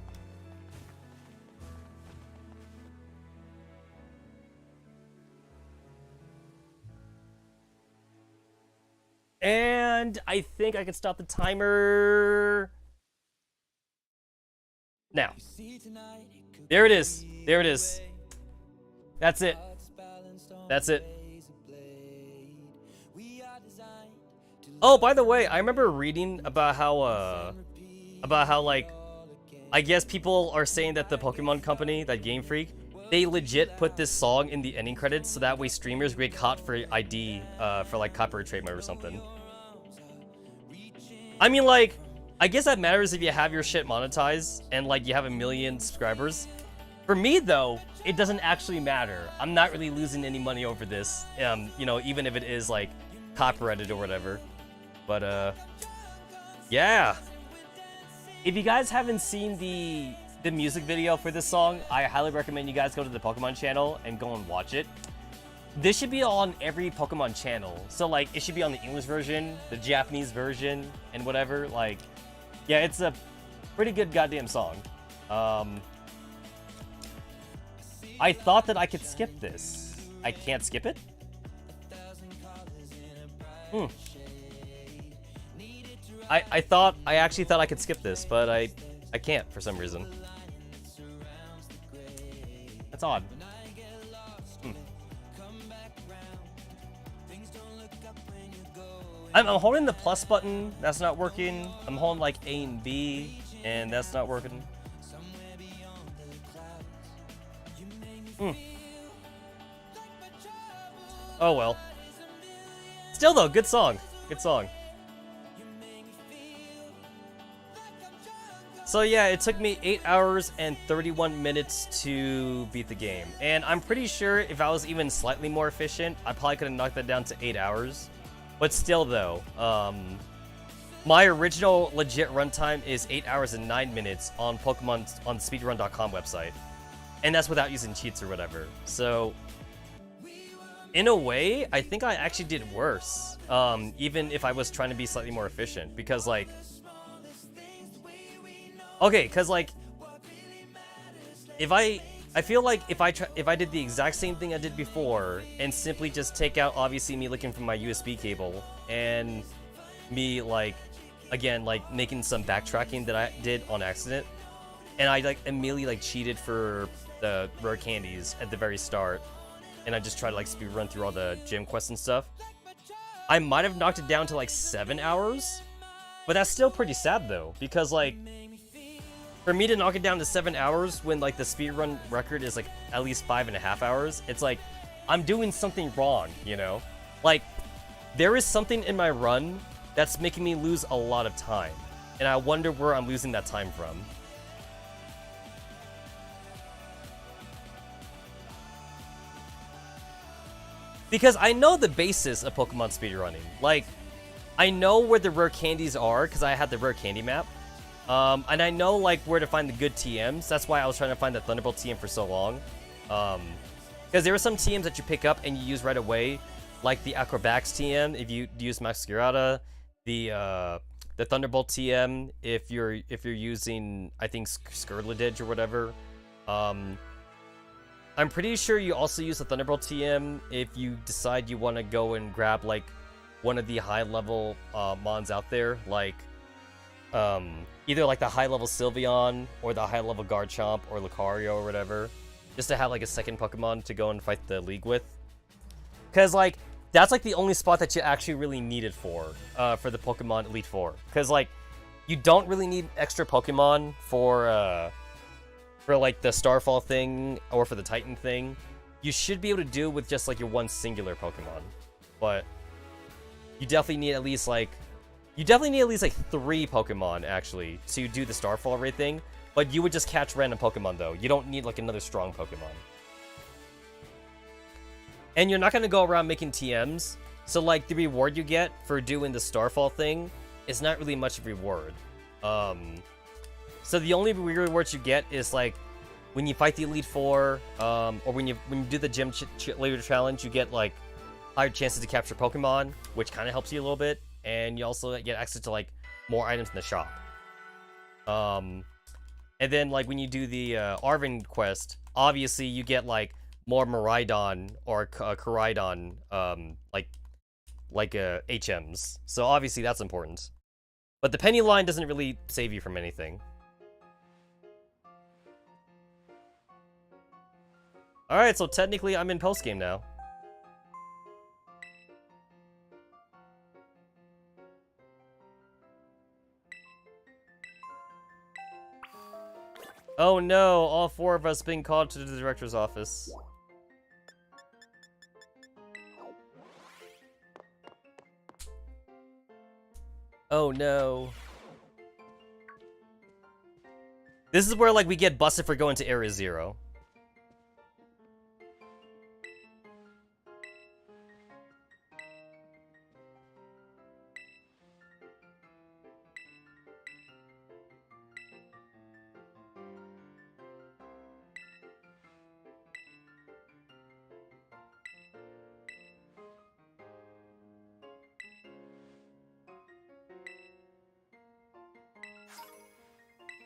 And I think I can stop the timer now. There it is. There it is. That's it. That's it. Oh, by the way, I remember reading about how like, I guess people are saying that the Pokemon company, that Game Freak, they legit put this song in the ending credits so that way streamers get caught for ID, for like copyright trademark or something. I mean, like, I guess that matters if you have your shit monetized and like you have 1 million subscribers. For me though, it doesn't actually matter. I'm not really losing any money over this, you know, even if it is like copyrighted or whatever. But yeah. If you guys haven't seen the music video for this song, I highly recommend you guys go to the Pokemon channel and go and watch it. This should be on every Pokemon channel. So like, it should be on the English version, the Japanese version, and whatever. Like, yeah, it's a pretty good goddamn song. I thought that I could skip this. I can't skip it? I actually thought I could skip this, but I can't for some reason. That's odd. I'm holding the plus button, that's not working. I'm holding like A and B, and that's not working. Oh well. Still though, good song. Good song. So yeah, it took me 8 hours and 31 minutes to beat the game. And I'm pretty sure if I was even slightly more efficient, I probably could have knocked that down to 8 hours. But still though, my original legit runtime is 8 hours and 9 minutes on Pokemon on speedrun.com website. And that's without using cheats or whatever. So in a way, I think I actually did worse. Even if I was trying to be slightly more efficient, because like, okay, cause like, I feel like if I did the exact same thing I did before and simply just take out obviously me looking for my USB cable and me like, again, like making some backtracking that I did on accident, and I like immediately like cheated for the rare candies at the very start, and I just tried to like speed run through all the gym quests and stuff, I might have knocked it down to like 7 hours, but that's still pretty sad though, because like, for me to knock it down to 7 hours when like the speedrun record is like at least 5.5 hours, it's like I'm doing something wrong, you know? Like, there is something in my run that's making me lose a lot of time, and I wonder where I'm losing that time from. Because I know the basis of Pokemon speedrunning. Like, I know where the rare candies are because I had the rare candy map. And I know like where to find the good TMs. That's why I was trying to find the Thunderbolt TM for so long. Because there are some TMs that you pick up and you use right away, like the Acrobats TM if you use Max Curata, the Thunderbolt TM if you're using, I think, Skirladage or whatever. I'm pretty sure you also use the Thunderbolt TM if you decide you want to go and grab like one of the high level mons out there, like either like the high level Sylveon or the high level Garchomp or Lucario or whatever, just to have like a second Pokemon to go and fight the league with. Because like that's like the only spot that you actually really need it for the Pokemon Elite Four. Because like you don't really need extra Pokemon for like the Starfall thing or for the Titan thing. You should be able to do with just like your one singular Pokemon, but you definitely need at least like 3 Pokemon actually to do the Starfall Ray thing. But you would just catch random Pokemon though. You don't need like another strong Pokemon. And you're not gonna go around making TMs, so like the reward you get for doing the Starfall thing is not really much of a reward. So the only rewards you get is like when you fight the Elite Four, or when you do the gym leader challenge, you get like higher chances to capture Pokemon, which kind of helps you a little bit, and you also get access to like more items in the shop. And then like when you do the Arvin quest, obviously you get like more Miraidon or Koraidon, HMs. So obviously that's important. But the penny line doesn't really save you from anything. Alright, so technically I'm in postgame now. Oh no, all 4 of us being called to the director's office. Oh no. This is where like we get busted for going to Area 0.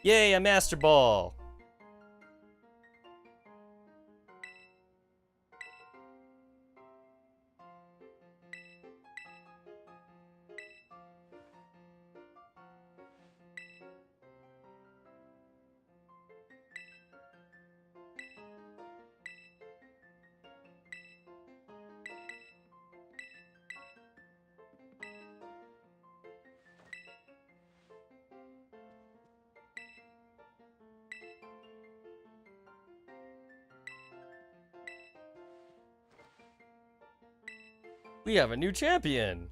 Yay, a Master Ball! We have a new champion!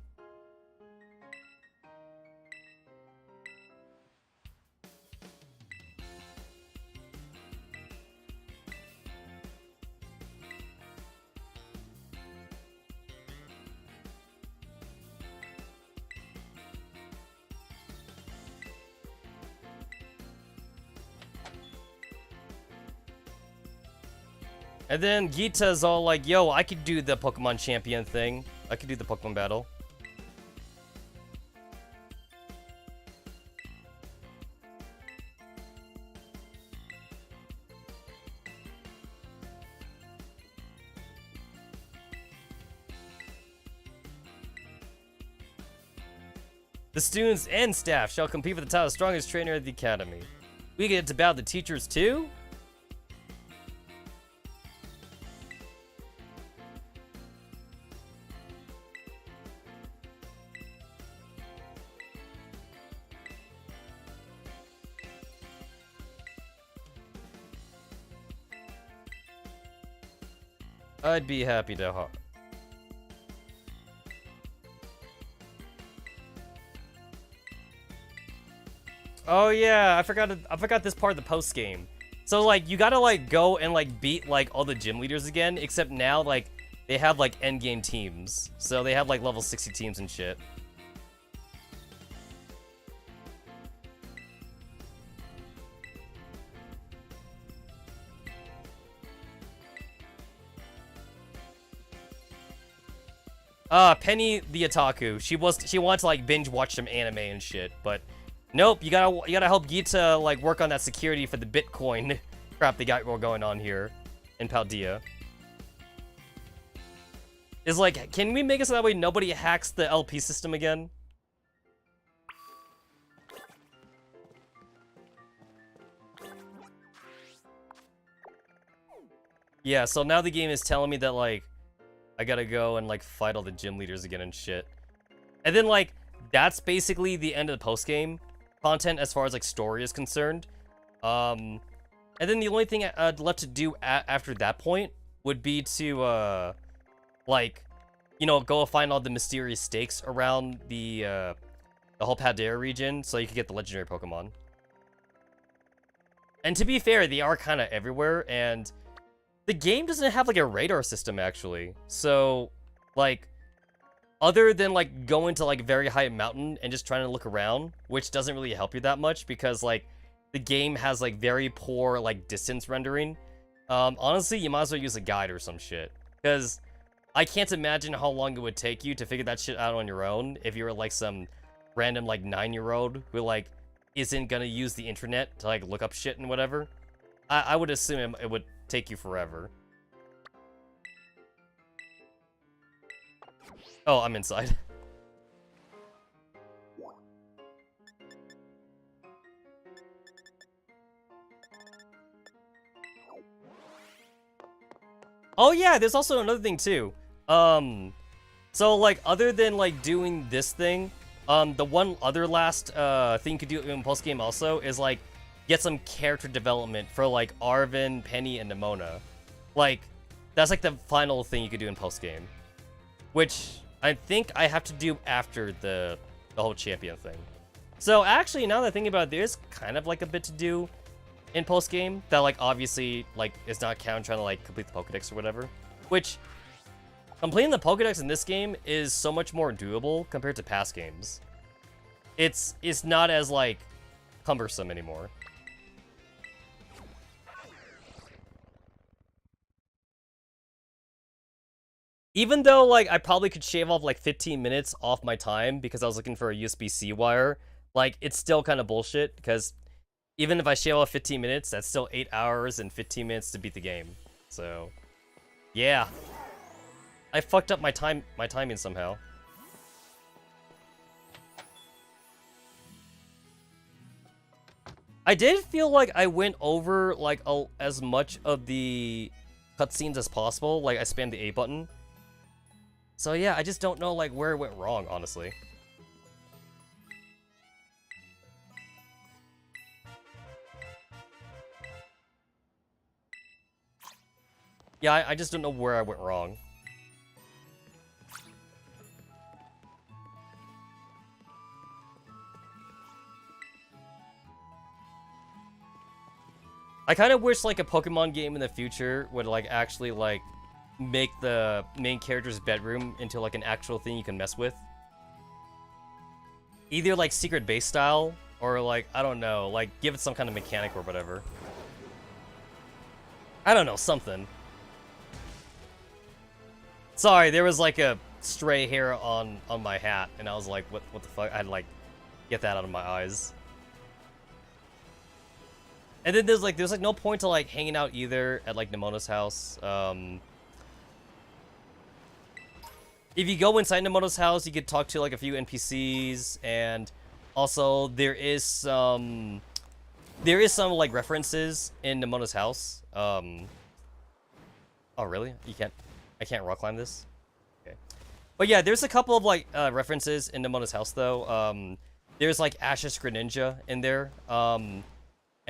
And then Gita's all like, yo, I could do the Pokemon champion thing. I could do the Pokemon battle. The students and staff shall compete for the title of strongest trainer at the academy. We get to battle the teachers too? I'd be happy to help. Oh yeah, I forgot this part of the post game. So like you gotta like go and like beat like all the gym leaders again, except now like they have like end game teams. So they have like level 60 teams and shit. Penny the otaku. She wanted to like binge watch some anime and shit, but nope, you gotta help Gita like work on that security for the Bitcoin crap they got going on here in Paldea. Is like, can we make it so that way nobody hacks the LP system again? Yeah, so now the game is telling me that like I gotta go and like fight all the gym leaders again and shit. And then like that's basically the end of the post game content as far as like story is concerned. And then the only thing left to do after that point would be to like, you know, go find all the mysterious stakes around the whole Paldea region so you can get the legendary Pokemon. And to be fair, they are kind of everywhere, and the game doesn't have like a radar system actually. So like other than like going to like very high mountain and just trying to look around, which doesn't really help you that much because like the game has like very poor like distance rendering. Honestly, you might as well use a guide or some shit, because I can't imagine how long it would take you to figure that shit out on your own if you were like some random like 9-year-old who like isn't gonna use the internet to like look up shit and whatever. I would assume it would take you forever. Oh, I'm inside. Oh yeah, there's also another thing too. So like other than like doing this thing, the one other last thing you could do in post game also is like get some character development for like Arvin, Penny, and Nimona. Like that's like the final thing you could do in post game, which I think I have to do after the whole champion thing. So actually, now that I think about it, there's kind of like a bit to do in post game that like obviously like is not counting trying to like complete the Pokédex or whatever, which completing the Pokédex in this game is so much more doable compared to past games. It's not as like cumbersome anymore. Even though like I probably could shave off like 15 minutes off my time because I was looking for a USB-C wire, like it's still kind of bullshit because even if I shave off 15 minutes, that's still 8 hours and 15 minutes to beat the game. So, yeah. I fucked up my timing somehow. I did feel like I went over like as much of the cutscenes as possible. Like I spammed the A button. So yeah, I just don't know like where it went wrong, honestly. Yeah, I just don't know where I went wrong. I kind of wish like a Pokemon game in the future would like actually like make the main character's bedroom into like an actual thing you can mess with. Either like secret base style or like, I don't know, like give it some kind of mechanic or whatever. I don't know, something. Sorry, there was like a stray hair on my hat, and I was like, what the fuck? I had to like get that out of my eyes. And then there's like no point to like hanging out either at like Nemona's house. If you go inside Nemona's house, you could talk to like a few NPCs, and also there is some like references in Nemona's house. Oh really? I can't rock climb this? Okay. But yeah, there's a couple of like references in Nemona's house though. There's like Ash's Greninja in there.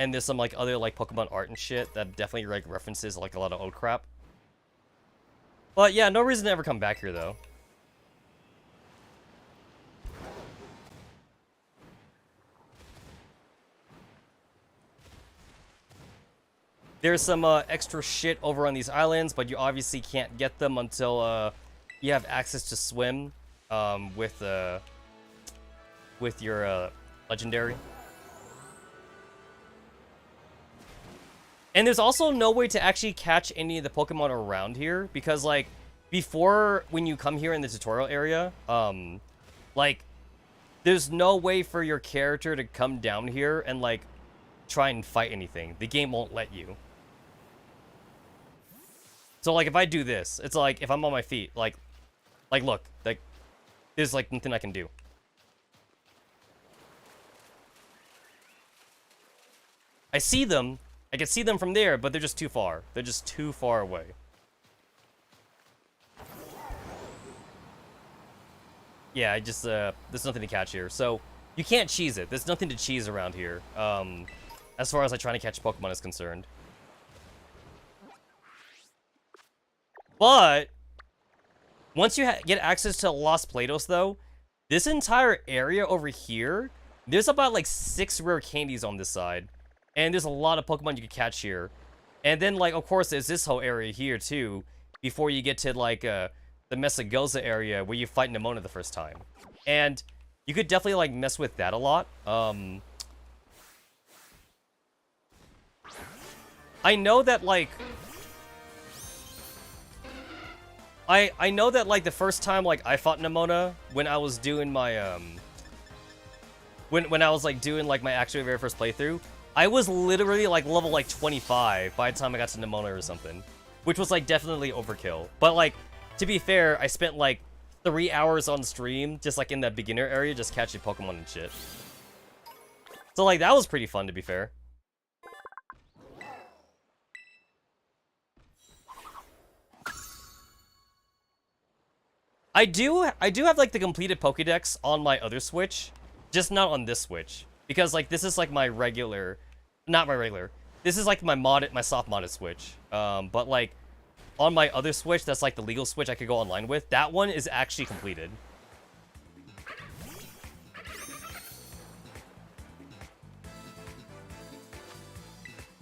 And there's some like other like Pokemon art and shit that definitely like references like a lot of old crap. But yeah, no reason to ever come back here though. There's some extra shit over on these islands, but you obviously can't get them until you have access to swim with your legendary. And there's also no way to actually catch any of the Pokemon around here because like before when you come here in the tutorial area, like there's no way for your character to come down here and like try and fight anything. The game won't let you. So like if I do this, it's like if I'm on my feet, like look, like there's like nothing I can do. I see them. I can see them from there, but they're just too far. They're just too far away. Yeah, I just there's nothing to catch here. So you can't cheese it. There's nothing to cheese around here. As far as like trying to catch Pokemon is concerned. But once you get access to Lost Platos, though, this entire area over here, there's about like 6 rare candies on this side, and there's a lot of Pokemon you can catch here. And then, like, of course, there's this whole area here too, before you get to like the Mesagoza area where you fight Nemona the first time, and you could definitely like mess with that a lot. I know that like I know that like the first time like I fought Nemona when I was doing my when I was like doing like my actual very first playthrough, I was literally like level like 25 by the time I got to Nemona or something, which was like definitely overkill. But like to be fair, I spent like 3 hours on stream just like in that beginner area just catching Pokemon and shit. So like that was pretty fun to be fair. I do have like the completed Pokédex on my other Switch, just not on this Switch, because like this is like my regular, not my regular. This is like my soft modded Switch. But like on my other Switch, that's like the legal Switch I could go online with. That one is actually completed.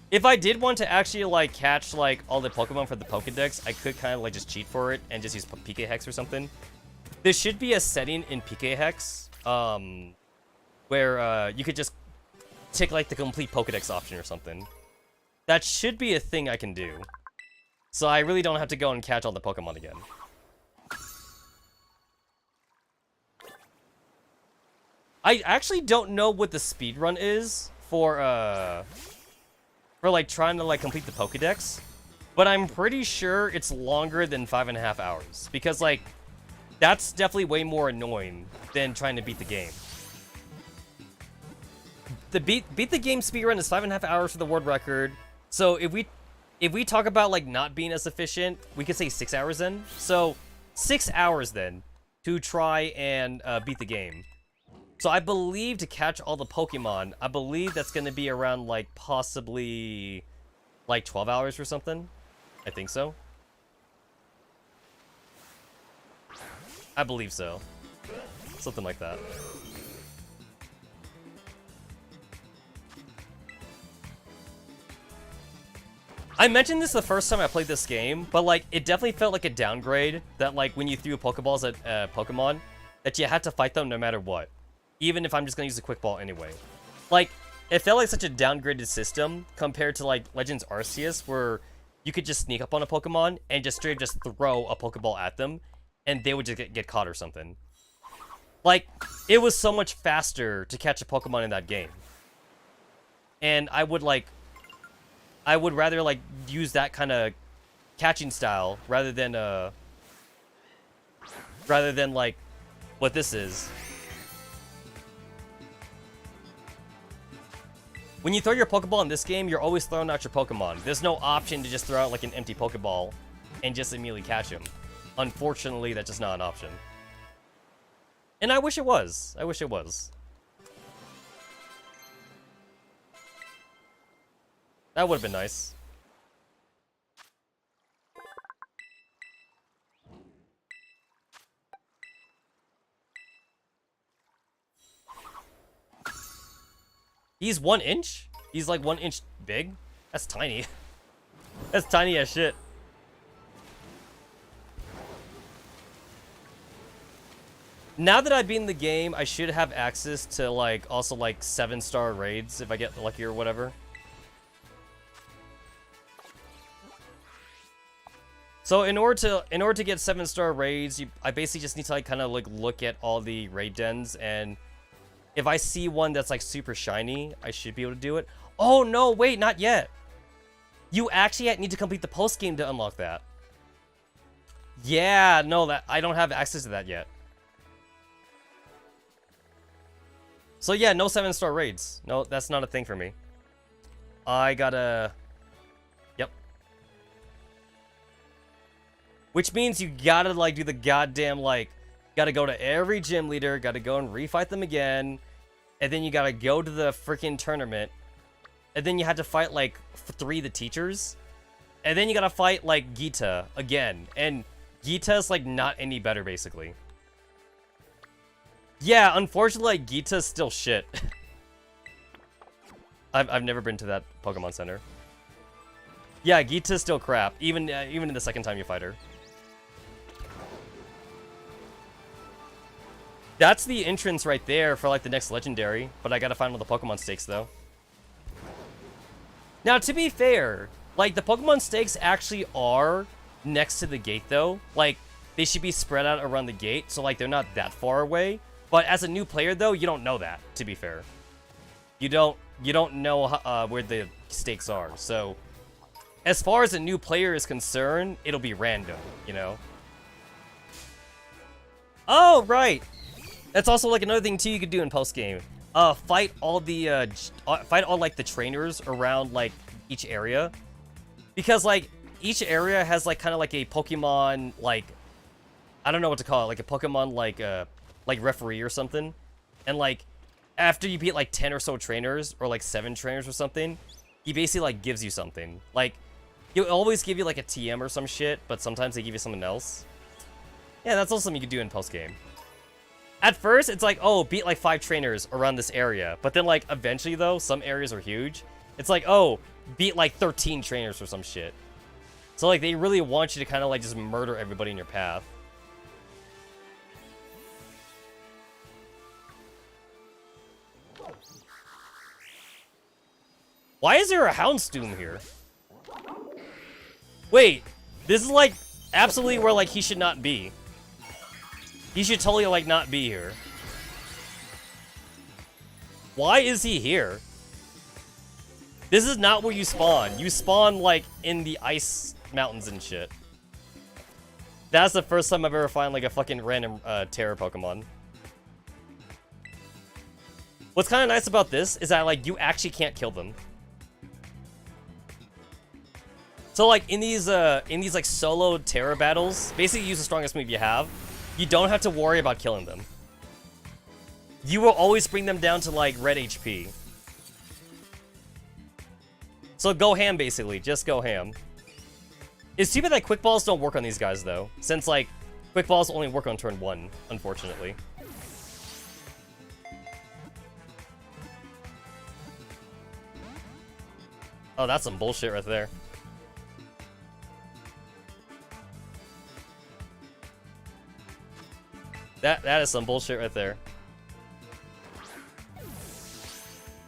If I did want to actually like catch like all the Pokemon for the Pokédex, I could kind of like just cheat for it and just use PK Hex or something. There should be a setting in PK Hex where you could just tick like the complete Pokédex option or something. That should be a thing I can do. So I really don't have to go and catch all the Pokemon again. I actually don't know what the speedrun is for like trying to like complete the Pokédex, but I'm pretty sure it's longer than 5.5 hours because like that's definitely way more annoying than trying to beat the game. The beat the game speedrun is 5.5 hours for the world record. So if we talk about like not being as efficient, we could say 6 hours then. So 6 hours then to try and beat the game. So I believe to catch all the Pokemon, I believe that's going to be around like possibly like 12 hours or something. I think so. I believe so. Something like that. I mentioned this the first time I played this game, but like it definitely felt like a downgrade that like when you threw Pokeballs at Pokemon, that you had to fight them no matter what. Even if I'm just gonna use a quick ball anyway. Like, it felt like such a downgraded system compared to like Legends Arceus, where you could just sneak up on a Pokemon and just straight just throw a Pokeball at them, and they would just get caught or something. Like, it was so much faster to catch a Pokemon in that game. And I would rather like use that kind of catching style rather than like what this is. When you throw your Pokeball in this game, you're always throwing out your Pokemon. There's no option to just throw out like an empty Pokeball and just immediately catch him. Unfortunately, that's just not an option. And I wish it was. I wish it was. That would have been nice. He's 1 inch? He's like 1 inch big? That's tiny. That's tiny as shit. Now that I've beaten the game, I should have access to like also like 7-star raids if I get lucky or whatever. So in order to get 7-star raids, I basically just need to like kind of like look at all the raid dens, and if I see one that's like super shiny, I should be able to do it. Oh no, wait, not yet. You actually need to complete the post game to unlock that. Yeah, no, that I don't have access to that yet. So yeah, no 7-star raids. No, that's not a thing for me. I gotta... Yep. Which means you gotta like do the goddamn like... Gotta go to every gym leader, gotta go and refight them again, and then you gotta go to the freaking tournament, and then you had to fight like 3 of the teachers, and then you gotta fight like Gita again, and Gita's like not any better basically. Yeah, unfortunately like, Gita's still shit. I've never been to that Pokemon Center. Yeah, Gita's still crap, even in the second time you fight her. That's the entrance right there for like the next legendary, but I gotta find all the Pokemon stakes though. Now to be fair, like the Pokemon stakes actually are next to the gate though. Like they should be spread out around the gate, so like they're not that far away. But as a new player though, you don't know that, to be fair. You don't know where the stakes are. So as far as a new player is concerned, it'll be random, you know? Oh, right. That's also like another thing too you could do in post game. Fight all like the trainers around like each area, because like each area has like kind of like a Pokemon, like I don't know what to call it, like a Pokemon like referee or something, and like after you beat like 10 or so trainers or like 7 trainers or something, he basically like gives you something. Like he'll always give you like a TM or some shit, but sometimes they give you something else. Yeah, that's also something you could do in post game. At first, it's like, oh, beat like 5 trainers around this area. But then, like, eventually, though, some areas are huge. It's like, oh, beat like 13 trainers or some shit. So, like, they really want you to kind of, like, just murder everybody in your path. Why is there a Houndstooth here? Wait, this is, like, absolutely where, like, he should not be. He should totally, like, not be here. Why is he here? This is not where you spawn. You spawn, like, in the ice mountains and shit. That's the first time I've ever found, like, a fucking random terror Pokemon. What's kind of nice about this is that, like, you actually can't kill them. So, like, in these, like, solo terror battles, basically use the strongest move you have. You don't have to worry about killing them. You will always bring them down to, like, red HP. So go ham, basically. Just go ham. It's too bad that quick balls don't work on these guys, though. Since, like, quick balls only work on turn 1, unfortunately. Oh, that's some bullshit right there. That is some bullshit right there.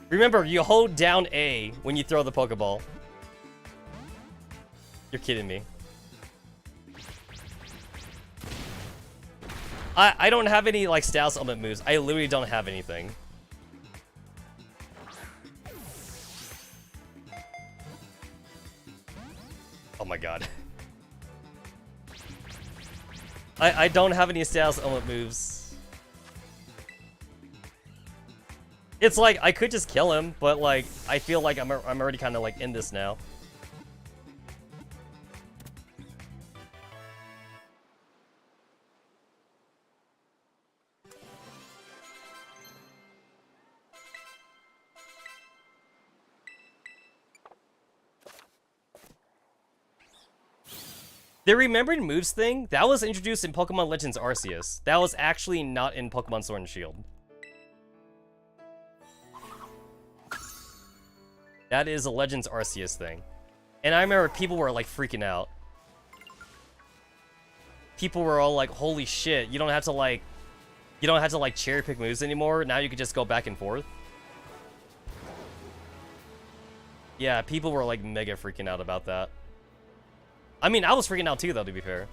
Remember, you hold down A when you throw the Pokeball. You're kidding me. I don't have any, like, Status Element moves. I literally don't have anything. Oh my god. I don't have any Status Element moves. It's like, I could just kill him, but, like, I feel like I'm already kind of, like, in this now. The remembered moves thing, that was introduced in Pokemon Legends Arceus. That was actually not in Pokemon Sword and Shield. That is a Legends Arceus thing. And I remember people were like freaking out. People were all like, holy shit, you don't have to like cherry pick moves anymore. Now you can just go back and forth. Yeah, people were like mega freaking out about that. I mean, I was freaking out too, though, to be fair.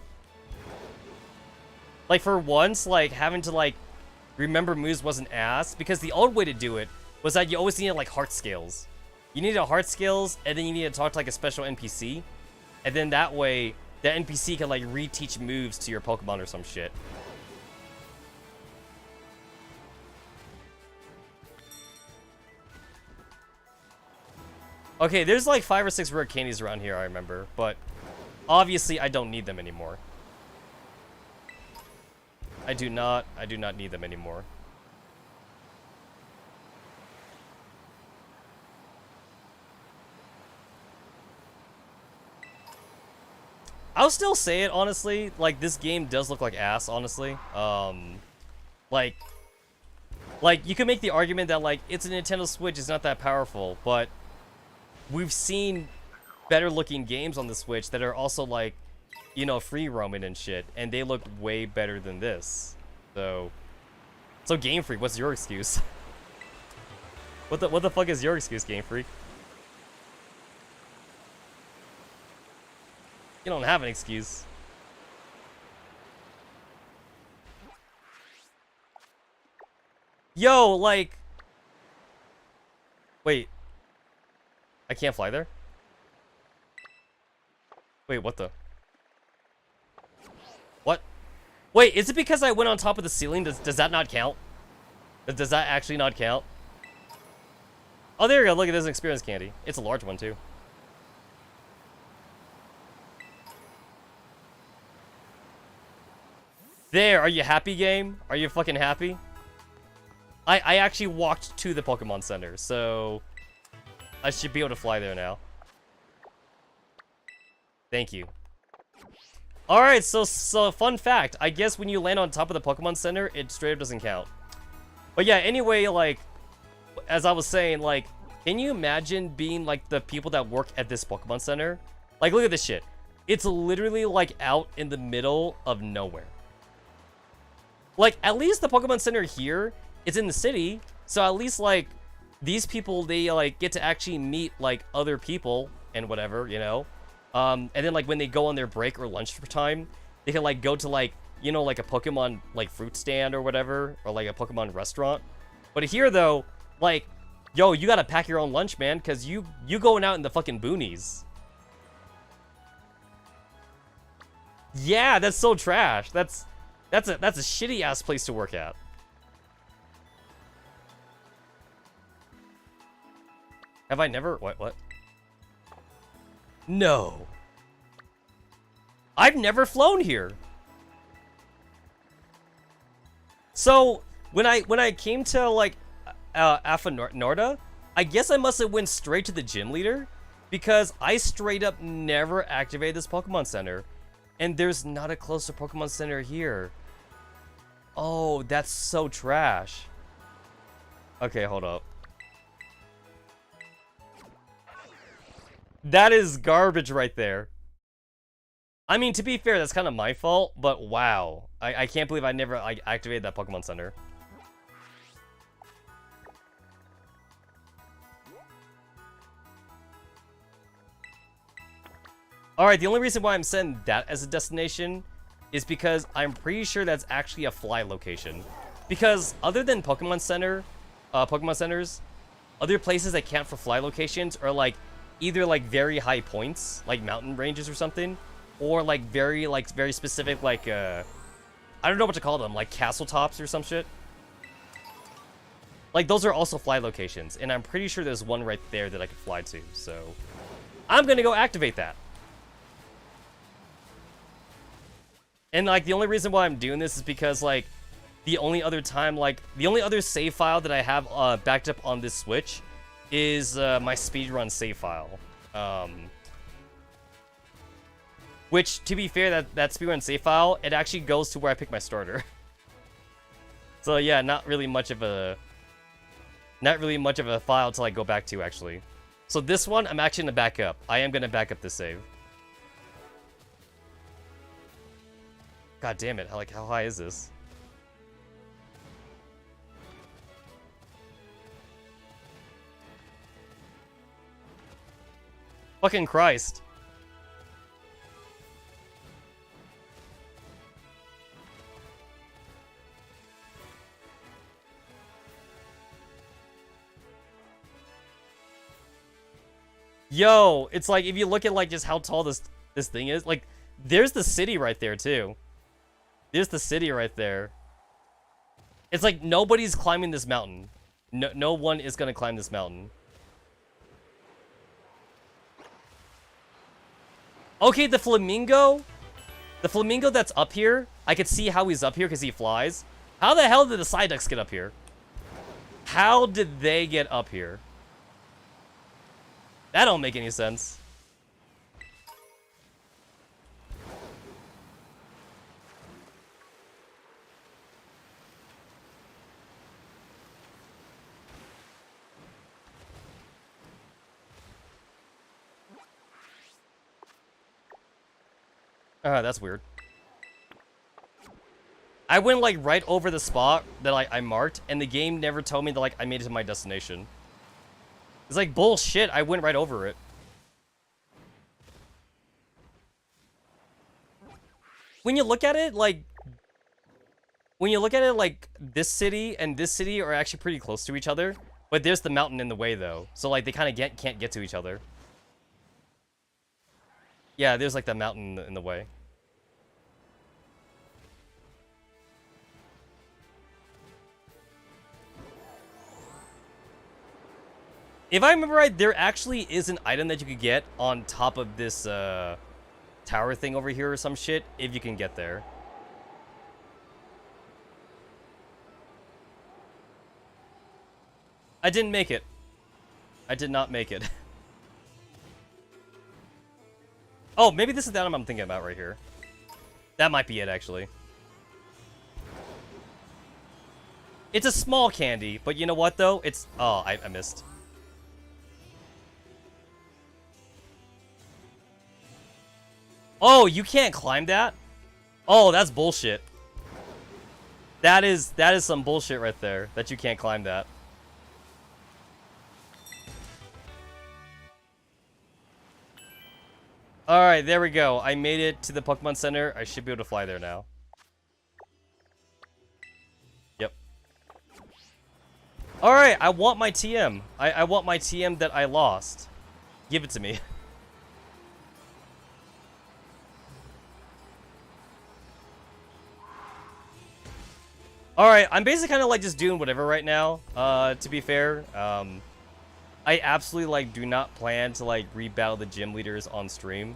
Like, for once, like, having to, like, remember moves wasn't ass, because the old way to do it was that you always needed, like, heart scales. You needed a heart scales, and then you needed to talk to, like, a special NPC, and then that way, that NPC can, like, reteach moves to your Pokemon or some shit. Okay, there's, like, 5 or 6 rare candies around here, I remember, but... obviously, I don't need them anymore. I do not need them anymore. I'll still say it, honestly. Like, this game does look like ass, honestly. Like, you could make the argument that, like, it's a Nintendo Switch, it's not that powerful, but we've seen better looking games on the Switch that are also like, you know, free roaming and shit, and they look way better than this. So Game Freak, what's your excuse? What the fuck is your excuse, Game Freak? You don't have an excuse. Yo, like... Wait. I can't fly there? Wait, what the... What? Wait, is it because I went on top of the ceiling? Does that not count? Does that actually not count? Oh, there you go. Look at this experience candy. It's a large one, too. There, are you happy, game? Are you fucking happy? I actually walked to the Pokemon Center, so... I should be able to fly there now. Thank you. Alright, so fun fact. I guess when you land on top of the Pokemon Center, it straight up doesn't count. But yeah, anyway, like... As I was saying, like... Can you imagine being, like, the people that work at this Pokemon Center? Like, look at this shit. It's literally, like, out in the middle of nowhere. Like, at least the Pokemon Center here is in the city. So at least, like, these people, they, like, get to actually meet, like, other people and whatever, you know? And then, like, when they go on their break or lunch time, they can, like, go to, like, you know, like a Pokemon, like, fruit stand or whatever. Or, like, a Pokemon restaurant. But here, though, like, yo, you gotta pack your own lunch, man. Because you going out in the fucking boonies. Yeah, that's so trash. That's a shitty-ass place to work at. Have I never... What? No. I've never flown here. So, when I came to, like, Alpha Norda, I guess I must have went straight to the gym leader, because I straight up never activated this Pokemon Center. And there's not a closer Pokemon Center here. Oh, that's so trash. Okay, hold up. That is garbage right there. I mean, to be fair, that's kind of my fault, but wow. I can't believe I never activated that Pokemon Center. Alright, the only reason why I'm setting that as a destination is because I'm pretty sure that's actually a fly location. Because other than Pokemon Centers, other places that count for fly locations are like either like very high points, like mountain ranges or something, or like very specific like I don't know what to call them, like castle tops or some shit. Like those are also fly locations, and I'm pretty sure there's one right there that I could fly to. So I'm gonna go activate that. And, like, the only reason why I'm doing this is because, like, the only other save file that I have backed up on this Switch is my speedrun save file. Which, to be fair, that speedrun save file, it actually goes to where I pick my starter. So, yeah, not really much of a file to, like, go back to, actually. So this one, I'm actually gonna back up. I am gonna back up this save. God damn it, how high is this? Fucking Christ. Yo, it's like, if you look at, like, just how tall this thing is, like, there's the city right there, too. There's the city right there. It's like nobody's climbing this mountain. No one is gonna climb this mountain. Okay, the flamingo that's up here, I could see how he's up here because he flies. How the hell did the Psyducks get up here? How did they get up here? That don't make any sense. That's weird. I went, like, right over the spot that I marked, and the game never told me that, like, I made it to my destination. It's like, bullshit, I went right over it. When you look at it, like... when you look at it, like, this city and this city are actually pretty close to each other. But there's the mountain in the way, though. So, like, they kind of can't get to each other. Yeah, there's, like, the mountain in the way. If I remember right, there actually is an item that you could get on top of this, tower thing over here or some shit, if you can get there. I didn't make it. I did not make it. Oh, maybe this is the item I'm thinking about right here. That might be it, actually. It's a small candy, but you know what, though? It's... Oh, I missed. Oh, you can't climb that? Oh, that's bullshit. That is some bullshit right there, that you can't climb that. Alright, there we go. I made it to the Pokemon Center. I should be able to fly there now. Yep. Alright, I want my TM. I want my TM that I lost. Give it to me. Alright, I'm basically kind of like just doing whatever right now, to be fair. I absolutely, like, do not plan to, like, rebattle the gym leaders on stream.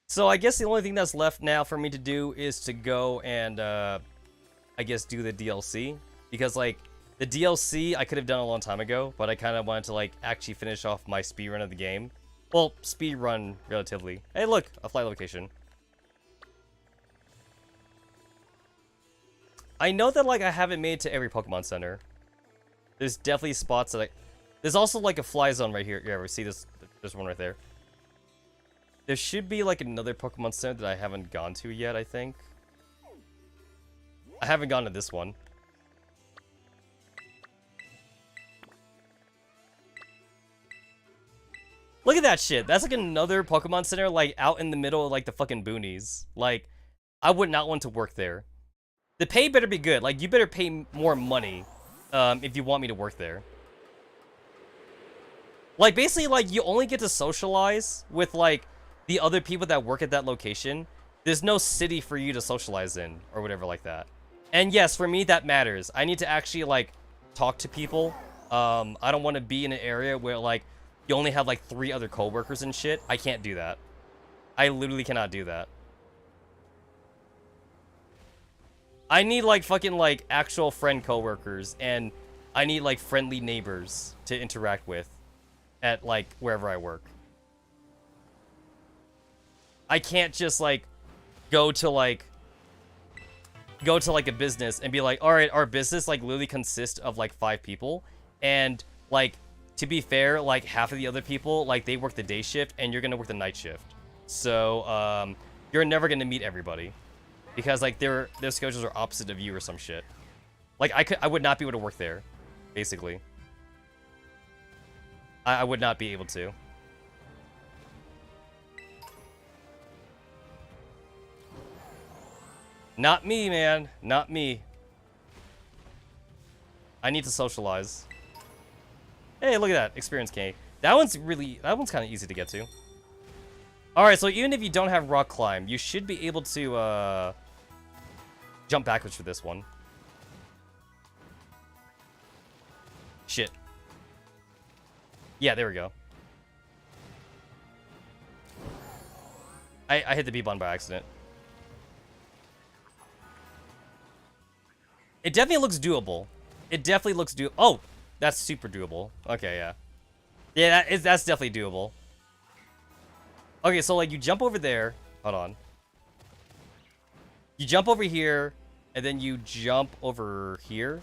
So I guess the only thing that's left now for me to do is to go and, I guess, do the DLC. Because, like, the DLC I could have done a long time ago, but I kind of wanted to, like, actually finish off my speedrun of the game. Well, speedrun, relatively. Hey, look! A flight location. I know that, like, I haven't made it to every Pokemon Center. There's definitely spots that I... There's also, like, a fly zone right here. Yeah, we see this. There's one right there. There should be, like, another Pokemon Center that I haven't gone to yet, I think. I haven't gone to this one. Look at that shit. That's, like, another Pokemon Center, like, out in the middle of, like, the fucking boonies. Like, I would not want to work there. The pay better be good. Like, you better pay more money if you want me to work there. Like, basically, like, you only get to socialize with, like, the other people that work at that location. There's no city for you to socialize in, or whatever like that. And yes, for me, that matters. I need to actually, like, talk to people. I don't want to be in an area where, like, you only have, like, 3 other coworkers and shit. I can't do that. I literally cannot do that. I need, like, fucking, like, actual friend coworkers, and I need, like, friendly neighbors to interact with at, like, wherever I work. I can't just, like, go to, like, a business and be like, alright, our business, like, literally consists of, like, 5 people, and, like, to be fair, like, half of the other people, like, they work the day shift, and you're gonna work the night shift. So, you're never gonna meet everybody. Because, like, their schedules are opposite of you or some shit. Like, I would not be able to work there, basically. I would not be able to. Not me, man. Not me. I need to socialize. Hey, look at that. Experience K. That one's kind of easy to get to. Alright, so even if you don't have rock climb, you should be able to, jump backwards for this one. Shit. Yeah, there we go. I hit the B-button by accident. It definitely looks doable. It definitely looks doable. Oh, that's super doable. Okay, yeah. Yeah, that's definitely doable. Okay, so, like, you jump over there. Hold on. You jump over here, and then you jump over here.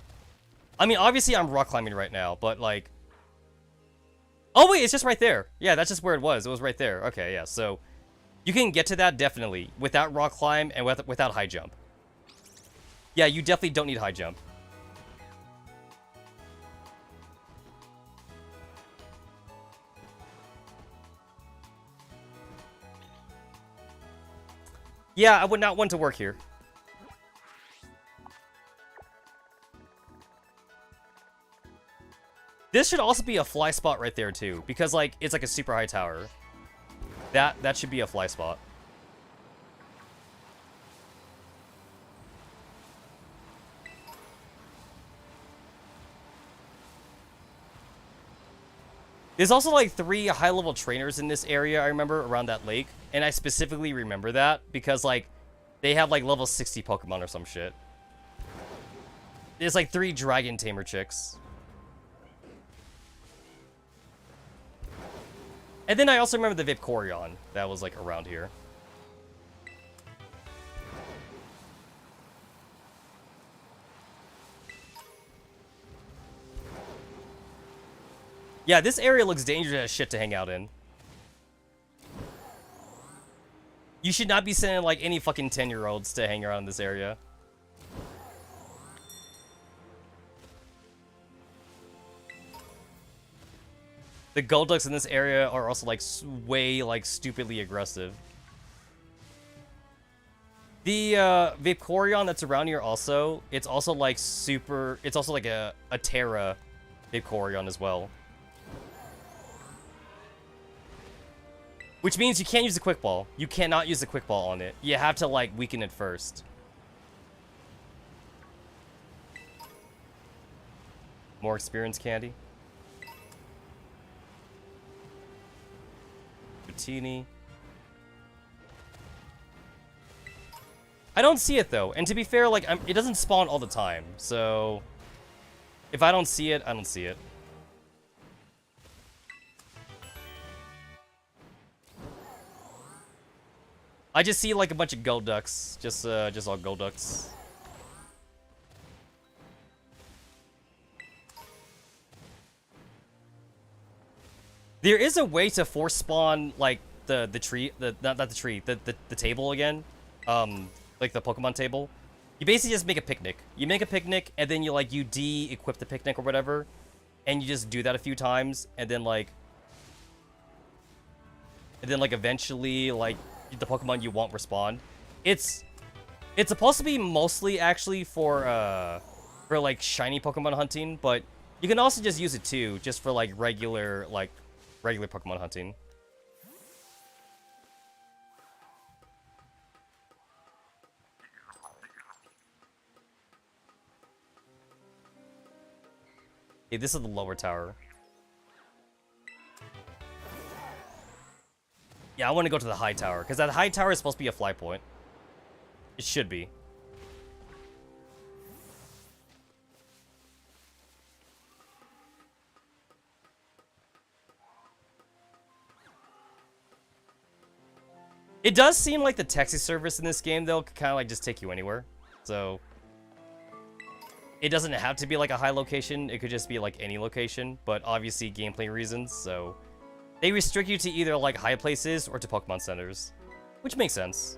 I mean, obviously, I'm rock climbing right now, but, like... Oh, wait, it's just right there. Yeah, that's just where it was. It was right there. Okay, yeah, so... You can get to that, definitely, without rock climb and without high jump. Yeah, you definitely don't need high jump. Yeah, I would not want to work here. This should also be a fly spot right there too, because like it's like a super high tower. That should be a fly spot. There's also like 3 high-level trainers in this area, I remember, around that lake. And I specifically remember that because like they have like level 60 Pokemon or some shit. There's like 3 dragon tamer chicks. And then I also remember the Vaporeon that was like around here. Yeah, this area looks dangerous as shit to hang out in. You should not be sending like any fucking 10-year-olds to hang around in this area. The Golducks in this area are also like way like stupidly aggressive. The Vaporeon that's around here also, it's also like super, it's also like a Terra Vaporeon as well. Which means you can't use the Quick Ball. You cannot use the Quick Ball on it. You have to like weaken it first. More experience candy. Butini. I don't see it though, and to be fair, like it doesn't spawn all the time, so if I don't see it, I don't see it. I just see like a bunch of Golducks, just all Golducks. There is a way to force spawn like the tree, not the tree, the table again, like the Pokemon table. You basically just make a picnic. You make a picnic and then you de-equip the picnic or whatever, and you just do that a few times, and then eventually like the Pokemon you want respawn. It's supposed to be mostly actually for like shiny Pokemon hunting, but you can also just use it too, just for like regular Pokemon hunting. Okay, this is the lower tower. Yeah, I want to go to the high tower, because that high tower is supposed to be a fly point. It should be. It does seem like the taxi service in this game, though, could kind of like just take you anywhere. So it doesn't have to be like a high location. It could just be like any location, but obviously gameplay reasons, so they restrict you to either like high places or to Pokemon centers, which makes sense.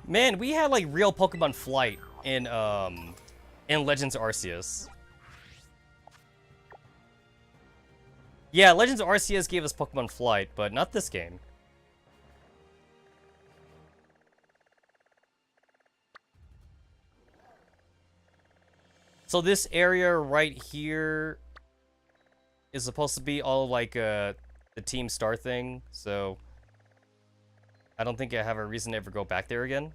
Man, we had like real Pokemon flight in Legends Arceus. Yeah, Legends Arceus gave us Pokemon flight, but not this game. So this area right here is supposed to be all like the Team Star thing, so I don't think I have a reason to ever go back there again.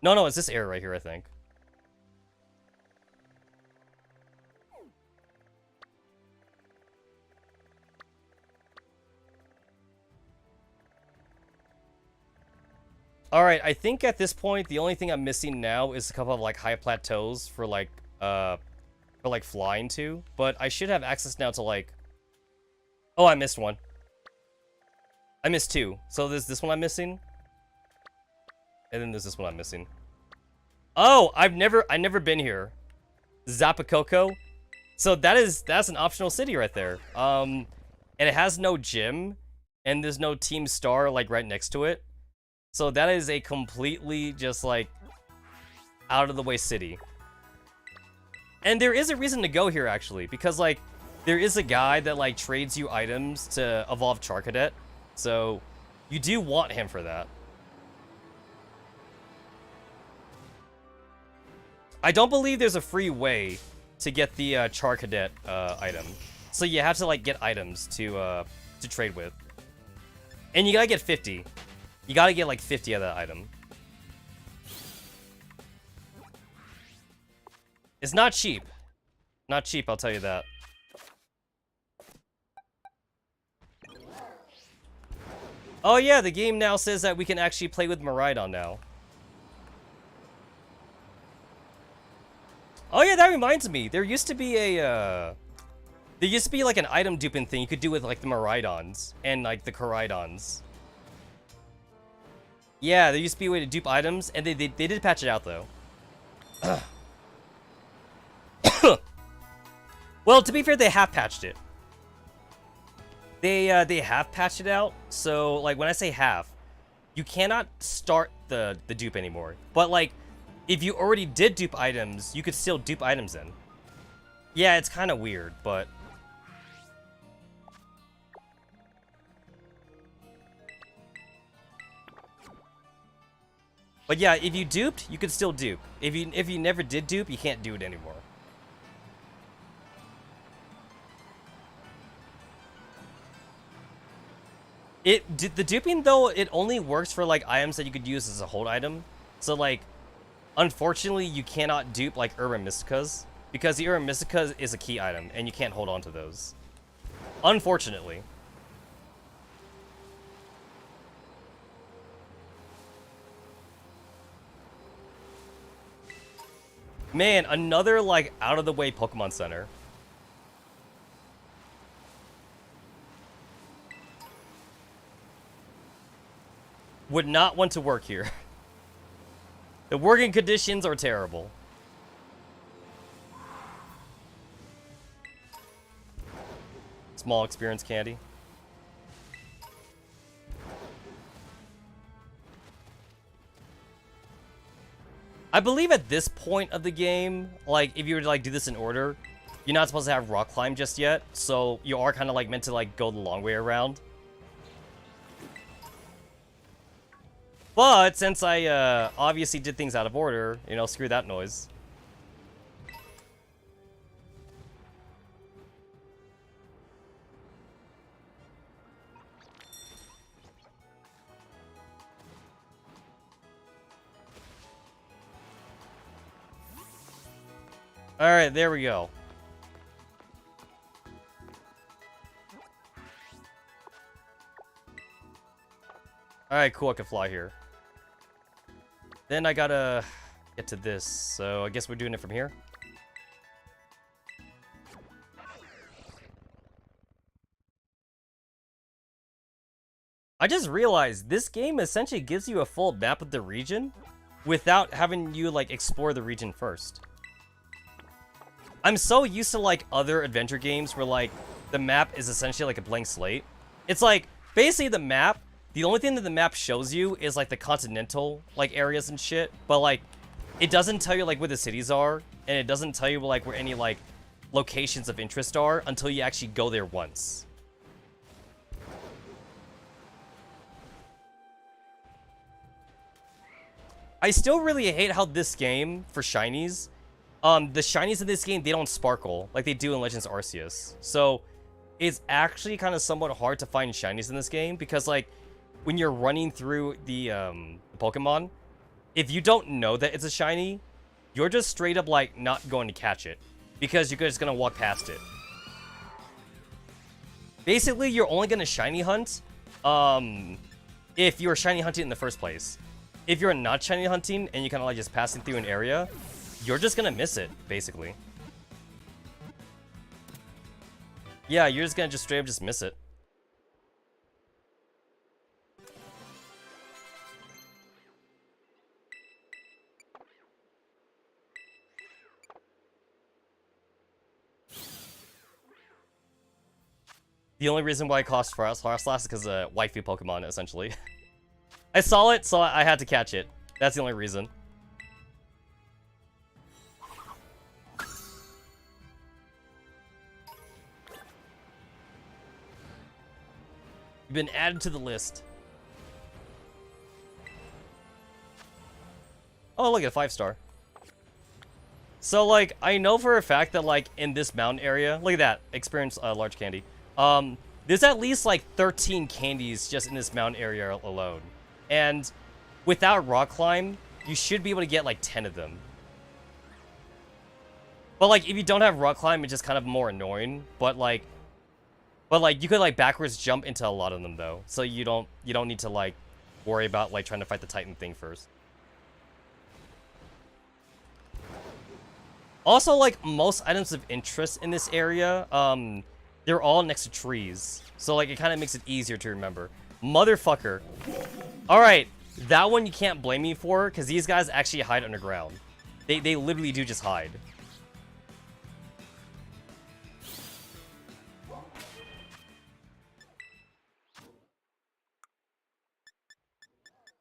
No, it's this area right here, I think. Alright, I think at this point, the only thing I'm missing now is a couple of, like, high plateaus for flying to. But I should have access now to, like... Oh, I missed one. I missed 2. So there's this one I'm missing. And then there's this one I'm missing. Oh, I've never been here. Zapakoko. So that's an optional city right there. And it has no gym. and there's no team star like right next to it. So that is a completely just like out of the way city. And there is a reason to go here actually, because like there is a guy that like trades you items to evolve Charcadet. So you do want him for that. I don't believe there's a free way to get the Charcadet item. So you have to like get items to trade with. And you gotta get 50. You gotta get like 50 of that item. It's not cheap. Not cheap, I'll tell you that. Oh yeah, the game now says that we can actually play with Miraidon now. Oh yeah, that reminds me. There used to be a, there used to be like an item duping thing you could do with like the Miraidons and like the Koraidons. Yeah, there used to be a way to dupe items, and they did patch it out though. Well, to be fair, they have patched it. They have patched it out. So like when I say have, you cannot start the dupe anymore. But like if you already did dupe items, you could still dupe items in. Yeah, it's kind of weird, but yeah, if you duped, you could still dupe. If you never did dupe, you can't do it anymore. The duping though, it only works for like items that you could use as a hold item. So like, unfortunately, you cannot dupe like Urban Mysticas because the Urban Mystica is a key item and you can't hold on to those. Unfortunately. Man, another like out of the way Pokemon Center. Would not want to work here. The working conditions are terrible. Small experience candy. I believe at this point of the game, like if you were to like do this in order, you're not supposed to have rock climb just yet, so you are kind of like meant to like go the long way around. But since I obviously did things out of order, you know, screw that noise. Alright, there we go. Alright, cool, I can fly here. Then I gotta get to this, so I guess we're doing it from here. I just realized this game essentially gives you a full map of the region without having you like explore the region first. I'm so used to like other adventure games where like the map is essentially like a blank slate. It's like basically the map, the only thing that the map shows you is like the continental like areas and shit, but like it doesn't tell you like where the cities are, and it doesn't tell you like where any like locations of interest are until you actually go there once. I still really hate how this game, for shinies, the shinies in this game, they don't sparkle like they do in Legends Arceus. So it's actually kind of somewhat hard to find shinies in this game because like when you're running through the Pokemon, if you don't know that it's a shiny, you're just straight up like not going to catch it because you're just gonna walk past it. Basically, you're only gonna shiny hunt if you're shiny hunting in the first place. If you're not shiny hunting and you kind of like just passing through an area, you're just gonna miss it, basically. Yeah, you're just gonna just straight up just miss it. The only reason why it costs Frost Slash is because waifu Pokemon, essentially. I saw it, so I had to catch it. That's the only reason. You've been added to the list. Oh, look at 5-star. So, like, I know for a fact that, like, in this mountain area, look at that, experience large candy. There's at least, like, 13 candies just in this mountain area alone. And without rock climb, you should be able to get, like, 10 of them. But, like, if you don't have rock climb, it's just kind of more annoying. But, like, you could, like, backwards jump into a lot of them, though. So you don't need to, like, worry about, like, trying to fight the Titan thing first. Also, like, most items of interest in this area, they're all next to trees. So, like, it kind of makes it easier to remember. Motherfucker. Alright, that one you can't blame me for, because these guys actually hide underground. They literally do just hide.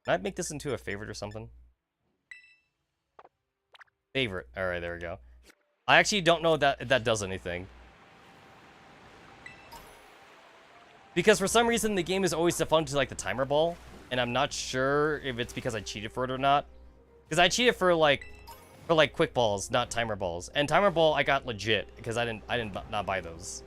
Can I make this into a favorite or something? Favorite. Alright, there we go. I actually don't know if that does anything. Because for some reason, the game is always defaulted to, like, the timer ball. And I'm not sure if it's because I cheated for it or not. Because I cheated for quick balls, not timer balls. And timer ball, I got legit. Because I didn't not buy those.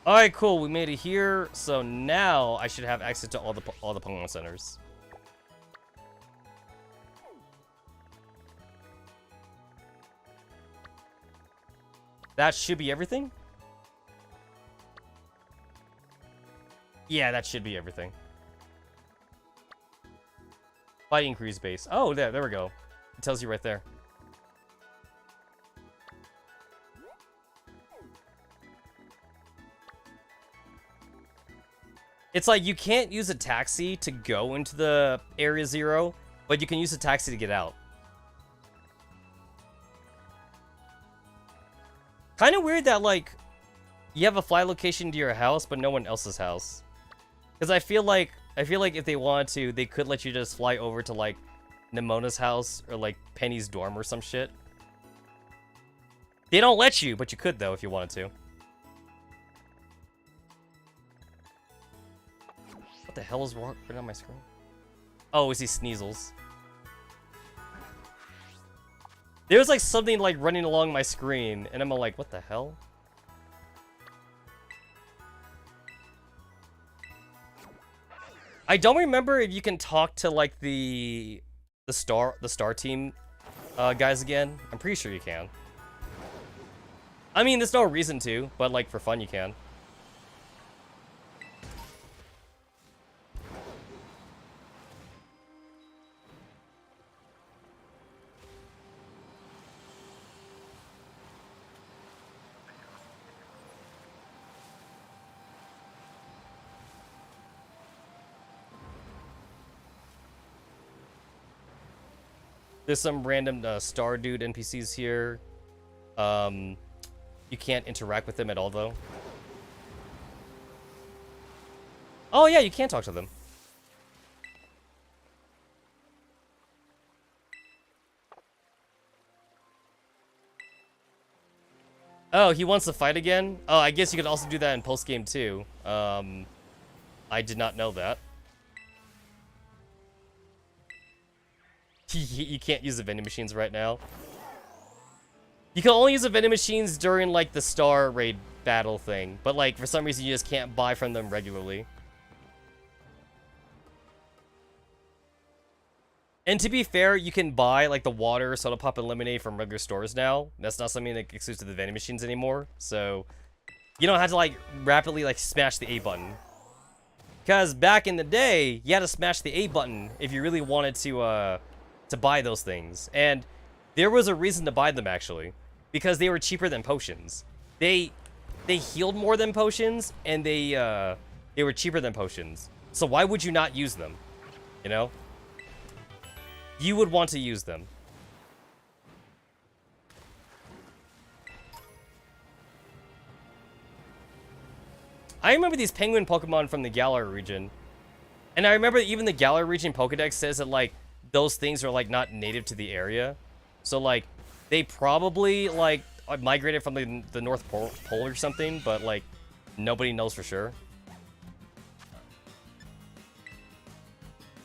Alright, cool. We made it here. So now I should have access to all the Pokemon centers. That should be everything? Yeah, that should be everything. Fighting increase base. Oh, there we go. It tells you right there. It's like you can't use a taxi to go into the Area 0, but you can use a taxi to get out. Kind of weird that, like, you have a fly location to your house, but no one else's house. Because I feel like if they wanted to, they could let you just fly over to, like, Nemona's house or, like, Penny's dorm or some shit. They don't let you, but you could, though, if you wanted to. What the hell is right on my screen? Oh, is he Sneasels? There's like something like running along my screen, and I'm like, what the hell? I don't remember if you can talk to like the star team guys again. I'm pretty sure you can. I mean, there's no reason to, but like for fun you can. There's some random star dude NPCs here. You can't interact with them at all, though. Oh, yeah, you can talk to them. Oh, he wants to fight again? Oh, I guess you could also do that in post-game, too. I did not know that. You can't use the vending machines right now. You can only use the vending machines during, like, the star raid battle thing. But, like, for some reason, you just can't buy from them regularly. And to be fair, you can buy, like, the water, soda pop, and lemonade from regular stores now. That's not something that's exclusive to the vending machines anymore. So, you don't have to, like, rapidly, like, smash the A button. Because back in the day, you had to smash the A button if you really wanted to buy those things. And there was a reason to buy them, actually. Because they were cheaper than potions. They healed more than potions, and they were cheaper than potions. So why would you not use them? You know? you would want to use them. I remember these penguin Pokemon from the Galar region. And I remember even the Galar region Pokedex says that, like, those things are, like, not native to the area. So, like, they probably, like, migrated from the North Pole or something, but, like, nobody knows for sure.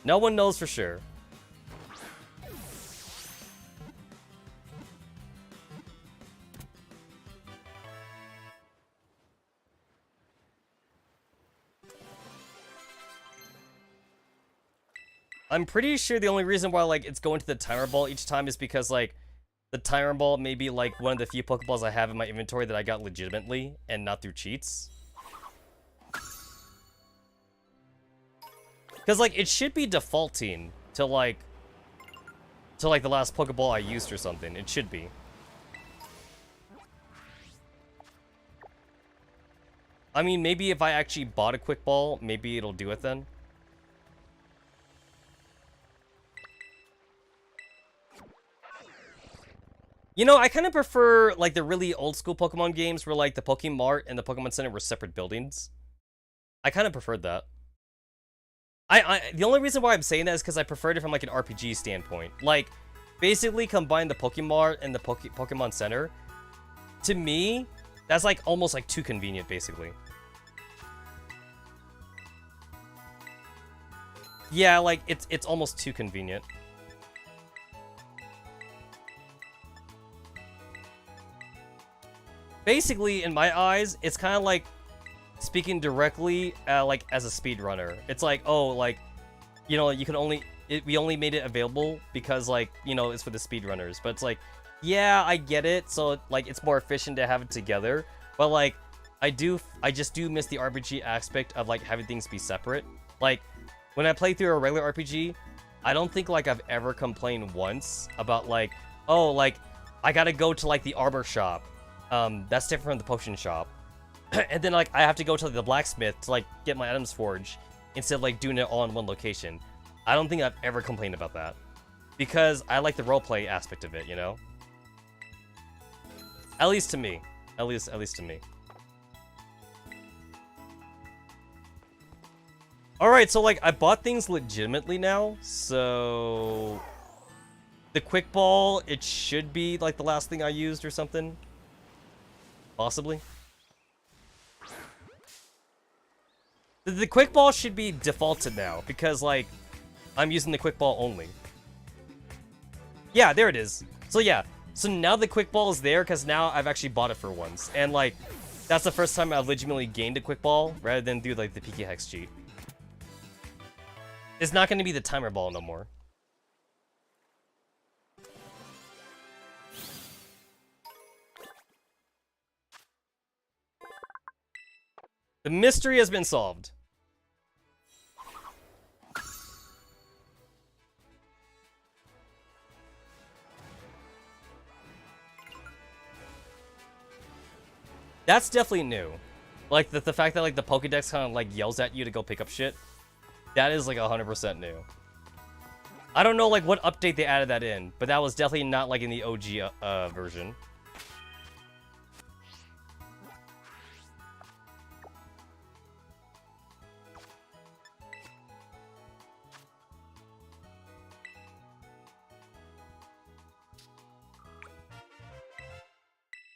No one knows for sure. I'm pretty sure the only reason why, like, it's going to the Timer Ball each time is because, like, the Timer Ball may be, like, one of the few Pokeballs I have in my inventory that I got legitimately and not through cheats. Because, like, it should be defaulting to, like, the last Pokeball I used or something. It should be. I mean, maybe if I actually bought a Quick Ball, maybe it'll do it then. You know, I kind of prefer, like, the really old-school Pokemon games where, like, the Pokemart and the Pokemon Center were separate buildings. I kind of preferred that. The only reason why I'm saying that is because I preferred it from, like, an RPG standpoint. Like, basically combine the Pokemart and the Pokemon Center. To me, that's, like, almost, like, too convenient, basically. Yeah, like, it's almost too convenient. Basically, in my eyes, it's kind of like speaking directly, like, as a speedrunner. It's like, oh, like, you know, you can only... we only made it available because, like, you know, it's for the speedrunners. But it's like, yeah, I get it. So, like, it's more efficient to have it together. But, like, I just do miss the RPG aspect of, like, having things be separate. Like, when I play through a regular RPG, I don't think, like, I've ever complained once about, like, oh, like, I gotta go to, like, the armor shop. That's different from the potion shop. And then, like, I have to go to the blacksmith to, like, get my items forged instead of, like, doing it all in one location. I don't think I've ever complained about that. Because I like the roleplay aspect of it, you know? At least to me. At least to me. Alright, so, like, I bought things legitimately now, so... The Quick Ball, it should be, like, the last thing I used or something. Possibly. The Quick Ball should be defaulted now, because, like, I'm using the Quick Ball only. Yeah, there it is. So, yeah. So now the Quick Ball is there, because now I've actually bought it for once. And, like, that's the first time I've legitimately gained a Quick Ball, rather than do, like, the Piki Hex cheat. It's not going to be the Timer Ball no more. The mystery has been solved. That's definitely new. Like, the fact that, like, the Pokédex kind of, like, yells at you to go pick up shit. That is, like, 100% new. I don't know, like, what update they added that in, but that was definitely not, like, in the OG version.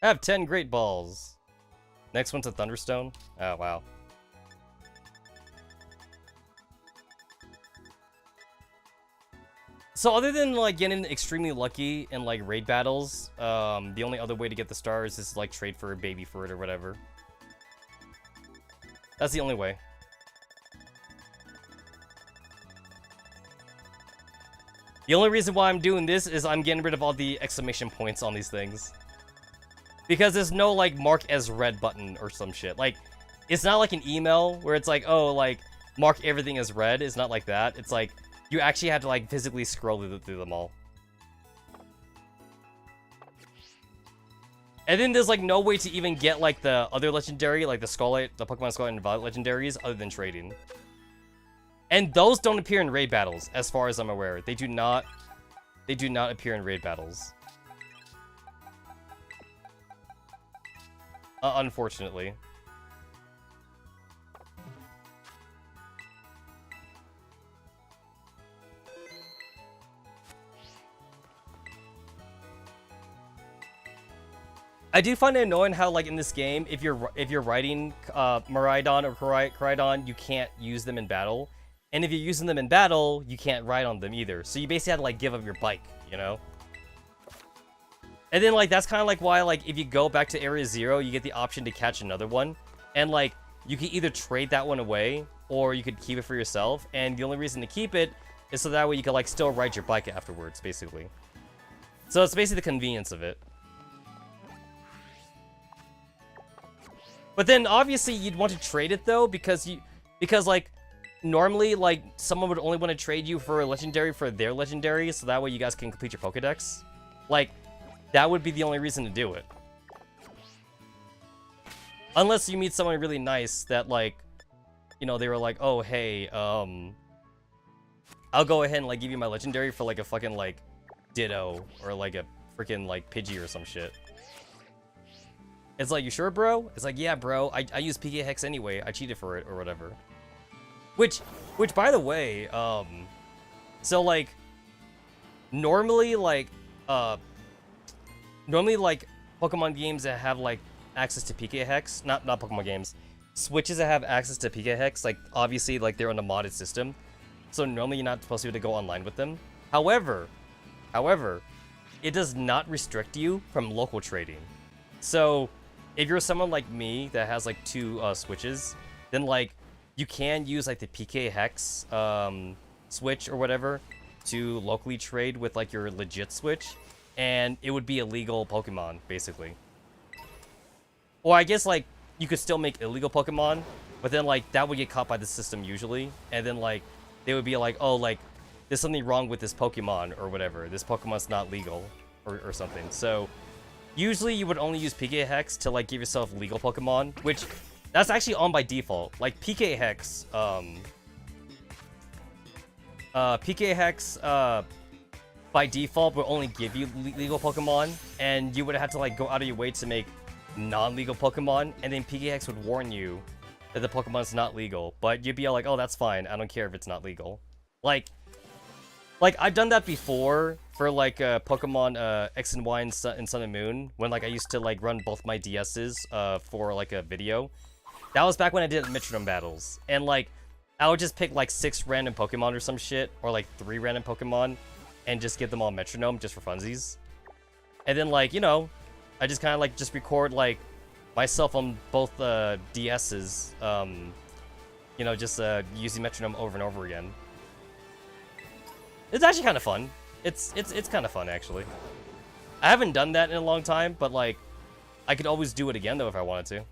I have 10 Great Balls. Next one's a Thunderstone. Oh, wow. So other than, like, getting extremely lucky in, like, raid battles, the only other way to get the stars is, like, trade for a baby for it or whatever. That's the only way. The only reason why I'm doing this is I'm getting rid of all the exclamation points on these things. Because there's no, like, mark as red button or some shit. Like, it's not like an email where it's like, oh, like, mark everything as red. It's not like that. It's like, you actually have to, like, physically scroll through them all. And then there's, like, no way to even get, like, the other legendary, like the Scarlet, the Pokemon Scarlet and Violet legendaries, other than trading. And those don't appear in raid battles, as far as I'm aware. They do not They do not appear in raid battles. Unfortunately. I do find it annoying how, like, in this game, if you're riding Miraidon or Koraidon, you can't use them in battle. And if you're using them in battle, you can't ride on them either. So you basically have to, like, give up your bike, you know? And then, like, that's kind of like why, like, if you go back to Area 0, you get the option to catch another one. And, like, you can either trade that one away, or you could keep it for yourself. And the only reason to keep it is so that way you can, like, still ride your bike afterwards, basically. So it's basically the convenience of it. But then, obviously, you'd want to trade it, though, because, like, normally, like, someone would only want to trade you for a legendary for their legendary, so that way you guys can complete your Pokedex. Like, that would be the only reason to do it. Unless you meet someone really nice that, like, you know, they were like, oh, hey, I'll go ahead and, like, give you my legendary for, like, a fucking, like, Ditto, or, like, a freaking, like, Pidgey or some shit. It's like, you sure, bro? It's like, yeah, bro, I use PK Hex anyway. I cheated for it, or whatever. Which, by the way, so, like, normally, like, Pokemon games that have, like, access to PK Hex, not Pokemon games, Switches that have access to PK Hex, like, obviously, like, they're on a modded system, so normally you're not supposed to be able to go online with them. However, it does not restrict you from local trading. So, if you're someone like me that has, like, 2 Switches, then, like, you can use, like, the PK Hex Switch or whatever to locally trade with, like, your legit Switch, and it would be a legal Pokemon, basically. Or I guess, like, you could still make illegal Pokemon, but then, like, that would get caught by the system usually, and then, like, they would be like, oh, like, there's something wrong with this Pokemon or whatever. This Pokemon's not legal or something. So, usually you would only use PK Hex to, like, give yourself legal Pokemon, which, that's actually on by default. Like, PK Hex, by default will only give you legal Pokemon, and you would have to, like, go out of your way to make non-legal Pokemon, and then PK Hex would warn you that the Pokemon's not legal, but you'd be all like, oh, that's fine, I don't care if it's not legal. Like, I've done that before for, like, Pokemon X and Y and Sun and Moon, when, like, I used to, like, run both my DSs for, like, a video. That was back when I did Metronome battles, and, like, I would just pick, like, 6 random Pokemon or some shit, or, like, 3 random Pokemon, and just get them all Metronome just for funsies. And then, like, you know, I just kind of, like, just record, like, myself on both DSs, you know, just using Metronome over and over again. It's actually kind of fun. It's kind of fun, actually. I haven't done that in a long time, but, like, I could always do it again, though, if I wanted to.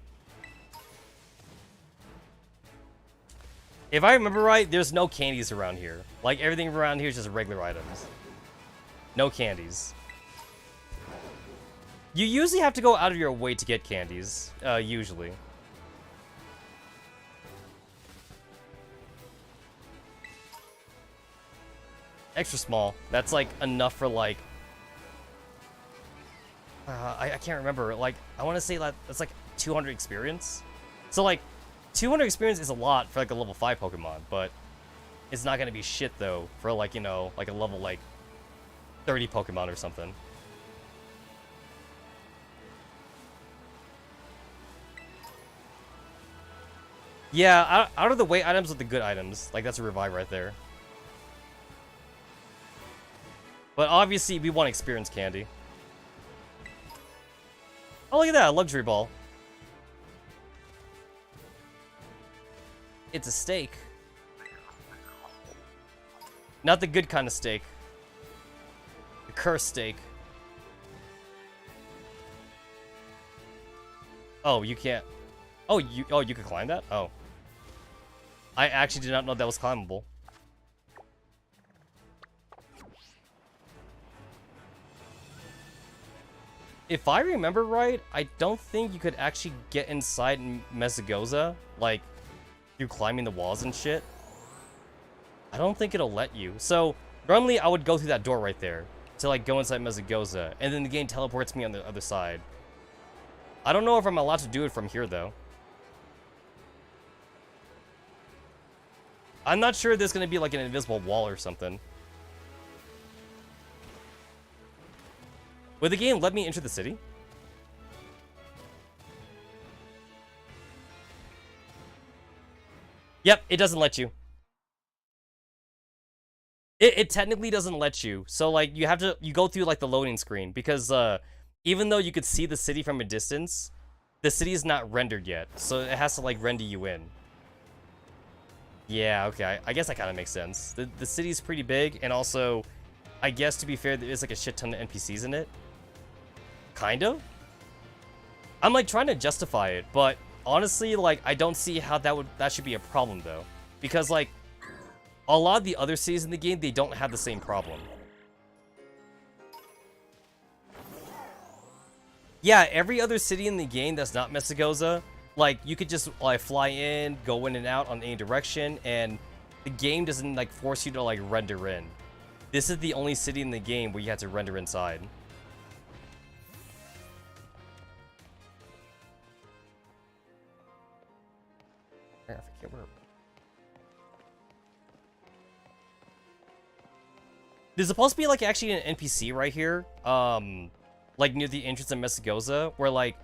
If I remember right, there's no candies around here. Like, everything around here is just regular items. No candies. You usually have to go out of your way to get candies, usually. Extra small. That's, like, enough for, like... I can't remember. Like, I want to say that that's, like, 200 experience. So, like, 200 experience is a lot for, like, a level 5 Pokemon, but it's not gonna be shit, though, for, like, you know, like, a level, like, 30 Pokemon or something. Yeah, out of the way items with the good items. Like, that's a revive right there. But obviously, we want experience candy. Oh, look at that, a luxury ball. It's a steak. Not the good kind of steak. The cursed steak. Oh, you can't. Oh, you could climb that? Oh. I actually did not know that was climbable. If I remember right, I don't think you could actually get inside Mesagoza, like, through climbing the walls and shit. I don't think it'll let you. So, normally I would go through that door right there. to like go inside Mesagoza, and then the game teleports me on the other side. I don't know if I'm allowed to do it from here though. I'm not sure there's gonna be like an invisible wall or something. Would the game let me enter the city? Yep, it doesn't let you. It technically doesn't let you. So like you go through like the loading screen because even though you could see the city from a distance, the city is not rendered yet. So it has to like render you in. Yeah, okay. I guess that kind of makes sense. The city's pretty big, and also I guess to be fair, there is like a shit ton of NPCs in it. Kind of. I'm like trying to justify it, but honestly, like I don't see how that should be a problem though, because like a lot of the other cities in the game, they don't have the same problem. Yeah, every other city in the game that's not Mesagoza, like you could just like fly in, go in and out on any direction, and the game doesn't like force you to like render in. This is the only city in the game where you have to render inside. I forget where. There's supposed to be like actually an NPC right here, like near the entrance of Mesagoza, where like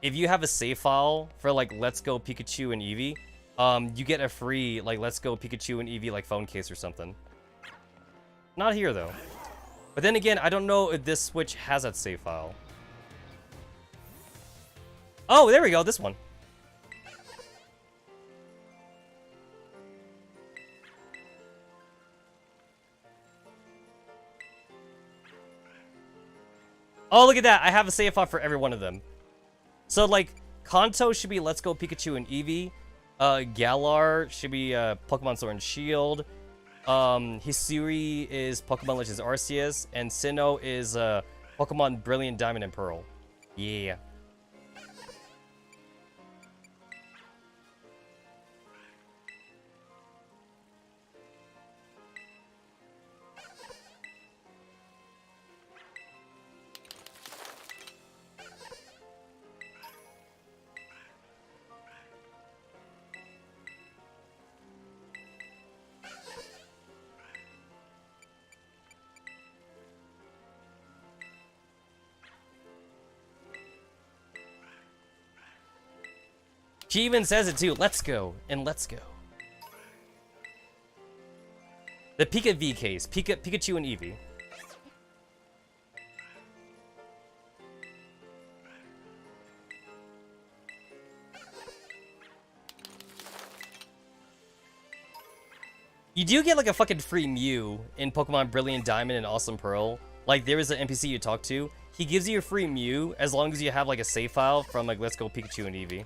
if you have a save file for like Let's Go Pikachu and Eevee, you get a free like Let's Go Pikachu and Eevee like phone case or something. Not here though. But then again, I don't know if this Switch has that save file. Oh, there we go, this one. Oh, look at that. I have a save file for every one of them. So, like, Kanto should be Let's Go Pikachu and Eevee. Galar should be Pokemon Sword and Shield. Hisui is Pokemon Legends Arceus. And Sinnoh is Pokemon Brilliant Diamond and Pearl. Yeah. She even says it too. Let's go and let's go. The Pika V case. Pikachu and Eevee. You do get like a fucking free Mew in Pokemon Brilliant Diamond and Awesome Pearl. Like there is an NPC you talk to. He gives you a free Mew as long as you have like a save file from like Let's Go Pikachu and Eevee.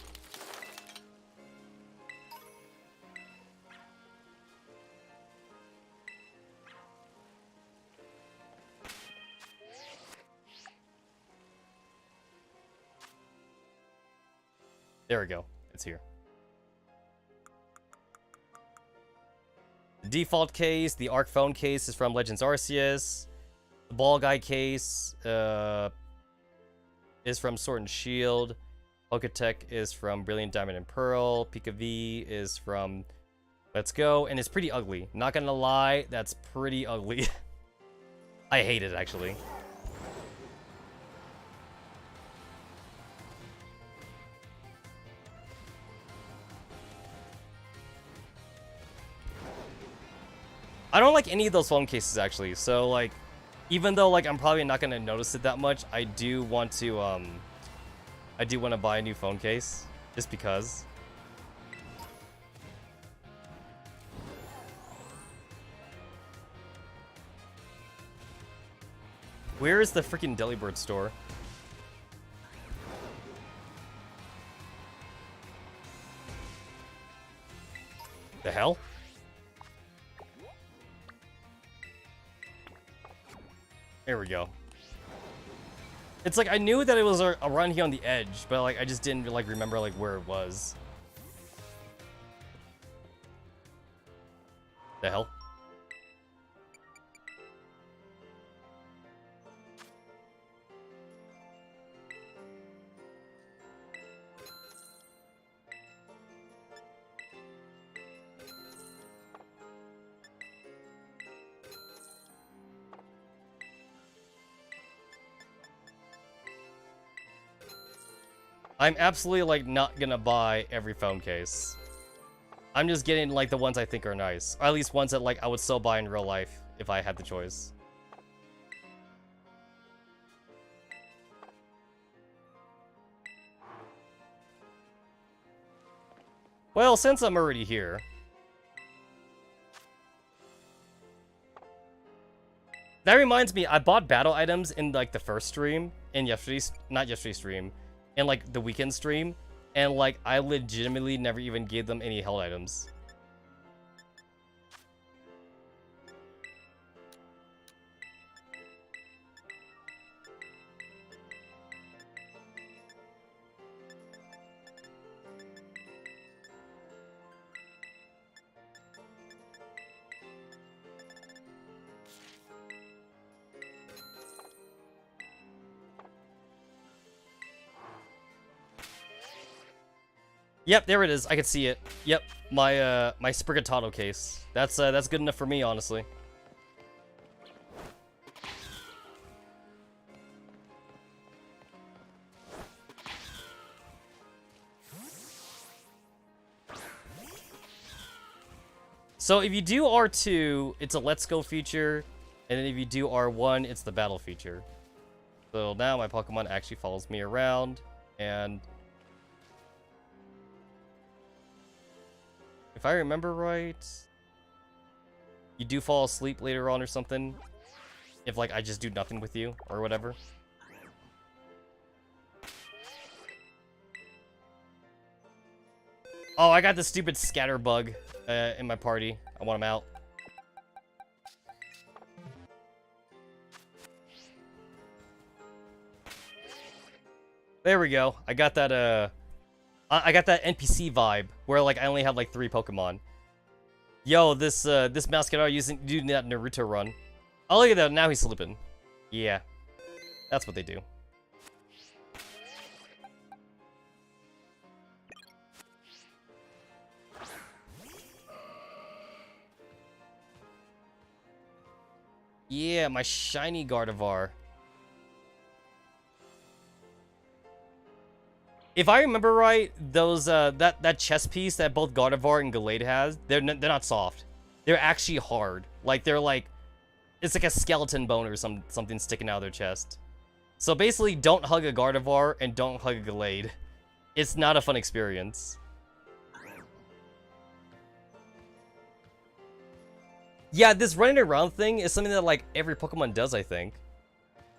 There we go. It's here. The default case, the Arc phone case is from Legends Arceus. The Ball Guy case is from Sword and Shield. Poketech is from Brilliant Diamond and Pearl. Pika V is from Let's Go, and it's pretty ugly. Not gonna lie, that's pretty ugly. I hate it, actually. I don't like any of those phone cases, actually. So, like, even though, like, I'm probably not gonna notice it that much, I do want to buy a new phone case. Just because. Where is the freaking Delibird store? The hell? There we go. It's like I knew that it was around here on the edge, but like I just didn't like remember like where it was. The hell? I'm absolutely, like, not gonna buy every phone case. I'm just getting, like, the ones I think are nice. Or at least ones that, like, I would still buy in real life if I had the choice. Well, since I'm already here... That reminds me, I bought battle items in, like, the first stream, in yesterday's... Not yesterday's stream, in, like, the weekend stream, and, like, I legitimately never even gave them any held items. Yep, there it is. I can see it. Yep, my my Sprigatado case. That's good enough for me, honestly. So if you do R2, it's a Let's Go feature, and then if you do R1, it's the Battle feature. So now my Pokemon actually follows me around, and if I remember right, you do fall asleep later on or something. If, like, I just do nothing with you, or whatever. Oh, I got the stupid Scatterbug in my party. I want him out. There we go. I got that, I got that NPC vibe, where, like, I only have, like, 3 Pokemon. Yo, this Mascara doing that Naruto run. Oh, look at that. Now he's sleeping. Yeah. That's what they do. Yeah, my shiny Gardevoir. If I remember right, those that chest piece that both Gardevoir and Gallade has, they're not soft. They're actually hard. Like, they're like, it's like a skeleton bone or something sticking out of their chest. So basically, don't hug a Gardevoir and don't hug a Gallade. It's not a fun experience. Yeah, this running around thing is something that, like, every Pokemon does, I think.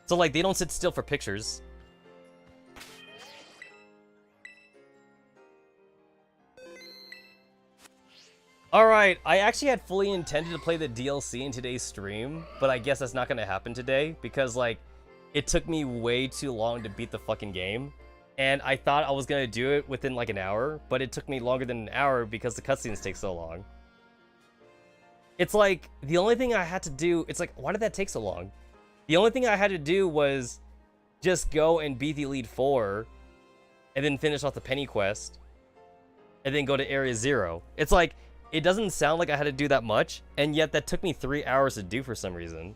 So, like, they don't sit still for pictures. Alright, I actually had fully intended to play the DLC in today's stream, but I guess that's not gonna happen today, because, like, it took me way too long to beat the fucking game. And I thought I was gonna do it within, like, an hour, but it took me longer than an hour because the cutscenes take so long. It's like, the only thing I had to do, it's like, why did that take so long? The only thing I had to do was just go and beat the Elite Four, and then finish off the Penny Quest, and then go to Area 0. It's like, it doesn't sound like I had to do that much, and yet that took me 3 hours to do for some reason.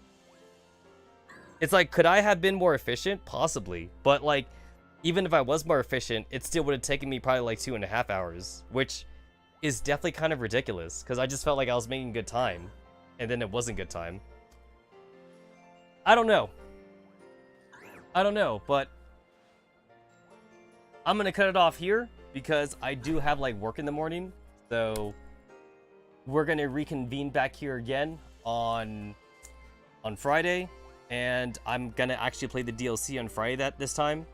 It's like, could I have been more efficient? Possibly. But, like, even if I was more efficient, it still would have taken me probably like 2.5 hours, which is definitely kind of ridiculous, because I just felt like I was making good time, and then it wasn't good time. I don't know. I don't know, but I'm gonna cut it off here, because I do have, like, work in the morning, so we're gonna reconvene back here again on Friday, and I'm gonna actually play the DLC on Friday this time.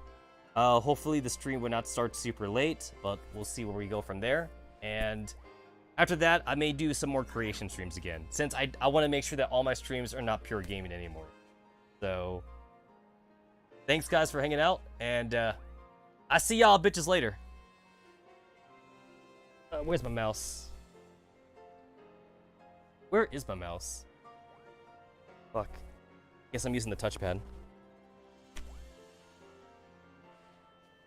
Hopefully the stream will not start super late, but we'll see where we go from there. And after that, I may do some more creation streams again, since I want to make sure that all my streams are not pure gaming anymore. So, thanks guys for hanging out, and I see y'all bitches later. Where's my mouse? Where is my mouse? Fuck. Guess I'm using the touchpad.